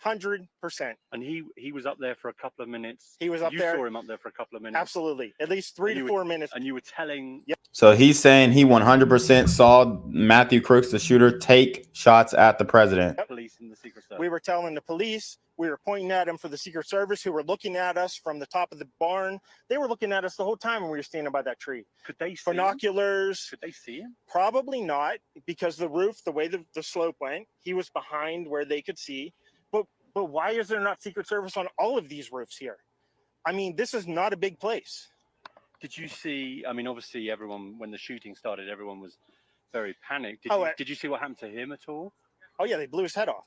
100%. And he was up there for a couple of minutes. He was up there. You saw him up there for a couple of minutes. Absolutely. At least 3 to 4 minutes. And you were telling. Yep. So he's saying he 100% saw Matthew Crooks, the shooter, take shots at the president. Yep. Police and the Secret Service. We were telling the police We were pointing at them for the Secret Service, who were looking at us from the top of the barn. They were looking at us the whole time when we were standing by that tree. Could they see binoculars? Could they see him? Probably not, because the roof, the way the slope went, he was behind where they could see. But why is there not Secret Service on all of these roofs here? I mean, this is not a big place. Did you see? I mean, obviously, everyone when the shooting started, everyone was very panicked. Did you see what happened to him at all? Oh yeah, they blew his head off.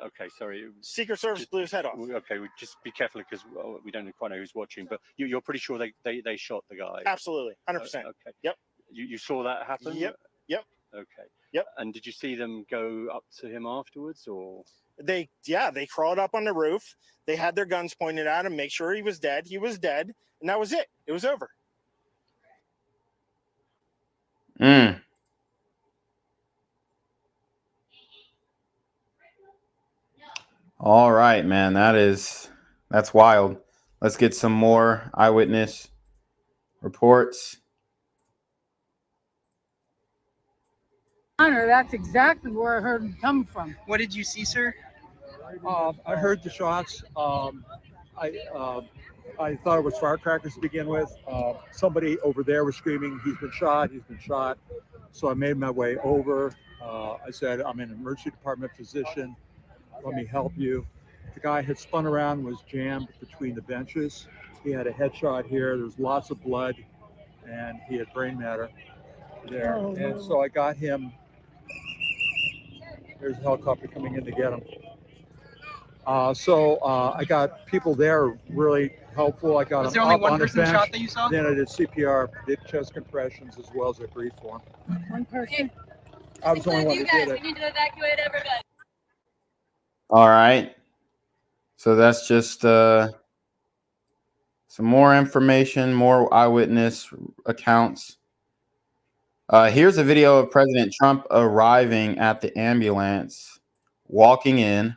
Okay, sorry. Secret Service blew his head off. Okay, we just be careful because we don't quite know who's watching. But you're pretty sure they shot the guy. Absolutely, 100%. Okay. Yep. You saw that happen. Yep. Okay. Yep. And did you see them go up to him afterwards, or? They crawled up on the roof. They had their guns pointed at him, make sure he was dead. He was dead, and that was it. It was over. All right, man. That's wild. Let's get some more eyewitness reports. Honor, that's exactly where I heard him come from. What did you see, sir? I heard the shots. I thought it was firecrackers to begin with. Somebody over there was screaming, "He's been shot! He's been shot!" So I made my way over. I said, "I'm an emergency department physician. Let me help you." The guy had spun around, was jammed between the benches. He had a headshot here. There was lots of blood, and he had brain matter there. Oh, and no. so I got him. There's a helicopter coming in to get him. I got people there really helpful. I got Was him there only up one on the person bench. shot that you saw? Then I did CPR, did chest compressions as well as I breathed for him. One person. I was the only one You that guys, did we it. need to evacuate everybody. All right. So that's just some more information, more eyewitness accounts. Here's a video of President Trump arriving at the ambulance, walking in.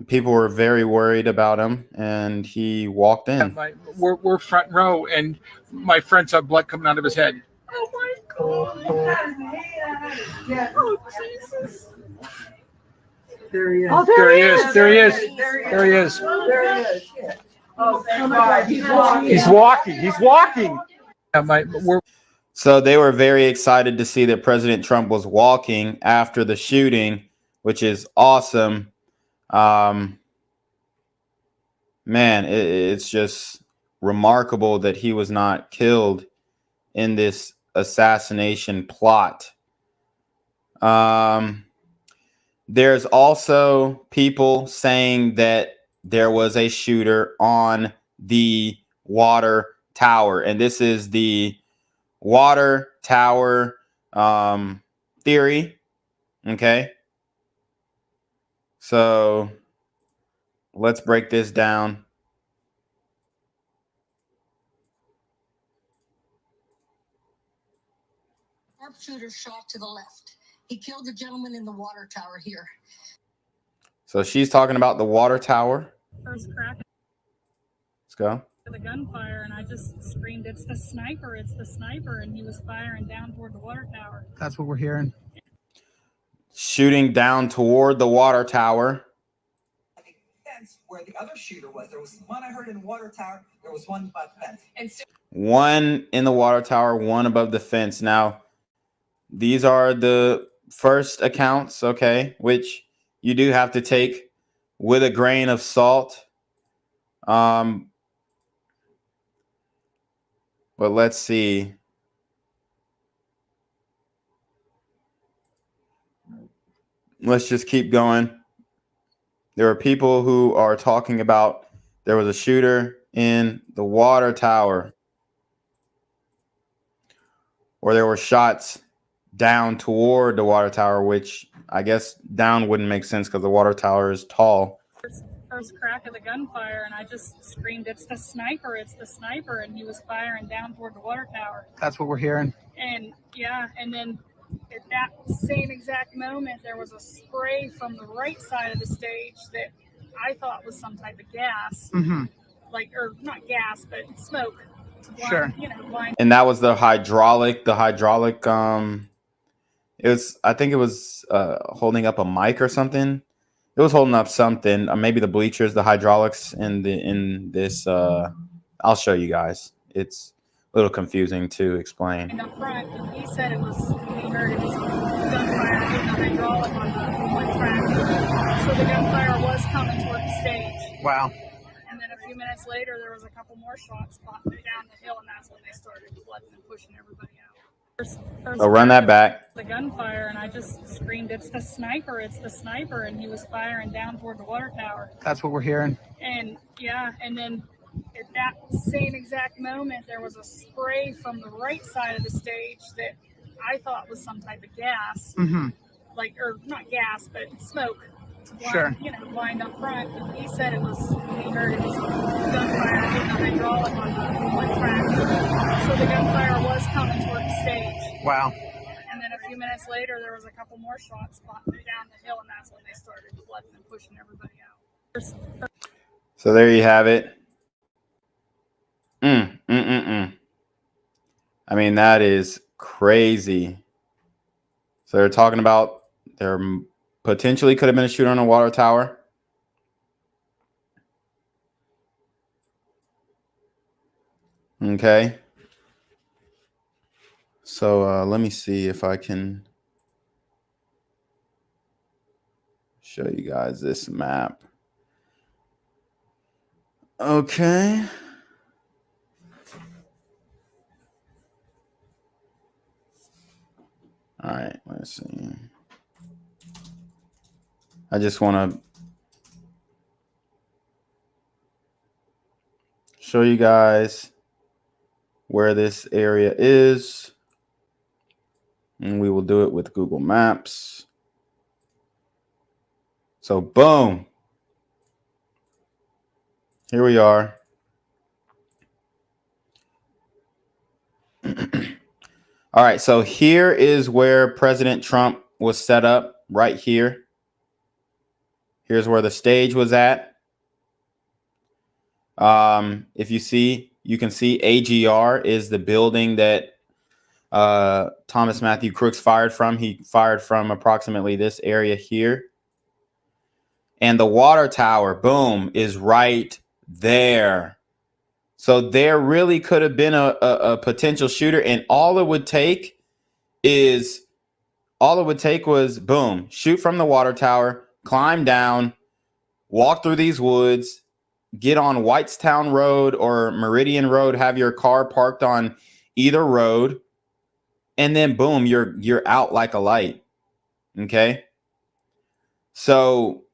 People were very worried about him, and he walked in. We're front row, and my friend saw blood coming out of his head. Oh my God. Oh, Jesus. There he is. Oh, there he is. There he is. There he is. There he is. Oh, thank God. He's walking. He's walking. He's walking. So they were very excited to see that President Trump was walking after the shooting, which is awesome. Man, it's just remarkable that he was not killed in this assassination plot. There's also people saying that there was a shooter on the water tower, and this is the water tower theory. Okay. So let's break this down. Sharpshooter shot to the left. He killed the gentleman in the water tower here. So she's talking about the water tower. First crack Let's go. of the gunfire, and I just screamed, "It's the sniper! It's the sniper!" And he was firing down toward the water tower. That's what we're hearing. Shooting down toward the water tower. Fence where the other shooter was. There was one I heard in the water tower. There was one by the fence. And still One in the water tower, one above the fence. Now, these are the first accounts, okay, which you do have to take with a grain of salt. But let's see. Let's just keep going. There are people who are talking about there was a shooter in the water tower, or there were shots down toward the water tower, which I guess down wouldn't make sense because the water tower is tall. First crack of the gunfire, and I just screamed, "It's the sniper! It's the sniper!" And he was firing down toward the water tower. That's what we're hearing. And yeah, and then at that same exact moment, there was a spray from the right side of the stage that I thought was some type of gas, like, or not gas, but smoke. To blind, Sure. You know, blind. And that was the hydraulic, it was, I think it was holding up a mic or something. It it was holding up something. Maybe the bleachers, the hydraulics in this. I'll show you guys. It's a little confusing to explain. And up front, he said it was, he heard it was gunfire hitting the hydraulic on the one track. So the gunfire was coming toward the stage. Wow. And then a few minutes later, there was a couple more shots popping down the hill, and that's when they started flooding and pushing everybody out. First So run that back. the gunfire, and I just screamed, "It's the sniper! It's the sniper!" And he was firing down toward the water tower. That's what we're hearing. And yeah, and then at that same exact moment, there was a spray from the right side of the stage that I thought was some type of gas, like, or not gas, but smoke. To blind, Sure. You know, blind up front. And he said it was, he heard it was gunfire hitting the hydraulic on the one track. So the gunfire was coming toward the stage. Wow. And then a few minutes later, there was a couple more shots popping down the hill, and that's when they started flooding and pushing everybody out. So there you have it. I mean, that is crazy. So they're talking about there potentially could have been a shooter on a water tower. Okay. So let me see if I can show you guys this map. Okay. All right, let's see. I just want to show you guys where this area is. And we will do it with Google Maps. So boom. Here we are. All right, so here is where President Trump was set up, right here. Here's where the stage was at. If you see, you can see AGR is the building that Thomas Matthew Crooks fired from. He fired from approximately this area here. And the water tower, boom, is right there. So there really could have been a potential shooter, and all it would take was boom, shoot from the water tower, climb down, walk through these woods, get on Whitestown Road or Meridian Road, have your car parked on either road, and then boom, you're out like a light. Okay? So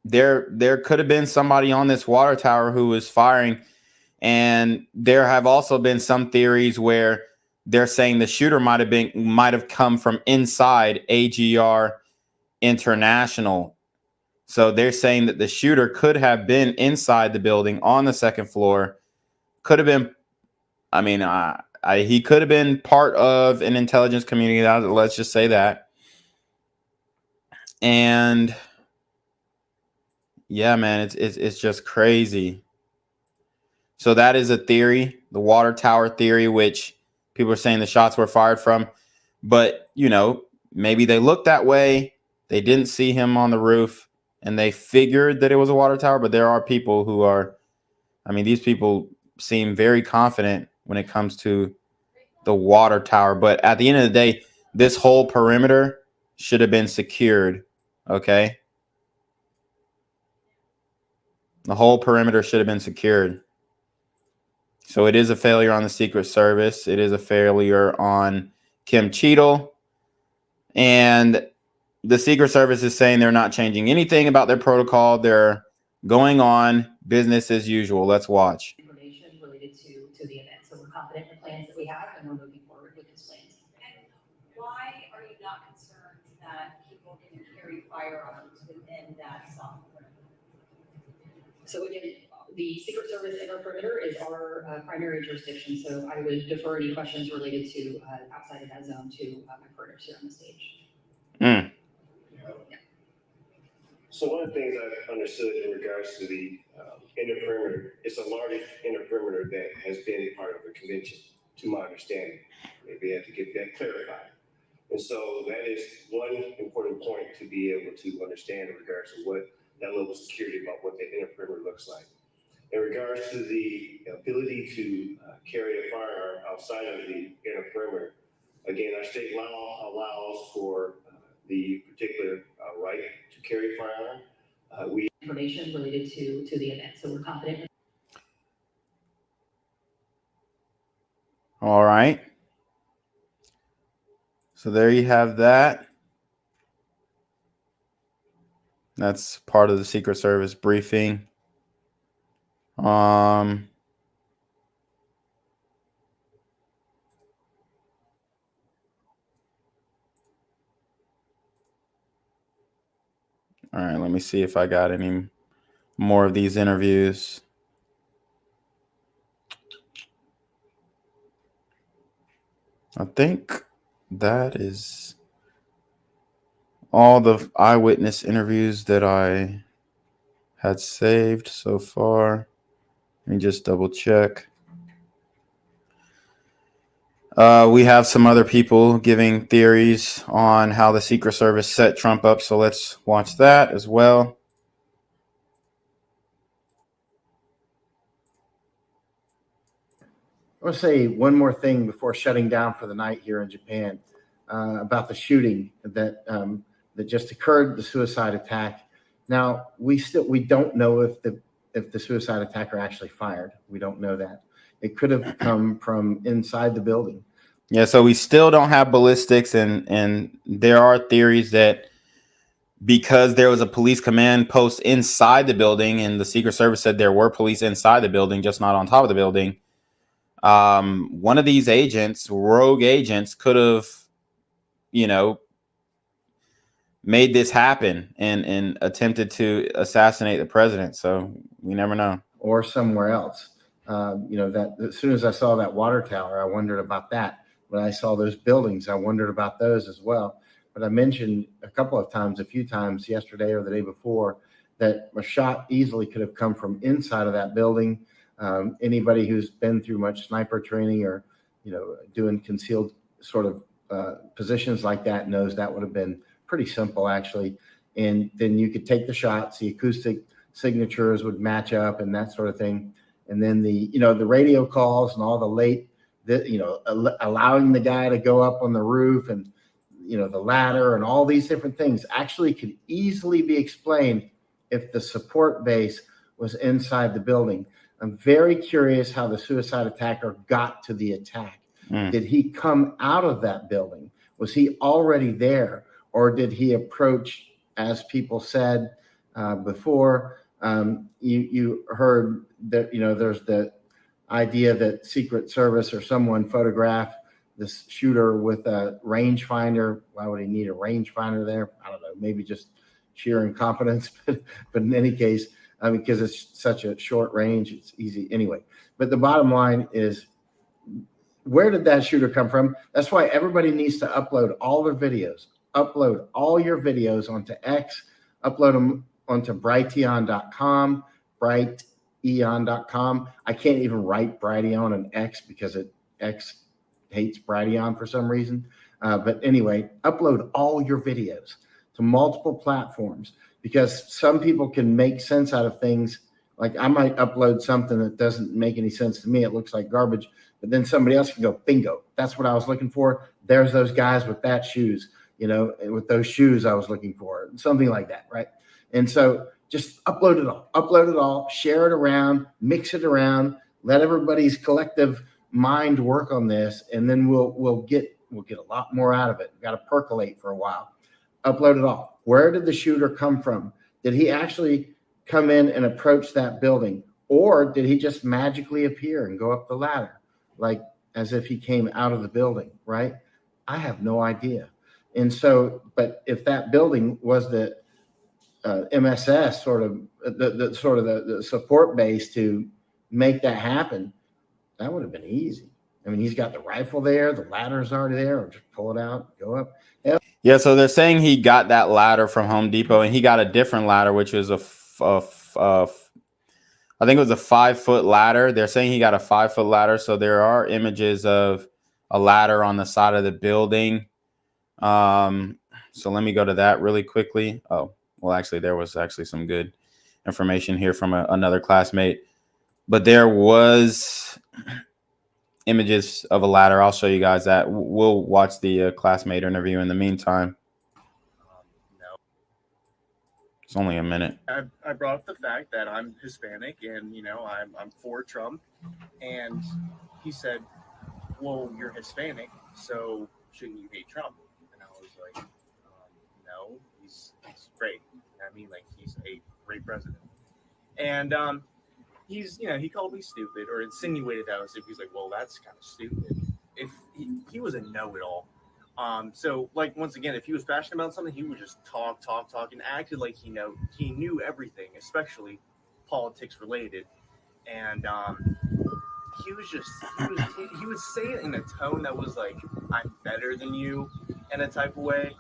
there could have been somebody on this water tower who was firing. And there have also been some theories where they're saying the shooter might have come from inside AGR International. So they're saying that the shooter could have been inside the building on the second floor. Could have been, I mean, he could have been part of an intelligence community. Let's just say that. And yeah, man, it's just crazy. So that is a theory, the water tower theory, which people are saying the shots were fired from. But, you know, maybe they looked that way. They didn't see him on the roof and they figured that it was a water tower. But there are people who are, I mean, these people seem very confident when it comes to the water tower. But at the end of the day, this whole perimeter should have been secured. Okay. The whole perimeter should have been secured. So it is a failure on the Secret Service. It is a failure on Kim Cheadle. And the Secret Service is saying they're not changing anything about their protocol. They're going on business as usual. Let's watch. Information related to the event. So we're confident in the plans that we have, and we're moving forward with those plans. And why are you not concerned that people can carry firearms within that software? So again, the Secret Service inner perimeter is our primary jurisdiction. So I would defer any questions related to outside of that zone to my partners here on the stage. Mm. So one of the things I've understood in regards to the inner perimeter, it's the largest inner perimeter that has been part of the convention, to my understanding. Maybe I have to get that clarified. And so that is one important point to be able to understand in regards to what that level of security about what the inner perimeter looks like. In regards to the ability to carry a firearm outside of the inner perimeter, again, our state law allows for the particular right to carry a firearm. We information related to the event, so we're confident. All right. So there you have that. That's part of the Secret Service briefing. All right, let me see if I got any more of these interviews. I think that is all the eyewitness interviews that I had saved so far. Let me just double check. We have some other people giving theories on how the Secret Service set Trump up, so let's watch that as well. I want to say one more thing before shutting down for the night here in Japan about the shooting that that just occurred, the suicide attack. Now we don't know if the suicide attacker actually fired. We don't know that. It could have come from inside the building. Yeah, so we still don't have ballistics, and there are theories that because there was a police command post inside the building, and the Secret Service said there were police inside the building, just not on top of the building. One of these agents, rogue agents, could have, made this happen and attempted to assassinate the president. So we never know. Or somewhere else. That as soon as I saw that water tower, I wondered about that. When I saw those buildings, I wondered about those as well. But I mentioned a few times yesterday or the day before, that a shot easily could have come from inside of that building. Anybody who's been through much sniper training or, doing concealed sort of positions like that knows that would have been pretty simple, actually. And then you could take the shots, the acoustic signatures would match up and that sort of thing. And then the radio calls and all the late, allowing the guy to go up on the roof and, the ladder and all these different things actually could easily be explained if the support base was inside the building. I'm very curious how the suicide attacker got to the attack. Did he come out of that building? Was he already there? Or did he approach, as people said before, you heard that, there's the idea that Secret Service or someone photographed this shooter with a rangefinder. Why would he need a rangefinder there? I don't know, maybe just sheer incompetence. But in any case, because it's such a short range, it's easy anyway. But the bottom line is, where did that shooter come from? That's why everybody needs to upload all their videos. Upload all your videos onto X. Upload them onto brighteon.com, brighteon.com. I can't even write Brighteon on X because X hates Brighteon for some reason. But anyway, upload all your videos to multiple platforms, because some people can make sense out of things. Like I might upload something that doesn't make any sense to me. It looks like garbage, but then somebody else can go, bingo, that's what I was looking for. There's those guys with that shoes, with those shoes I was looking for, something like that, right? And so just upload it all, share it around, mix it around, let everybody's collective mind work on this, and then we'll get a lot more out of it. We've got to percolate for a while. Upload it all. Where did the shooter come from? Did he actually come in and approach that building, or did he just magically appear and go up the ladder, like as if he came out of the building? Right? I have no idea. And so, but if that building was the MSS sort of the support base to make that happen, that would have been easy. I mean, he's got the rifle there, the ladder's already there, or just pull it out, go up. Yeah, so they're saying he got that ladder from Home Depot, and he got a different ladder, which was I think it was a 5-foot ladder. They're saying he got a 5-foot ladder. So there are images of a ladder on the side of the building. So let me go to that really quickly. Oh, well, actually, there was actually some good information here from another classmate, but there was images of a ladder. I'll show you guys that. We'll watch the classmate interview in the meantime. No. It's only a minute. I brought up the fact that I'm Hispanic and, you know, I'm for Trump. And he said, well, you're Hispanic, so shouldn't you hate Trump? And I was like, no, he's great. I mean, like, he's a great president. And he's, you know, he called me stupid or insinuated that I was stupid. He's like, well, that's kind of stupid. If he was a know-it-all. So, like, once again, if he was passionate about something, he would just talk, and acted like he knew everything, especially politics related. And he would say it in a tone that was like, I'm better than you, in a type of way.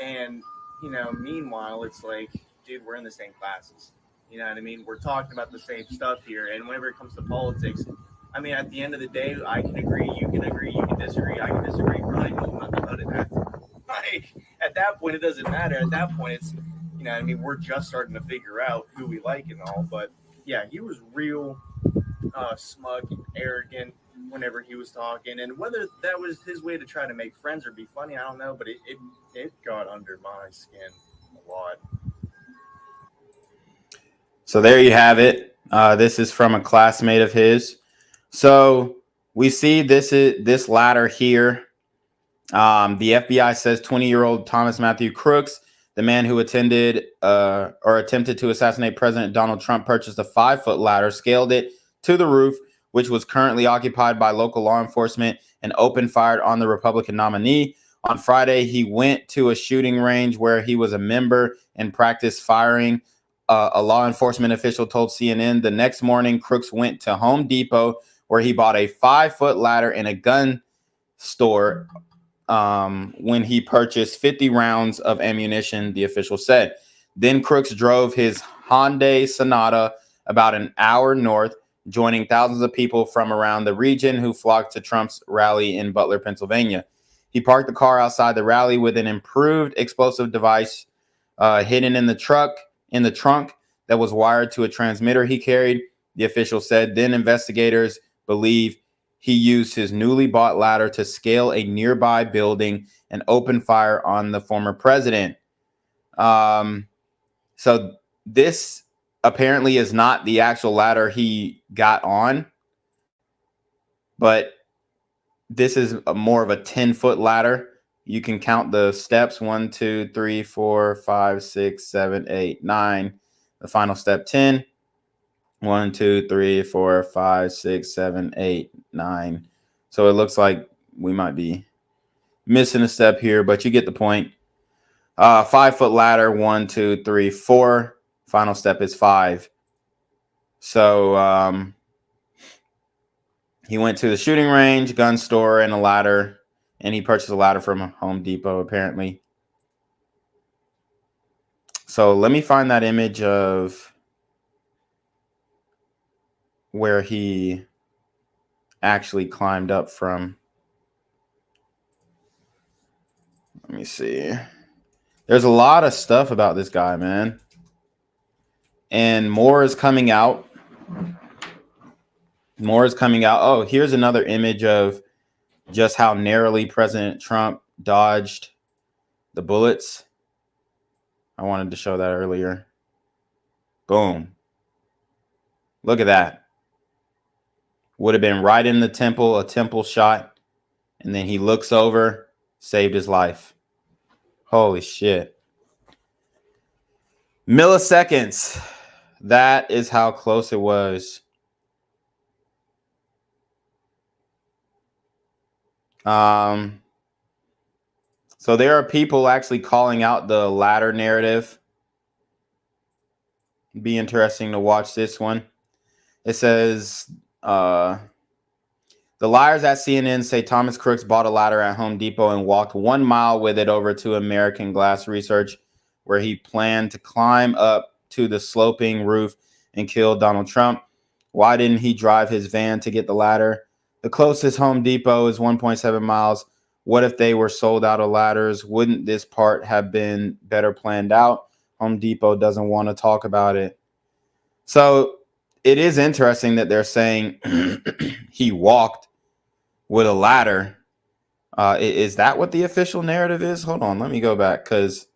And, you know, meanwhile, it's like, dude, we're in the same classes. You know what I mean? We're talking about the same stuff here. And whenever it comes to politics, I mean, at the end of the day, I can agree, you can disagree, I can disagree. Probably know nothing about it. Like, at that point, it doesn't matter. At that point, it's, you know what I mean? We're just starting to figure out who we like and all. But, yeah, he was real smug and arrogant whenever he was talking. And whether that was his way to try to make friends or be funny, I don't know. But it got under my skin a lot. So there you have it. This is from a classmate of his. So we see this ladder here. The FBI says 20-year-old Thomas Matthew Crooks, the man who attended or attempted to assassinate President Donald Trump, purchased a 5-foot ladder, scaled it to the roof, which was currently occupied by local law enforcement, and opened fire on the Republican nominee. On Friday, he went to a shooting range where he was a member and practiced firing. A law enforcement official told CNN the next morning, Crooks went to Home Depot where he bought a 5-foot ladder in a gun store when he purchased 50 rounds of ammunition, the official said. Then Crooks drove his Hyundai Sonata about an hour north, joining thousands of people from around the region who flocked to Trump's rally in Butler, Pennsylvania. He parked the car outside the rally with an improved explosive device hidden in the trunk that was wired to a transmitter he carried, the official said. Then investigators believe he used his newly bought ladder to scale a nearby building and open fire on the former president. So this apparently is not the actual ladder he got on, but this is more of a 10-foot ladder. You can count the steps: 1, 2, 3, 4, 5, 6, 7, 8, 9. The final step, 10. 1, 2, 3, 4, 5, 6, 7, 8, 9. So it looks like we might be missing a step here, but you get the point. 5-foot ladder, 1, 2, 3, 4. Final step is 5. So he went to the shooting range, gun store, and a ladder, and he purchased a ladder from Home Depot, apparently. So let me find that image of where he actually climbed up from. Let me see. There's a lot of stuff about this guy, man. And more is coming out. More is coming out. Oh, here's another image of just how narrowly President Trump dodged the bullets. I wanted to show that earlier. Boom. Look at that. Would have been right in the temple, a temple shot. And then he looks over, saved his life. Holy shit. Milliseconds. That is how close it was. So there are people actually calling out the ladder narrative. It'd be interesting to watch this one. It says, the liars at CNN say Thomas Crooks bought a ladder at Home Depot and walked 1 mile with it over to American Glass Research, where he planned to climb up to the sloping roof and kill Donald Trump. Why didn't he drive his van to get the ladder? The closest Home Depot is 1.7 miles. What if they were sold out of ladders? Wouldn't this part have been better planned out? Home Depot doesn't want to talk about it. So it is interesting that they're saying he walked with a ladder. Is that what the official narrative is? Hold on, let me go back because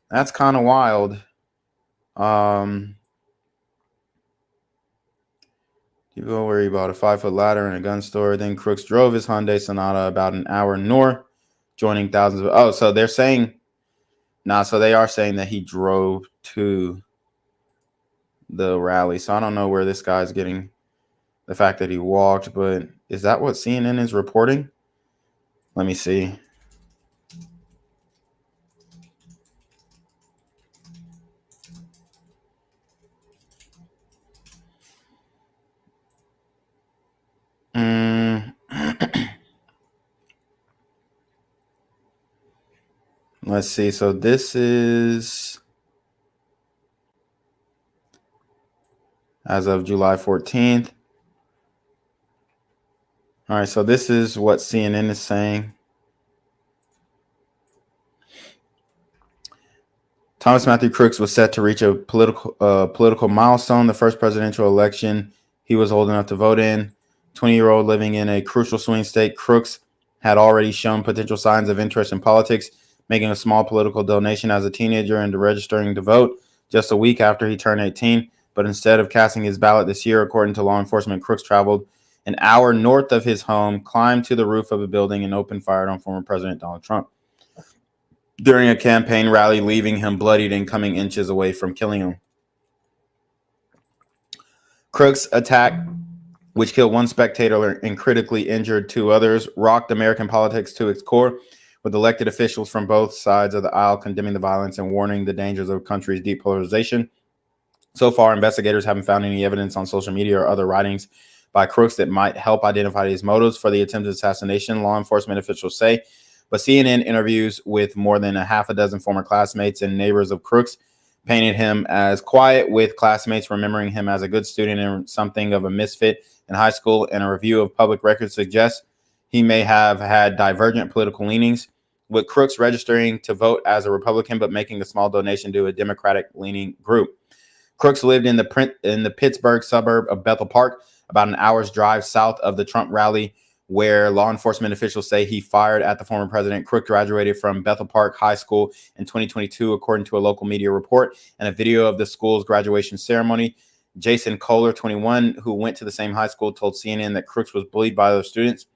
that's kind of wild. People worry about a 5-foot ladder in a gun store. Then Crooks drove his Hyundai Sonata about an hour north, joining thousands of. Oh, so they're saying, so they are saying that he drove to the rally. So I don't know where this guy's getting the fact that he walked, but is that what CNN is reporting? Let me see. Let's see. So this is as of July 14th. All right. So this is what CNN is saying. Thomas Matthew Crooks was set to reach a political milestone, the first presidential election he was old enough to vote in. 20-year-old living in a crucial swing state, Crooks had already shown potential signs of interest in politics, making a small political donation as a teenager and registering to vote just a week after he turned 18. But instead of casting his ballot this year, according to law enforcement, Crooks traveled an hour north of his home, climbed to the roof of a building, and opened fire on former President Donald Trump during a campaign rally, leaving him bloodied and coming inches away from killing him. Crooks' attack, which killed one spectator and critically injured two others, rocked American politics to its core, with elected officials from both sides of the aisle condemning the violence and warning the dangers of the country's depolarization. So far, investigators haven't found any evidence on social media or other writings by Crooks that might help identify his motives for the attempted assassination, law enforcement officials say. But CNN interviews with more than a half a dozen former classmates and neighbors of Crooks painted him as quiet, with classmates remembering him as a good student and something of a misfit in high school. And a review of public records suggests he may have had divergent political leanings, with Crooks registering to vote as a Republican but making a small donation to a Democratic-leaning group. Crooks lived in the Pittsburgh suburb of Bethel Park, about an hour's drive south of the Trump rally, where law enforcement officials say he fired at the former president. Crooks graduated from Bethel Park High School in 2022, according to a local media report and a video of the school's graduation ceremony. Jason Kohler, 21, who went to the same high school, told CNN that Crooks was bullied by other students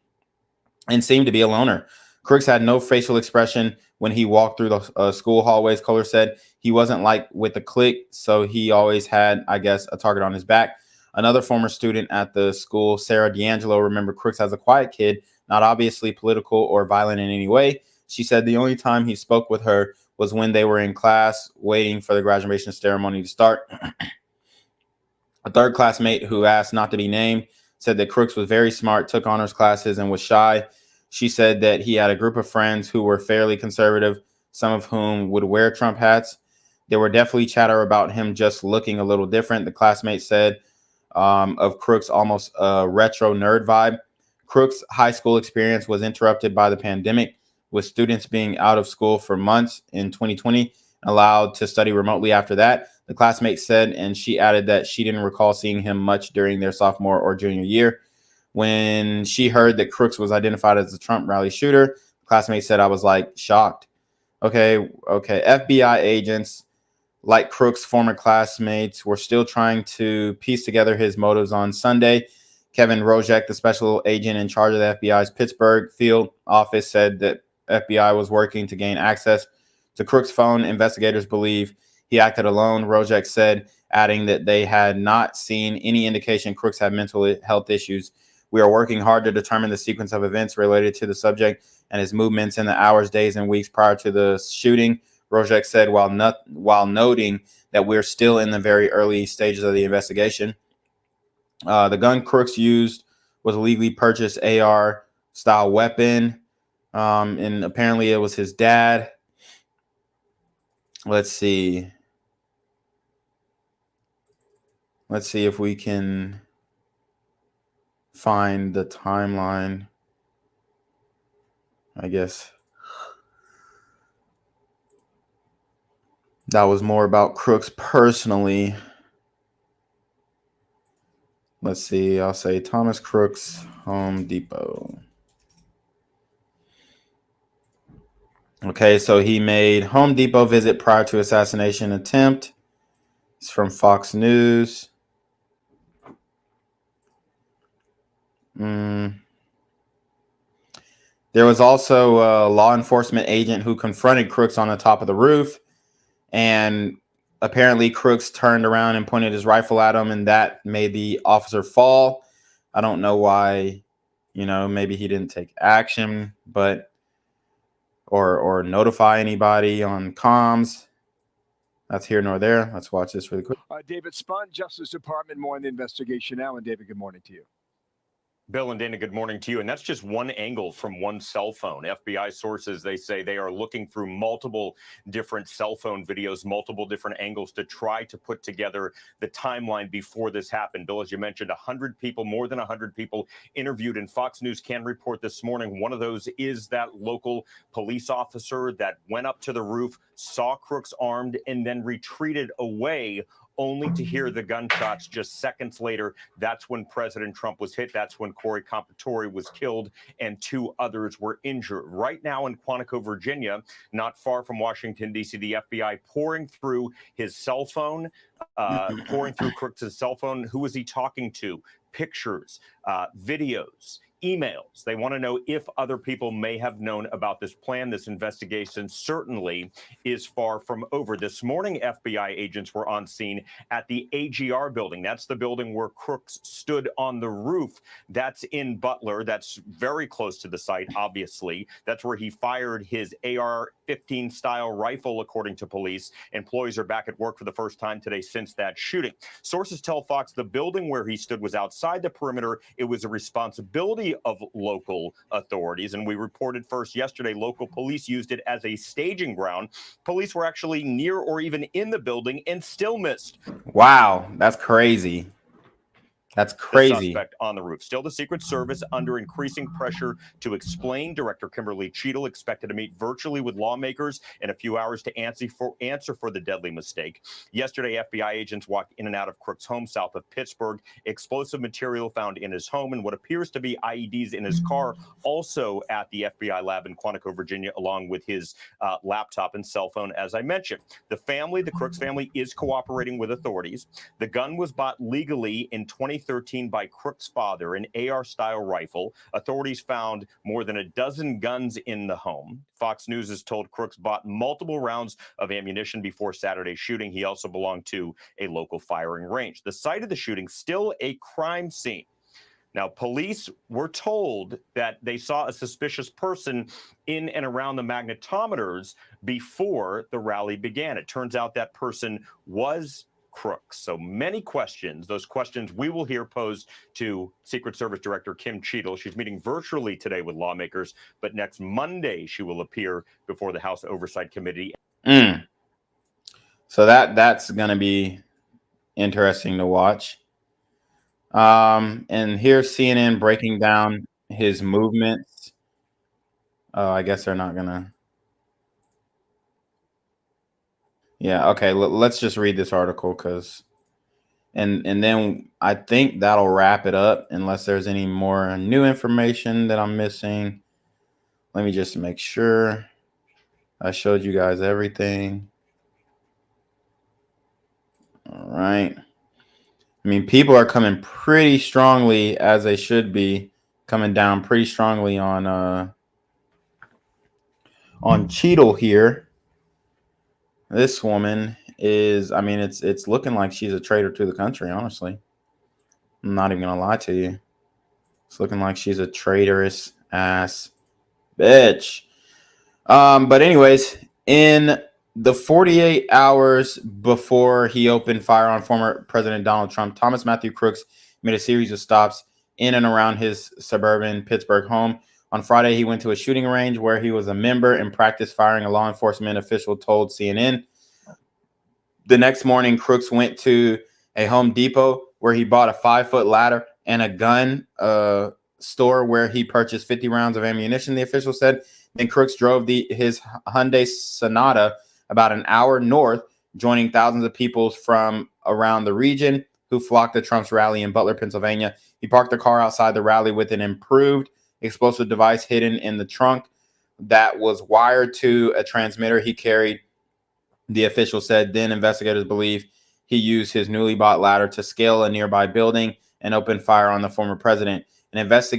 and seemed to be a loner. Crooks had no facial expression when he walked through the school hallways. Kohler said he wasn't like with the clique, so he always had, I guess, a target on his back. Another former student at the school, Sarah D'Angelo, remembered Crooks as a quiet kid, not obviously political or violent in any way. She said the only time he spoke with her was when they were in class waiting for the graduation ceremony to start. A third classmate, who asked not to be named, said that Crooks was very smart, took honors classes, and was shy. She said that he had a group of friends who were fairly conservative, some of whom would wear Trump hats. There were definitely chatter about him just looking a little different, the classmate said, of Crooks' almost retro nerd vibe. Crooks' high school experience was interrupted by the pandemic, with students being out of school for months in 2020, allowed to study remotely after that, the classmate said, and she added that she didn't recall seeing him much during their sophomore or junior year. When she heard that Crooks was identified as the Trump rally shooter, the classmate said, I was like shocked. Okay. FBI agents, like Crooks' former classmates, were still trying to piece together his motives on Sunday. Kevin Rojek, the special agent in charge of the FBI's Pittsburgh field office, said that FBI was working to gain access to Crooks' phone. Investigators believe he acted alone, Rojek said, adding that they had not seen any indication Crooks had mental health issues. We are working hard to determine the sequence of events related to the subject and his movements in the hours, days, and weeks prior to the shooting, Rojek said, while noting that we're still in the very early stages of the investigation. The gun Crooks used was a legally purchased AR-style weapon, and apparently it was his dad. Let's see if we can find the timeline, I guess. That was more about Crooks personally. Let's see. I'll say Thomas Crooks, Home Depot. Okay, so he made Home Depot visit prior to assassination attempt. It's from Fox News. There was also a law enforcement agent who confronted Crooks on the top of the roof, and apparently Crooks turned around and pointed his rifle at him, and that made the officer fall. I don't know why, maybe he didn't take action, but or notify anybody on comms. That's here nor there. Let's watch this really quick. David Spun, Justice Department, more on the investigation now. And David, good morning to you. Bill and Dana, good morning to you. And that's just one angle from one cell phone. FBI sources, they say they are looking through multiple different cell phone videos, multiple different angles to try to put together the timeline before this happened. Bill, as you mentioned, 100 people, more than 100 people interviewed, and Fox News can report this morning. One of those is that local police officer that went up to the roof, saw Crooks armed, and then retreated away, only to hear the gunshots just seconds later. That's when President Trump was hit. That's when Corey Competore was killed and 2 others were injured. Right now in Quantico, Virginia, not far from Washington, D.C., the FBI pouring through his cell phone, pouring through Crooks' cell phone. Who was he talking to? Pictures, videos, emails. They want to know if other people may have known about this plan. This investigation certainly is far from over. This morning, FBI agents were on scene at the AGR building. That's the building where Crooks stood on the roof. That's in Butler. That's very close to the site, obviously. That's where he fired his AR-15 style rifle, according to police. Employees are back at work for the first time today since that shooting. Sources tell Fox the building where he stood was outside the perimeter. It was a responsibility of local authorities. And we reported first yesterday, local police used it as a staging ground. Police were actually near or even in the building and still missed. Wow, that's crazy. That's crazy. The suspect on the roof. Still, the Secret Service under increasing pressure to explain. Director Kimberly Cheadle expected to meet virtually with lawmakers in a few hours to answer for the deadly mistake. Yesterday, FBI agents walked in and out of Crooks' home south of Pittsburgh. Explosive material found in his home and what appears to be IEDs in his car, also at the FBI lab in Quantico, Virginia, along with his laptop and cell phone, as I mentioned. The Crooks family, is cooperating with authorities. The gun was bought legally in 2013 by Crooks' father, an AR-style rifle. Authorities found more than a dozen guns in the home. Fox News is told Crooks bought multiple rounds of ammunition before Saturday's shooting. He also belonged to a local firing range. The site of the shooting, still a crime scene. Now, police were told that they saw a suspicious person in and around the magnetometers before the rally began. It turns out that person was Crooks. So many questions. Those questions we will hear posed to Secret Service Director Kim Cheadle. She's meeting virtually today with lawmakers, but next Monday she will appear before the House Oversight Committee. So that's going to be interesting to watch. And here's CNN breaking down his movements. I guess they're not going to. Yeah, okay, let's just read this article and then I think that'll wrap it up unless there's any more new information that I'm missing. Let me just make sure I showed you guys everything. All right. I mean, people are coming pretty strongly, as they should be, coming down pretty strongly on Cheadle here. This woman is, I mean, it's looking like she's a traitor to the country, honestly. I'm not even gonna lie to you. It's looking like she's a traitorous ass bitch. But anyways, in the 48 hours before he opened fire on former President Donald Trump, Thomas Matthew Crooks made a series of stops in and around his suburban Pittsburgh home. On Friday, he went to a shooting range where he was a member and practiced firing, a law enforcement official told CNN. The next morning, Crooks went to a Home Depot where he bought a 5-foot ladder and a gun store where he purchased 50 rounds of ammunition, the official said. Then Crooks drove his Hyundai Sonata about an hour north joining thousands of people from around the region who flocked to Trump's rally in Butler, Pennsylvania. He parked the car outside the rally with an improved explosive device hidden in the trunk that was wired to a transmitter he carried, the official said. Then investigators believe he used his newly bought ladder to scale a nearby building and open fire on the former president. And as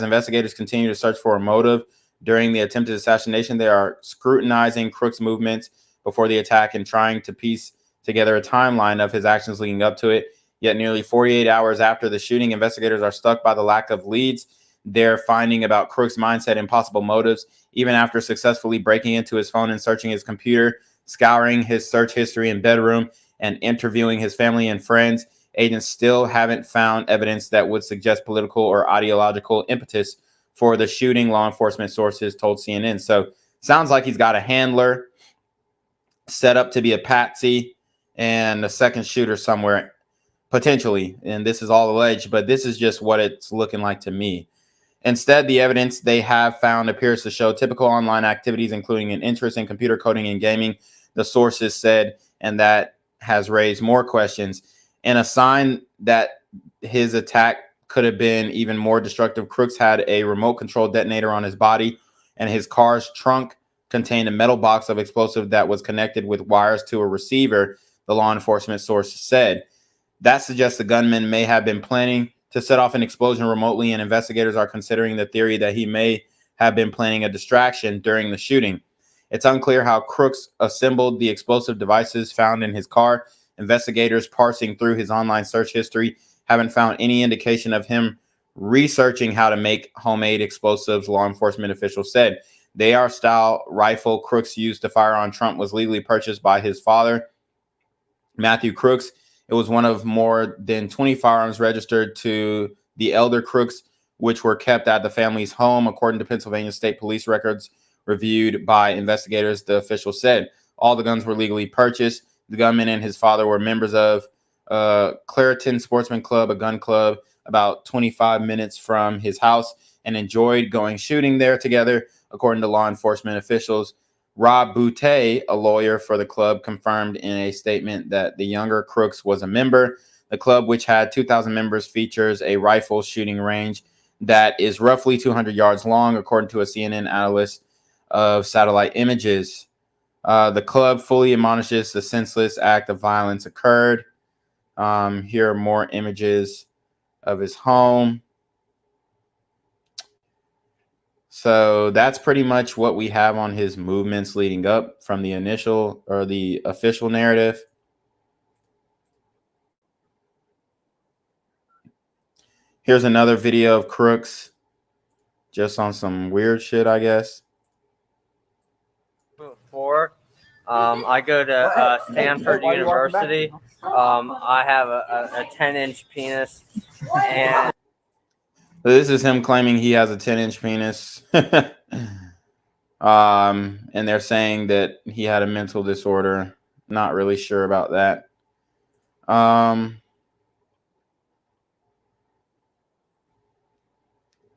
investigators continue to search for a motive during the attempted assassination, they are scrutinizing Crooks' movements before the attack and trying to piece together a timeline of his actions leading up to it. Yet nearly 48 hours after the shooting, investigators are stuck by the lack of leads they're finding about Crooks' mindset and possible motives. Even after successfully breaking into his phone and searching his computer, scouring his search history and bedroom, and interviewing his family and friends, agents still haven't found evidence that would suggest political or ideological impetus for the shooting, law enforcement sources told CNN. So sounds like he's got a handler set up to be a patsy and a second shooter somewhere, potentially. And this is all alleged, but this is just what it's looking like to me. Instead, the evidence they have found appears to show typical online activities, including an interest in computer coding and gaming, the sources said, and that has raised more questions. And a sign that his attack could have been even more destructive, Crooks had a remote control detonator on his body, and his car's trunk contained a metal box of explosive that was connected with wires to a receiver, the law enforcement source said. That suggests the gunman may have been planning to set off an explosion remotely, and investigators are considering the theory that he may have been planning a distraction during the shooting. It's unclear how Crooks assembled the explosive devices found in his car. Investigators parsing through his online search history haven't found any indication of him researching how to make homemade explosives, law enforcement officials said. The AR-style rifle Crooks used to fire on Trump was legally purchased by his father, Matthew Crooks. It was one of more than 20 firearms registered to the elder Crooks, which were kept at the family's home, according to Pennsylvania State Police records reviewed by investigators, the official said. All the guns were legally purchased. The gunman and his father were members of Clareton Sportsman Club, a gun club about 25 minutes from his house, and enjoyed going shooting there together, according to law enforcement officials. Rob Boutte, a lawyer for the club, confirmed in a statement that the younger Crooks was a member. The club, which had 2,000 members, features a rifle shooting range that is roughly 200 yards long, according to a CNN analyst of satellite images. The club fully admonishes the senseless act of violence occurred. Here are more images of his home. So that's pretty much what we have on his movements leading up from the initial or the official narrative. Here's another video of Crooks just on some weird shit, I guess. Before, I go to Stanford University. I have a 10-inch penis, and this is him claiming he has a 10-inch penis. And they're saying that he had a mental disorder. Not really sure about that.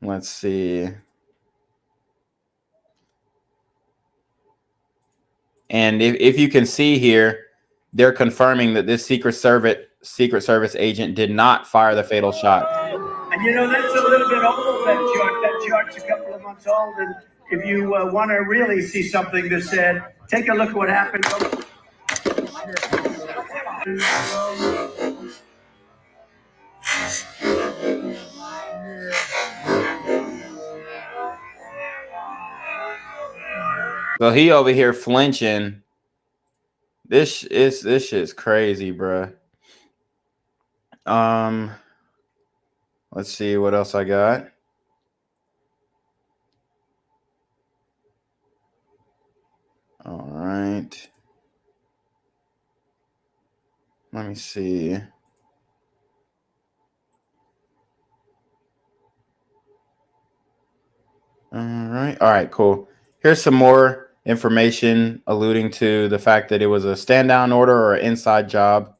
Let's see. And if you can see here, they're confirming that this Secret Service agent did not fire the fatal shot. And you know, that's a little bit old, that chart. That chart's a couple of months old. And if you want to really see something that's said, take a look at what happened. So he over here flinching. This shit's crazy, bruh. Let's see what else I got. All right. Let me see. All right, cool. Here's some more information alluding to the fact that it was a stand down order or an inside job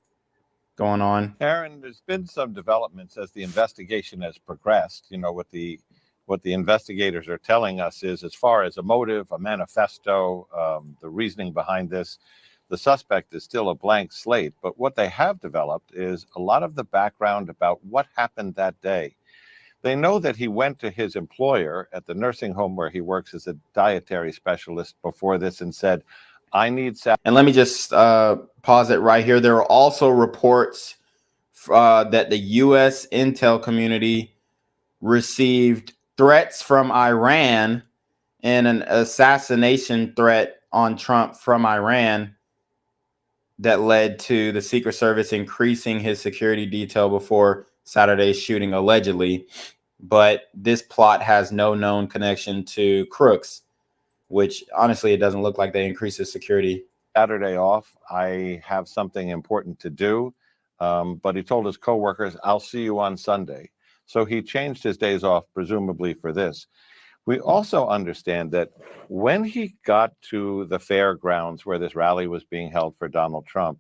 going on. Aaron, there's been some developments as the investigation has progressed. You know, what the investigators are telling us is, as far as a motive, a manifesto, the reasoning behind this, the suspect is still a blank slate. But what they have developed is a lot of the background about what happened that day. They know that he went to his employer at the nursing home where he works as a dietary specialist before this and said, I need salad. And let me just pause it right here. There are also reports that the U.S. intel community received threats from Iran and an assassination threat on Trump from Iran that led to the Secret Service increasing his security detail before Saturday's shooting, allegedly. But this plot has no known connection to Crooks, which honestly, it doesn't look like they increased his security. Saturday off, I have something important to do. But he told his coworkers, I'll see you on Sunday. So he changed his days off, presumably for this. We also understand that when he got to the fairgrounds where this rally was being held for Donald Trump,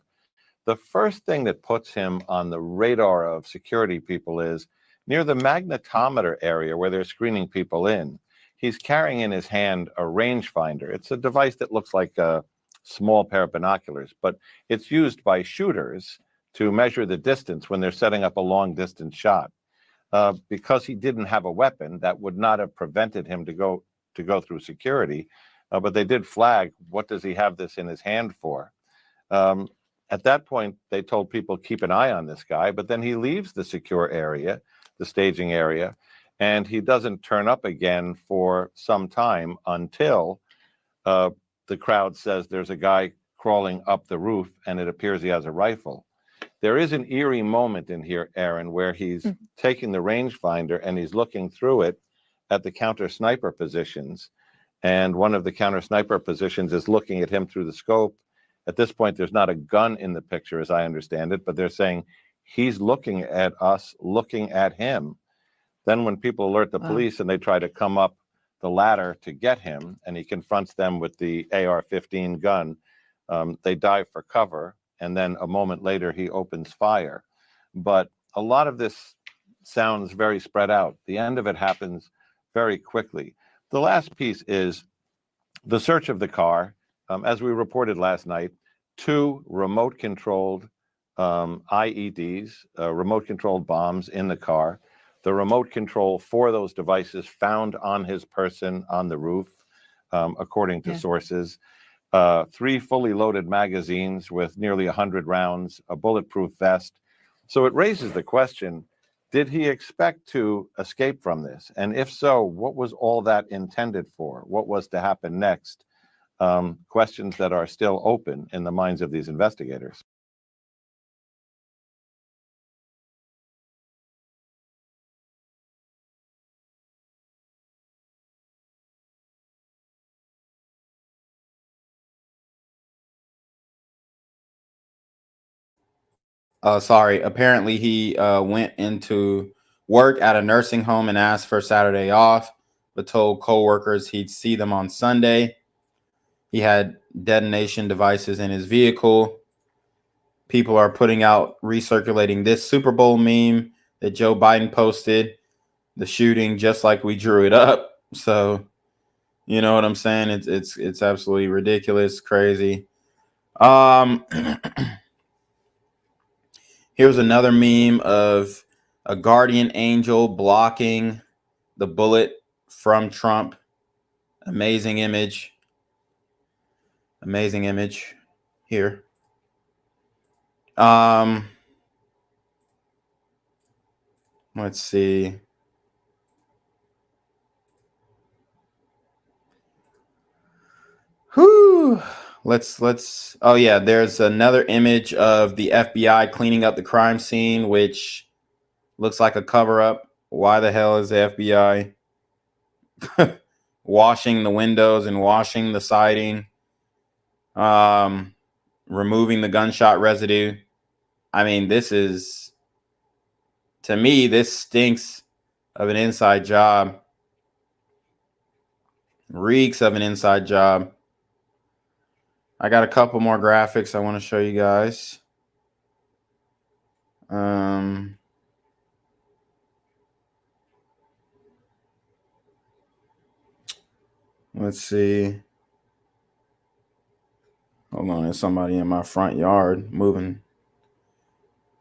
the first thing that puts him on the radar of security people is near the magnetometer area where they're screening people in. He's carrying in his hand a rangefinder. It's a device that looks like a small pair of binoculars, but it's used by shooters to measure the distance when they're setting up a long distance shot. Because he didn't have a weapon, that would not have prevented him to go through security. But they did flag, what does he have this in his hand for? At that point, they told people, keep an eye on this guy, but then he leaves the secure area, the staging area, and he doesn't turn up again for some time until the crowd says there's a guy crawling up the roof and it appears he has a rifle. There is an eerie moment in here, Aaron, where he's taking the rangefinder and he's looking through it at the counter sniper positions. And one of the counter sniper positions is looking at him through the scope. At this point, there's not a gun in the picture, as I understand it, but they're saying he's looking at us, looking at him. Then when people alert the police and they try to come up the ladder to get him, and he confronts them with the AR-15 gun, they dive for cover. And then a moment later, he opens fire. But a lot of this sounds very spread out. The end of it happens very quickly. The last piece is the search of the car. As we reported last night, 2 remote-controlled IEDs, remote-controlled bombs in the car. The remote control for those devices found on his person on the roof, according to sources. 3 fully loaded magazines with nearly 100 rounds, a bulletproof vest. So it raises the question, did he expect to escape from this? And if so, what was all that intended for? What was to happen next? Questions that are still open in the minds of these investigators. Sorry. Apparently, he went into work at a nursing home and asked for Saturday off, but told coworkers he'd see them on Sunday. He had detonation devices in his vehicle. People are putting out, recirculating this Super Bowl meme that Joe Biden posted, the shooting just like we drew it up. So, you know what I'm saying? It's absolutely ridiculous, crazy. Here's another meme of a guardian angel blocking the bullet from Trump. Amazing image. Amazing image here. Let's see. Whew. Let's oh yeah, there's another image of the FBI cleaning up the crime scene, which looks like a cover-up. Why the hell is the FBI washing the windows and washing the siding? Removing the gunshot residue. I mean, this is, to me, this stinks of an inside job. Reeks of an inside job. I got a couple more graphics I want to show you guys. Let's see. Hold Hold on, there's somebody in my front yard moving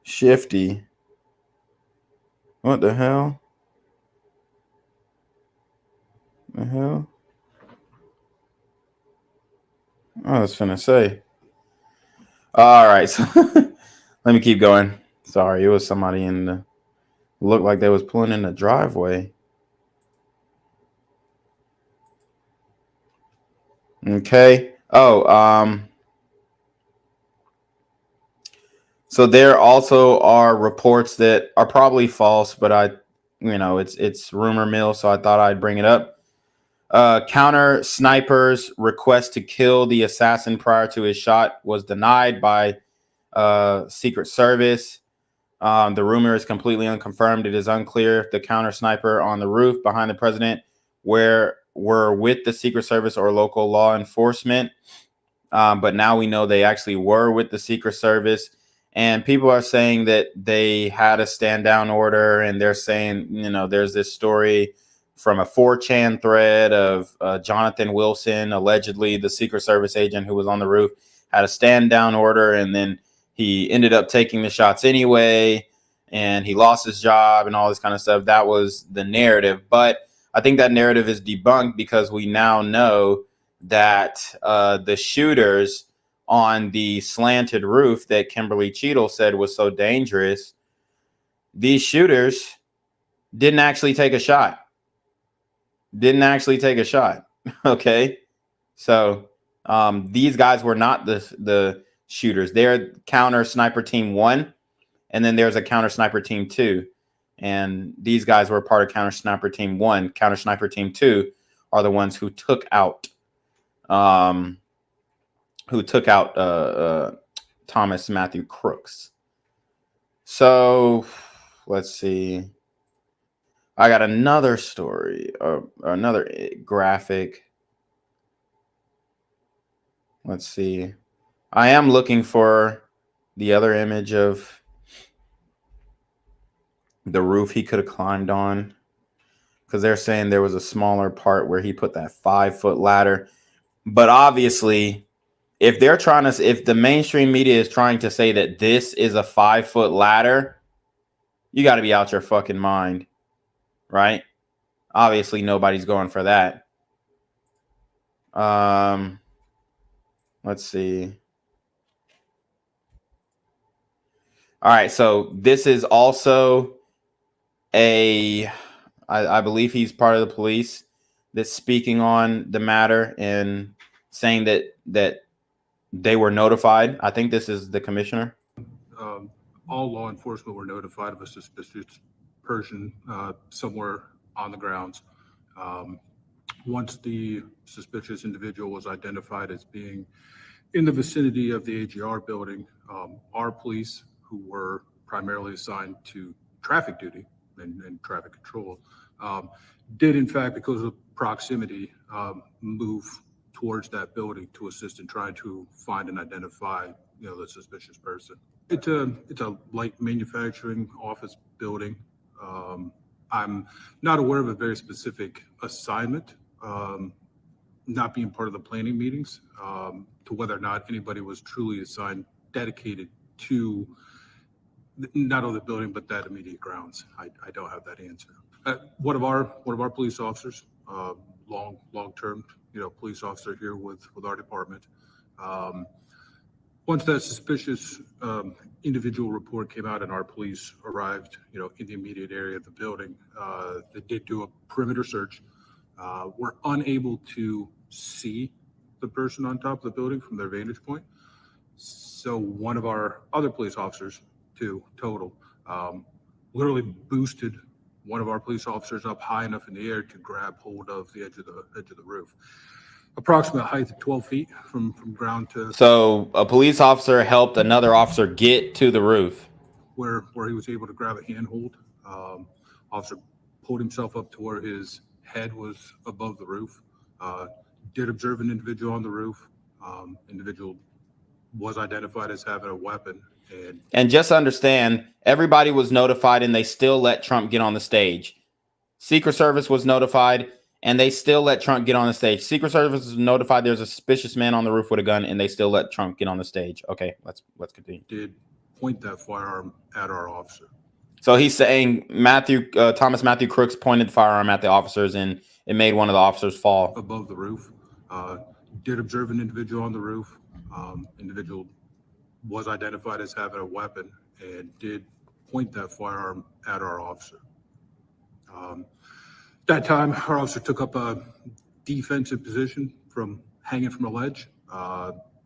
shifty. What the hell? The hell? I was finna say. All right, so let me keep going. Sorry, it was somebody in the looked like they was pulling in the driveway. Okay. Oh, so there also are reports that are probably false, but it's rumor mill, so I thought I'd bring it up. Counter snipers' request to kill the assassin prior to his shot was denied by Secret Service. The rumor is completely unconfirmed. It is unclear if the counter sniper on the roof behind the president were with the Secret Service or local law enforcement. But now we know they actually were with the Secret Service. And people are saying that they had a stand down order, and they're saying, there's this story from a 4chan thread of Jonathan Wilson, allegedly the Secret Service agent who was on the roof, had a stand down order, and then he ended up taking the shots anyway, and he lost his job and all this kind of stuff. That was the narrative. But I think that narrative is debunked because we now know that the shooters on the slanted roof that Kimberly Cheadle said was so dangerous, these shooters didn't actually take a shot. Okay. So these guys were not the shooters. They're counter sniper team 1, and then there's a counter sniper team 2. And these guys were part of counter sniper team 1. Counter sniper team 2 are the ones who took out Thomas Matthew Crooks. So let's see. I got another story, another graphic. Let's see. I am looking for the other image of the roof he could have climbed on, because they're saying there was a smaller part where he put that 5-foot ladder. But obviously, if the mainstream media is trying to say that this is a 5-foot ladder, you got to be out your fucking mind, right? Obviously, nobody's going for that. Let's see. All right, so this is also I believe he's part of the police that's speaking on the matter and saying that they were notified. I think this is the commissioner. All law enforcement were notified of a suspicious person somewhere on the grounds. Once the suspicious individual was identified as being in the vicinity of the AGR building, our police, who were primarily assigned to traffic duty and traffic control, did in fact, because of proximity, move towards that building to assist in trying to find and identify, the suspicious person. It's a light manufacturing office building. I'm not aware of a very specific assignment, not being part of the planning meetings, to whether or not anybody was truly assigned, dedicated to not only the building but that immediate grounds. I don't have that answer. One of our police officers, long-term, police officer here with our department. Once that suspicious individual report came out and our police arrived, in the immediate area of the building, they did do a perimeter search. Were unable to see the person on top of the building from their vantage point. So one of our other police officers, 2 total, literally boosted one of our police officers up high enough in the air to grab hold of the edge of the roof. Approximate height of 12 feet from ground to. So a police officer helped another officer get to the roof, where he was able to grab a handhold. Officer pulled himself up to where his head was above the roof. Did observe an individual on the roof. Individual was identified as having a weapon. And just understand, everybody was notified and they still let Trump get on the stage. Secret Service was notified and they still let Trump get on the stage. Secret Service is notified there's a suspicious man on the roof with a gun, and they still let Trump get on the stage. Okay, let's continue. Did point that firearm at our officer. So he's saying Thomas Matthew Crooks pointed the firearm at the officers, and it made one of the officers fall. Above the roof. Did observe an individual on the roof. Individual was identified as having a weapon and did point that firearm at our officer. That time, our officer took up a defensive position from hanging from a ledge,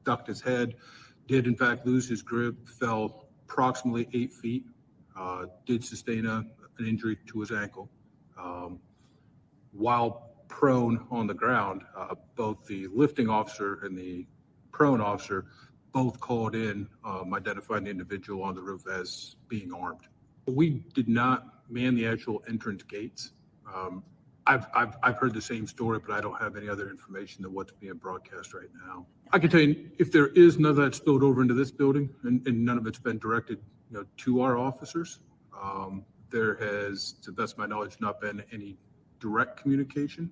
ducked his head, did in fact lose his grip, fell approximately 8 feet, did sustain an injury to his ankle. While prone on the ground, both the lifting officer and the prone officer both called in, identifying the individual on the roof as being armed. We did not man the actual entrance gates. I've heard the same story, but I don't have any other information than what's being broadcast right now. I can tell you, if there is none of that spilled over into this building, and none of it's been directed, to our officers, there has, to the best of my knowledge, not been any direct communication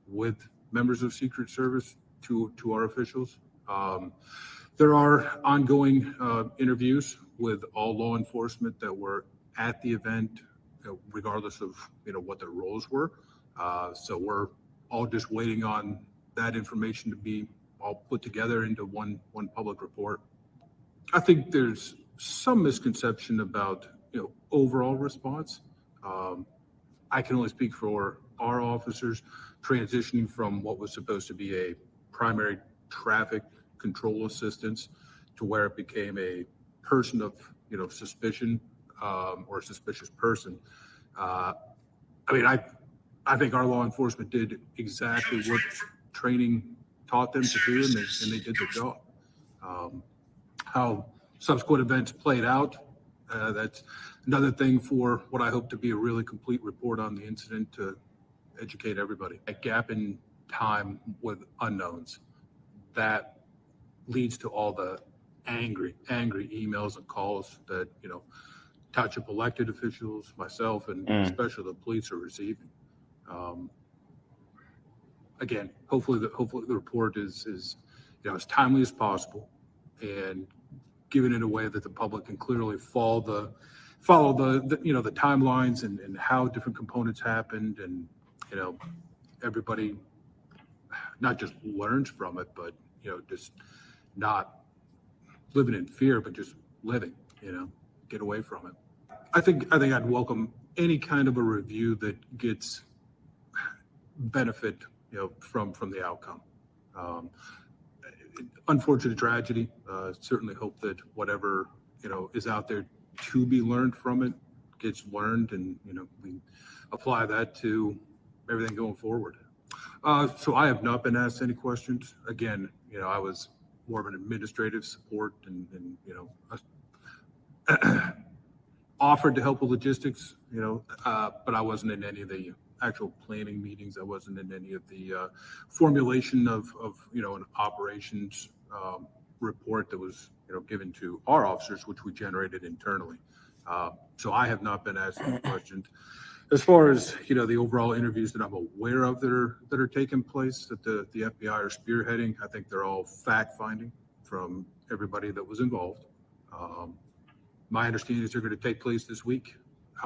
with members of Secret Service to our officials. There are ongoing interviews with all law enforcement that were at the event, regardless of what their roles were. So we're all just waiting on that information to be all put together into one public report. I think there's some misconception about overall response. I can only speak for our officers transitioning from what was supposed to be a primary traffic control assistance to where it became a person of suspicion or a suspicious person. I think our law enforcement did exactly what training taught them to do, and they did their job. How subsequent events played out, that's another thing for what I hope to be a really complete report on the incident to educate everybody. A gap in time with unknowns, that leads to all the angry emails and calls that township elected officials, myself, and especially the police are receiving. Again, hopefully the report is as timely as possible and given in a way that the public can clearly follow the timelines and how different components happened, and everybody not just learns from it, but just not living in fear, but just living, get away from it. I think I'd welcome any kind of a review that gets benefit, from the outcome. Unfortunate tragedy. Certainly hope that whatever is out there to be learned from it gets learned, and we apply that to everything going forward. So I have not been asked any questions. Again, I was more of an administrative support and offered to help with logistics, but I wasn't in any of the actual planning meetings. I wasn't in any of the formulation of an operations report that was given to our officers, which we generated internally. So I have not been asked any questions. As far as the overall interviews that I'm aware of that are taking place that the FBI are spearheading, I think they're all fact finding from everybody that was involved. My understanding is they're going to take place this week.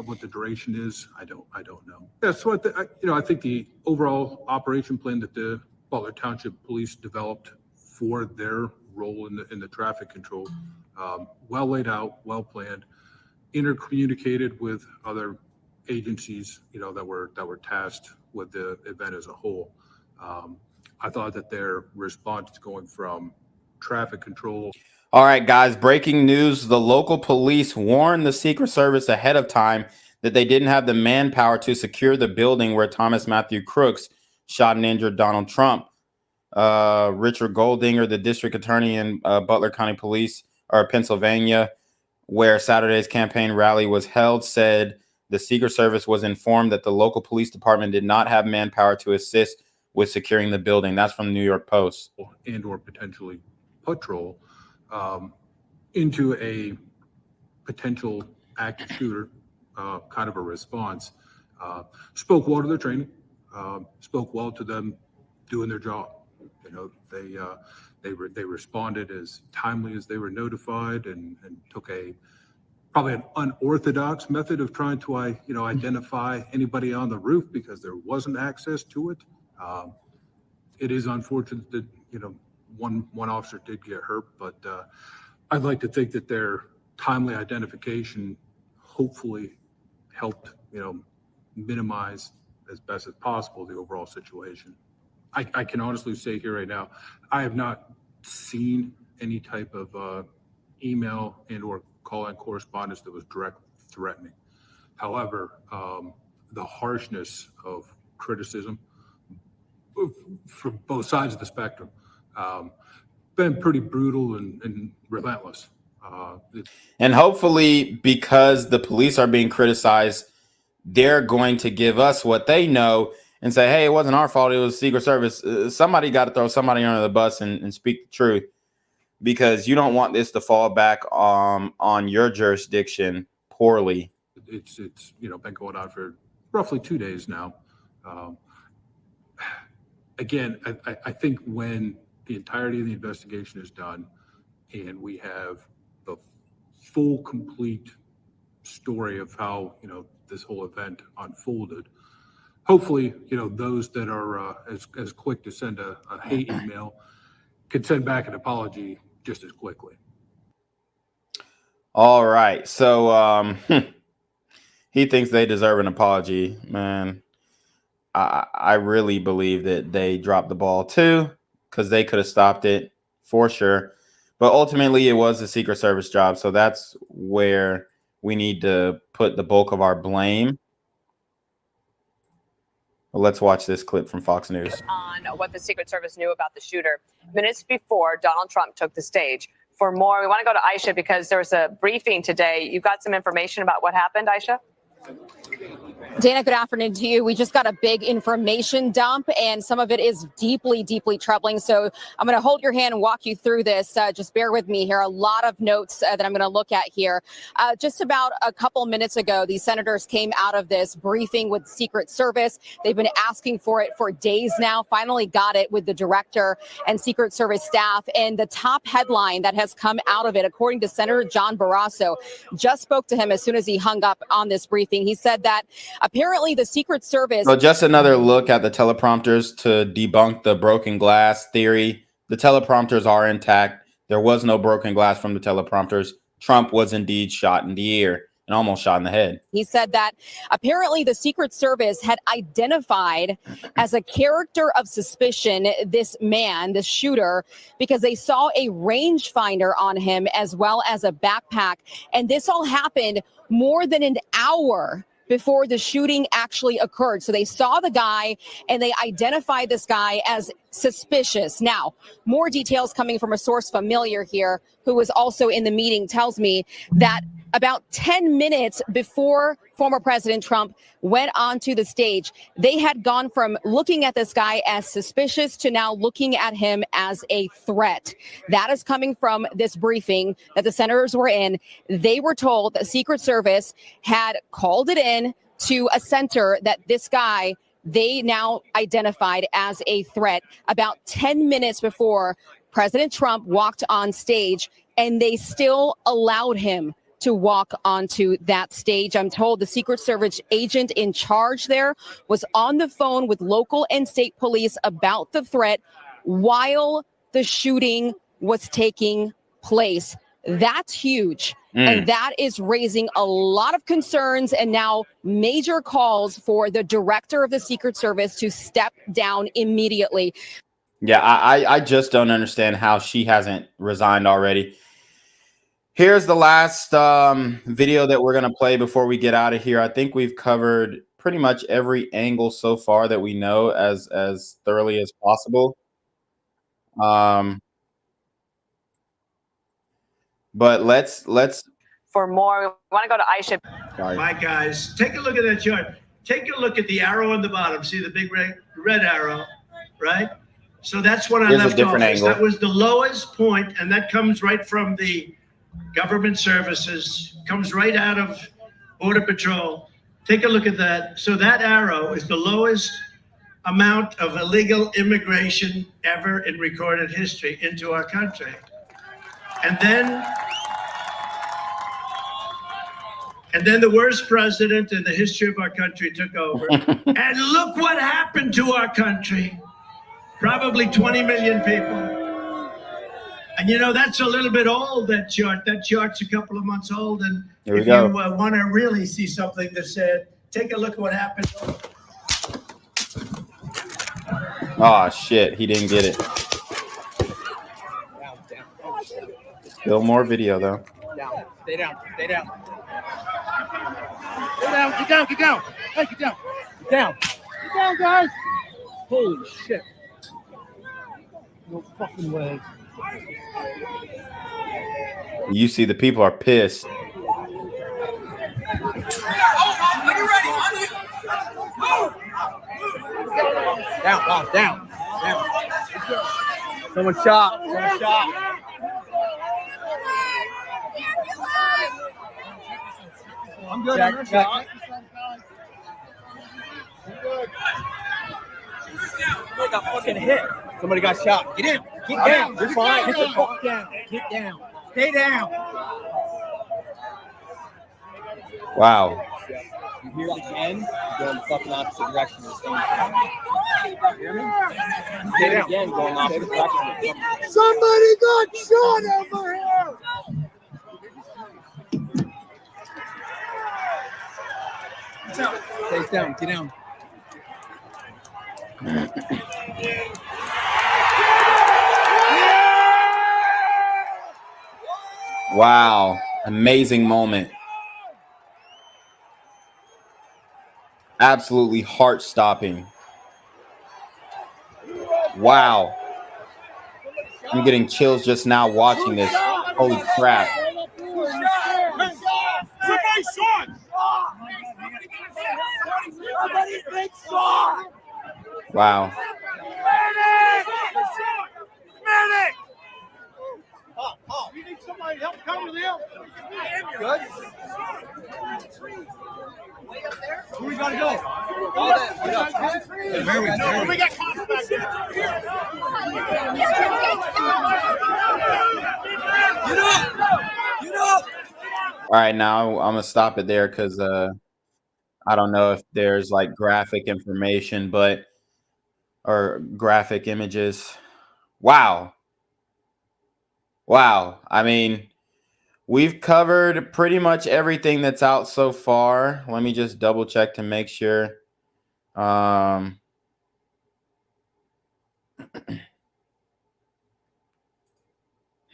What the duration is, I don't know. Yeah, so I think the overall operation plan that the Butler Township Police developed for their role in the traffic control, well laid out, well planned, intercommunicated with other agencies, that were tasked with the event as a whole. I thought that their response going from traffic control. All right, guys, breaking news. The local police warned the Secret Service ahead of time that they didn't have the manpower to secure the building where Thomas Matthew Crooks shot and injured Donald Trump. Richard Goldinger, the district attorney in Butler County Police, or Pennsylvania, where Saturday's campaign rally was held, said the Secret Service was informed that the local police department did not have manpower to assist with securing the building. That's from the New York Post. And or potentially patrol into a potential active shooter, kind of a response. Spoke well to their training. spoke well to them doing their job. You know, they responded as timely as they were notified, and took probably an unorthodox method of trying to identify anybody on the roof, because there wasn't access to it. It is unfortunate that one officer did get hurt, but I'd like to think that their timely identification hopefully helped minimize as best as possible the overall situation. I can honestly say here right now, I have not seen any type of email and or call-in correspondence that was direct threatening. However, the harshness of criticism from both sides of the spectrum been pretty brutal and relentless. And hopefully, because the police are being criticized, they're going to give us what they know and say, hey, it wasn't our fault. It was Secret Service. Somebody got to throw somebody under the bus and speak the truth, because you don't want this to fall back on your jurisdiction poorly. It's been going on for roughly 2 days now. Again, I think when the entirety of the investigation is done and we have the full, complete story of how this whole event unfolded, hopefully those that are as quick to send a hate email could send back an apology just as quickly. All right, so he thinks they deserve an apology, man. I really believe that they dropped the ball too, because they could have stopped it for sure. But ultimately, it was a Secret Service job. So that's where we need to put the bulk of our blame. Well, let's watch this clip from Fox News. On what the Secret Service knew about the shooter minutes before Donald Trump took the stage. For more, we want to go to Aisha, because there was a briefing today. You got some information about what happened, Aisha? Dana, good afternoon to you. We just got a big information dump, and some of it is deeply, deeply troubling. So I'm going to hold your hand and walk you through this. Just bear with me here. A lot of notes that I'm going to look at here. Just about a couple minutes ago, these senators came out of this briefing with Secret Service. They've been asking for it for days now. Finally got it with the director and Secret Service staff. And the top headline that has come out of it, according to Senator John Barrasso, just spoke to him as soon as he hung up on this briefing. He said that apparently the Secret Service... So just another look at the teleprompters to debunk the broken glass theory. The teleprompters are intact. There was no broken glass from the teleprompters. Trump was indeed shot in the ear and almost shot in the head. He said that apparently the Secret Service had identified as a character of suspicion this man, the shooter, because they saw a rangefinder on him as well as a backpack. And this all happened more than an hour before the shooting actually occurred. So they saw the guy and they identified this guy as suspicious. Now, more details coming from a source familiar here who was also in the meeting tells me that about 10 minutes before former President Trump went onto the stage, they had gone from looking at this guy as suspicious to now looking at him as a threat. That is coming from this briefing that the senators were in. They were told that Secret Service had called it in to a center that this guy they now identified as a threat about 10 minutes before President Trump walked on stage, and they still allowed him to walk onto that stage. I'm told the Secret Service agent in charge there was on the phone with local and state police about the threat while the shooting was taking place. That's huge. And that is raising a lot of concerns and now major calls for the director of the Secret Service to step down immediately. Yeah, I just don't understand how she hasn't resigned already. Here's the last video that we're going to play before we get out of here. I think we've covered pretty much every angle so far that we know as thoroughly as possible. But let's For more, we want to go to Aisha. Sorry. My guys, take a look at that chart. Take a look at the arrow on the bottom. See the big red arrow, right? So that's what I Here's a left different off. angle. That was the lowest point, and that comes right from the government services, comes right out of Border Patrol. Take a look at that. So that arrow is the lowest amount of illegal immigration ever in recorded history into our country. And then the worst president in the history of our country took over. And look what happened to our country. Probably 20 million people. And you know, that's a little bit old, that chart. That chart's a couple of months old. And Here we if go. you want to really see something that said, take a look at what happened. Oh, shit. He didn't get it. Still more video, though. Down. Stay down. Stay down. Stay down. Get down. Get down. Hey, get down. Get down. Get down, guys. Holy shit. No fucking way. You see the people are pissed. Down, down. Someone shot. Someone shot. I'm good. Check. Somebody got fucking hit. Somebody got shot. Get in. Get down. You're fine. Get the fuck down. Get down. Stay down. Wow. You hear it again, go in the fucking opposite direction. Stay down. Again, going opposite direction. Somebody got shot over here. Stay down. Get down. Wow. Amazing moment. Absolutely heart-stopping. Wow. I'm getting chills just now watching this. Holy crap. Somebody shot. Somebody's been shot. Wow. Medic! You need somebody to help cover them. Good. Where we gotta go? We got cops back there. Get up! All right, now I'm gonna stop it there because I don't know if there's like graphic information, or graphic images. Wow. Wow. I mean, we've covered pretty much everything that's out so far. Let me just double check to make sure. Let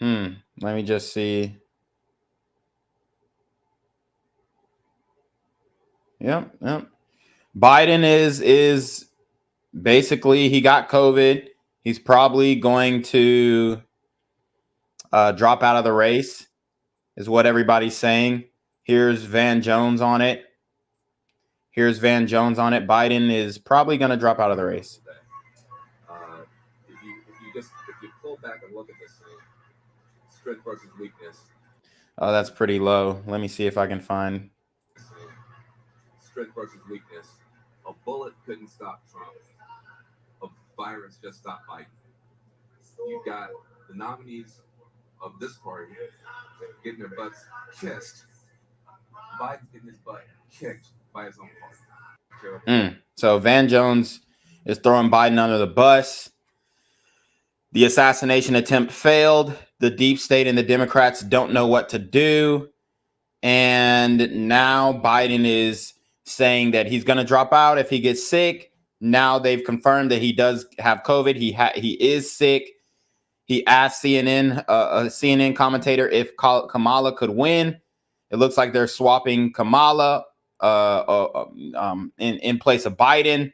me just see. Yep. Biden is basically, he got COVID. He's probably going to drop out of the race, is what everybody's saying. Here's Van Jones on it. Biden is probably going to drop out of the race. If you pull back and look at this thing, strength versus weakness. Oh, that's pretty low. Let me see if I can find. Strength versus weakness. A bullet couldn't stop Trump. A virus just stopped Biden. You got the nominees of this party getting their butts kissed. Biden's getting his butt kicked by his own party. So Van Jones is throwing Biden under the bus. The assassination attempt failed. The deep state and the Democrats don't know what to do. And now Biden is saying that he's going to drop out if he gets sick. Now they've confirmed that he does have COVID. He is sick. He asked CNN, a CNN commentator, if Kamala could win. It looks like they're swapping Kamala in place of Biden.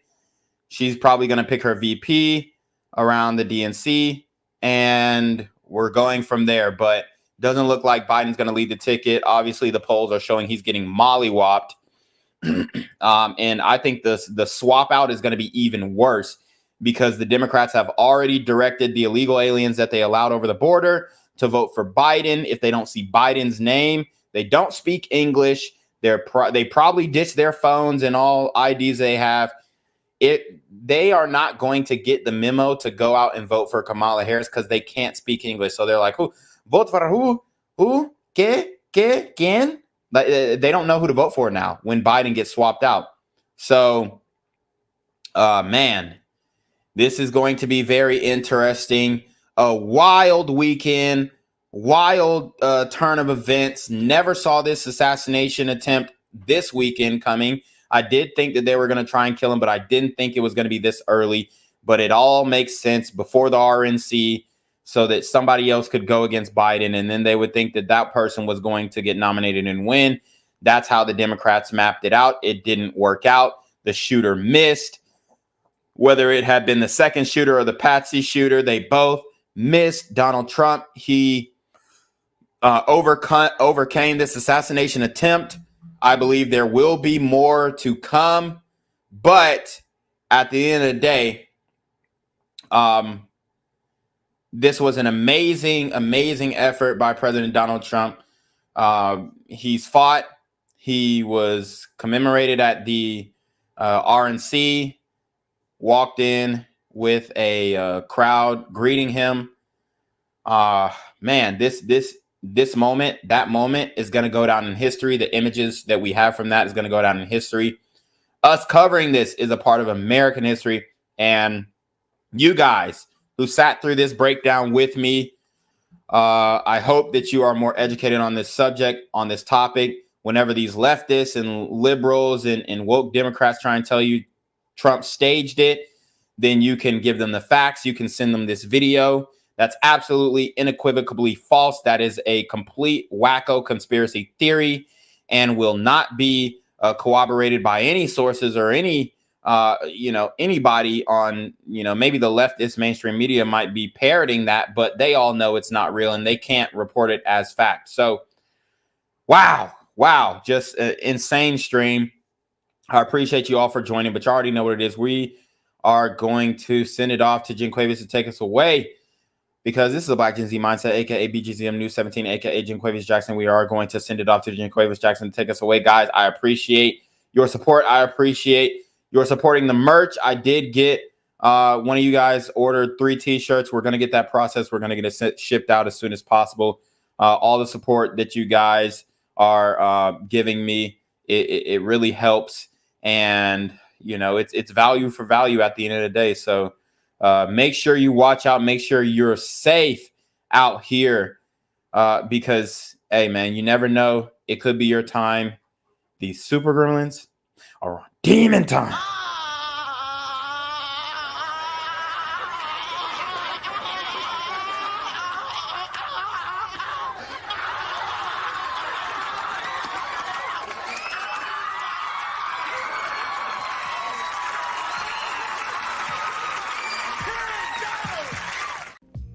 She's probably going to pick her VP around the DNC, and we're going from there. But doesn't look like Biden's going to lead the ticket. Obviously, the polls are showing he's getting mollywopped. And I think the swap out is going to be even worse, because the Democrats have already directed the illegal aliens that they allowed over the border to vote for Biden. If they don't see Biden's name, they don't speak English. They probably ditch their phones and all IDs they have. they are not going to get the memo to go out and vote for Kamala Harris because they can't speak English. So they're like, who vote for who? Who? Quien? Like, they don't know who to vote for now when Biden gets swapped out. So, man, this is going to be very interesting. A wild weekend, wild turn of events. Never saw this assassination attempt this weekend coming. I did think that they were going to try and kill him, but I didn't think it was going to be this early. But it all makes sense before the RNC so that somebody else could go against Biden, and then they would think that that person was going to get nominated and win. That's how the Democrats mapped it out. It didn't work out. The shooter missed. Whether it had been the second shooter or the Patsy shooter, they both missed. Donald Trump, he overcame this assassination attempt. I believe there will be more to come, but at the end of the day, this was an amazing effort by President Donald Trump. He's fought. He was commemorated at the RNC, walked in with a crowd greeting him. Man, this moment, that moment is going to go down in history. The images that we have from that is going to go down in history. Us covering this is a part of American history. And you guys who sat through this breakdown with me, I hope that you are more educated on this subject, on this topic. Whenever these leftists and liberals and woke Democrats try and tell you Trump staged it, then you can give them the facts. You can send them this video. That's absolutely unequivocally false. That is a complete wacko conspiracy theory and will not be corroborated by any sources or any, anybody on, maybe the leftist mainstream media might be parroting that, but they all know it's not real and they can't report it as fact. So, wow, just an insane stream. I appreciate you all for joining, but you already know what it is. We are going to send it off to Jen Cuevas to take us away, because this is a Black Gen Z Mindset, aka BGZM News 17, aka Jen Cuevas Jackson. We are going to send it off to Jen Cuevas Jackson to take us away. Guys, I appreciate your support. I appreciate your supporting the merch. I did get one of you guys ordered 3 t-shirts. We're going to get that process. We're going to get it shipped out as soon as possible. All the support that you guys are giving me, it really helps. And, it's value for value at the end of the day. So make sure you watch out. Make sure you're safe out here because, hey, man, you never know. It could be your time. These super gremlins are on demon time.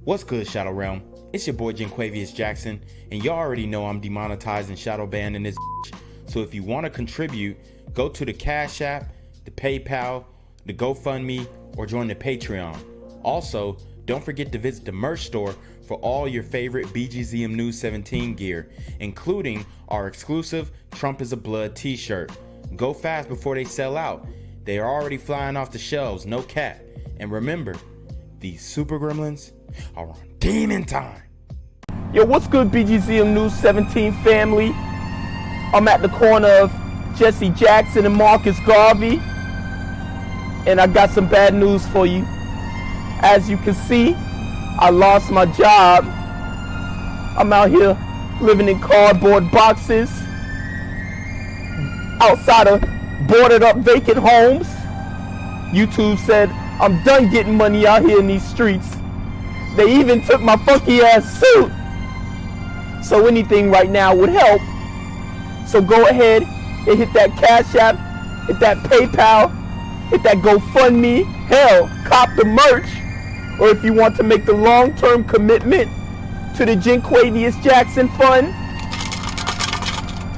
What's good, Shadow Realm? It's your boy Jen Cuevas Jackson, and y'all already know I'm demonetized and shadow banned in this bitch. So if you want to contribute, go to the Cash App, the PayPal, the GoFundMe, or join the Patreon. Also, don't forget to visit the merch store for all your favorite BGZM News 17 gear, including our exclusive Trump is a Blood t-shirt. Go fast before they sell out. They are already flying off the shelves, no cap. And remember, these super gremlins are on demon time. Yo, what's good, BGZM News 17 family? I'm at the corner of Jesse Jackson and Marcus Garvey, and I got some bad news for you. As you can see, I lost my job. I'm out here living in cardboard boxes outside of boarded up vacant homes. YouTube said I'm done getting money out here in these streets. They even took my funky ass suit. So anything right now would help. So go ahead and hit that Cash App, hit that PayPal, hit that GoFundMe. Hell, cop the merch. Or if you want to make the long-term commitment to the Jen Cuevas Jackson Fund,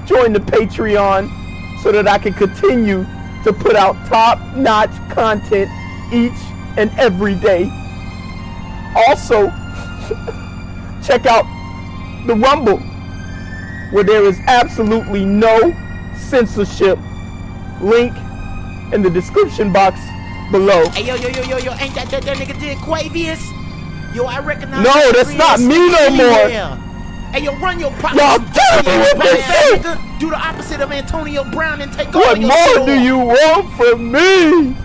join the Patreon so that I can continue to put out top-notch content each and every day. Also, check out the Rumble, where there is absolutely no censorship. Link in the description box below. Hey, yo, ain't that nigga did Quavius? Yo, I recognize. No, that's not me no more. Hey, yo, run your pocket. Y'all killing me with this shit. Do the opposite of Antonio Brown and take What all your more shit do off. you want from me?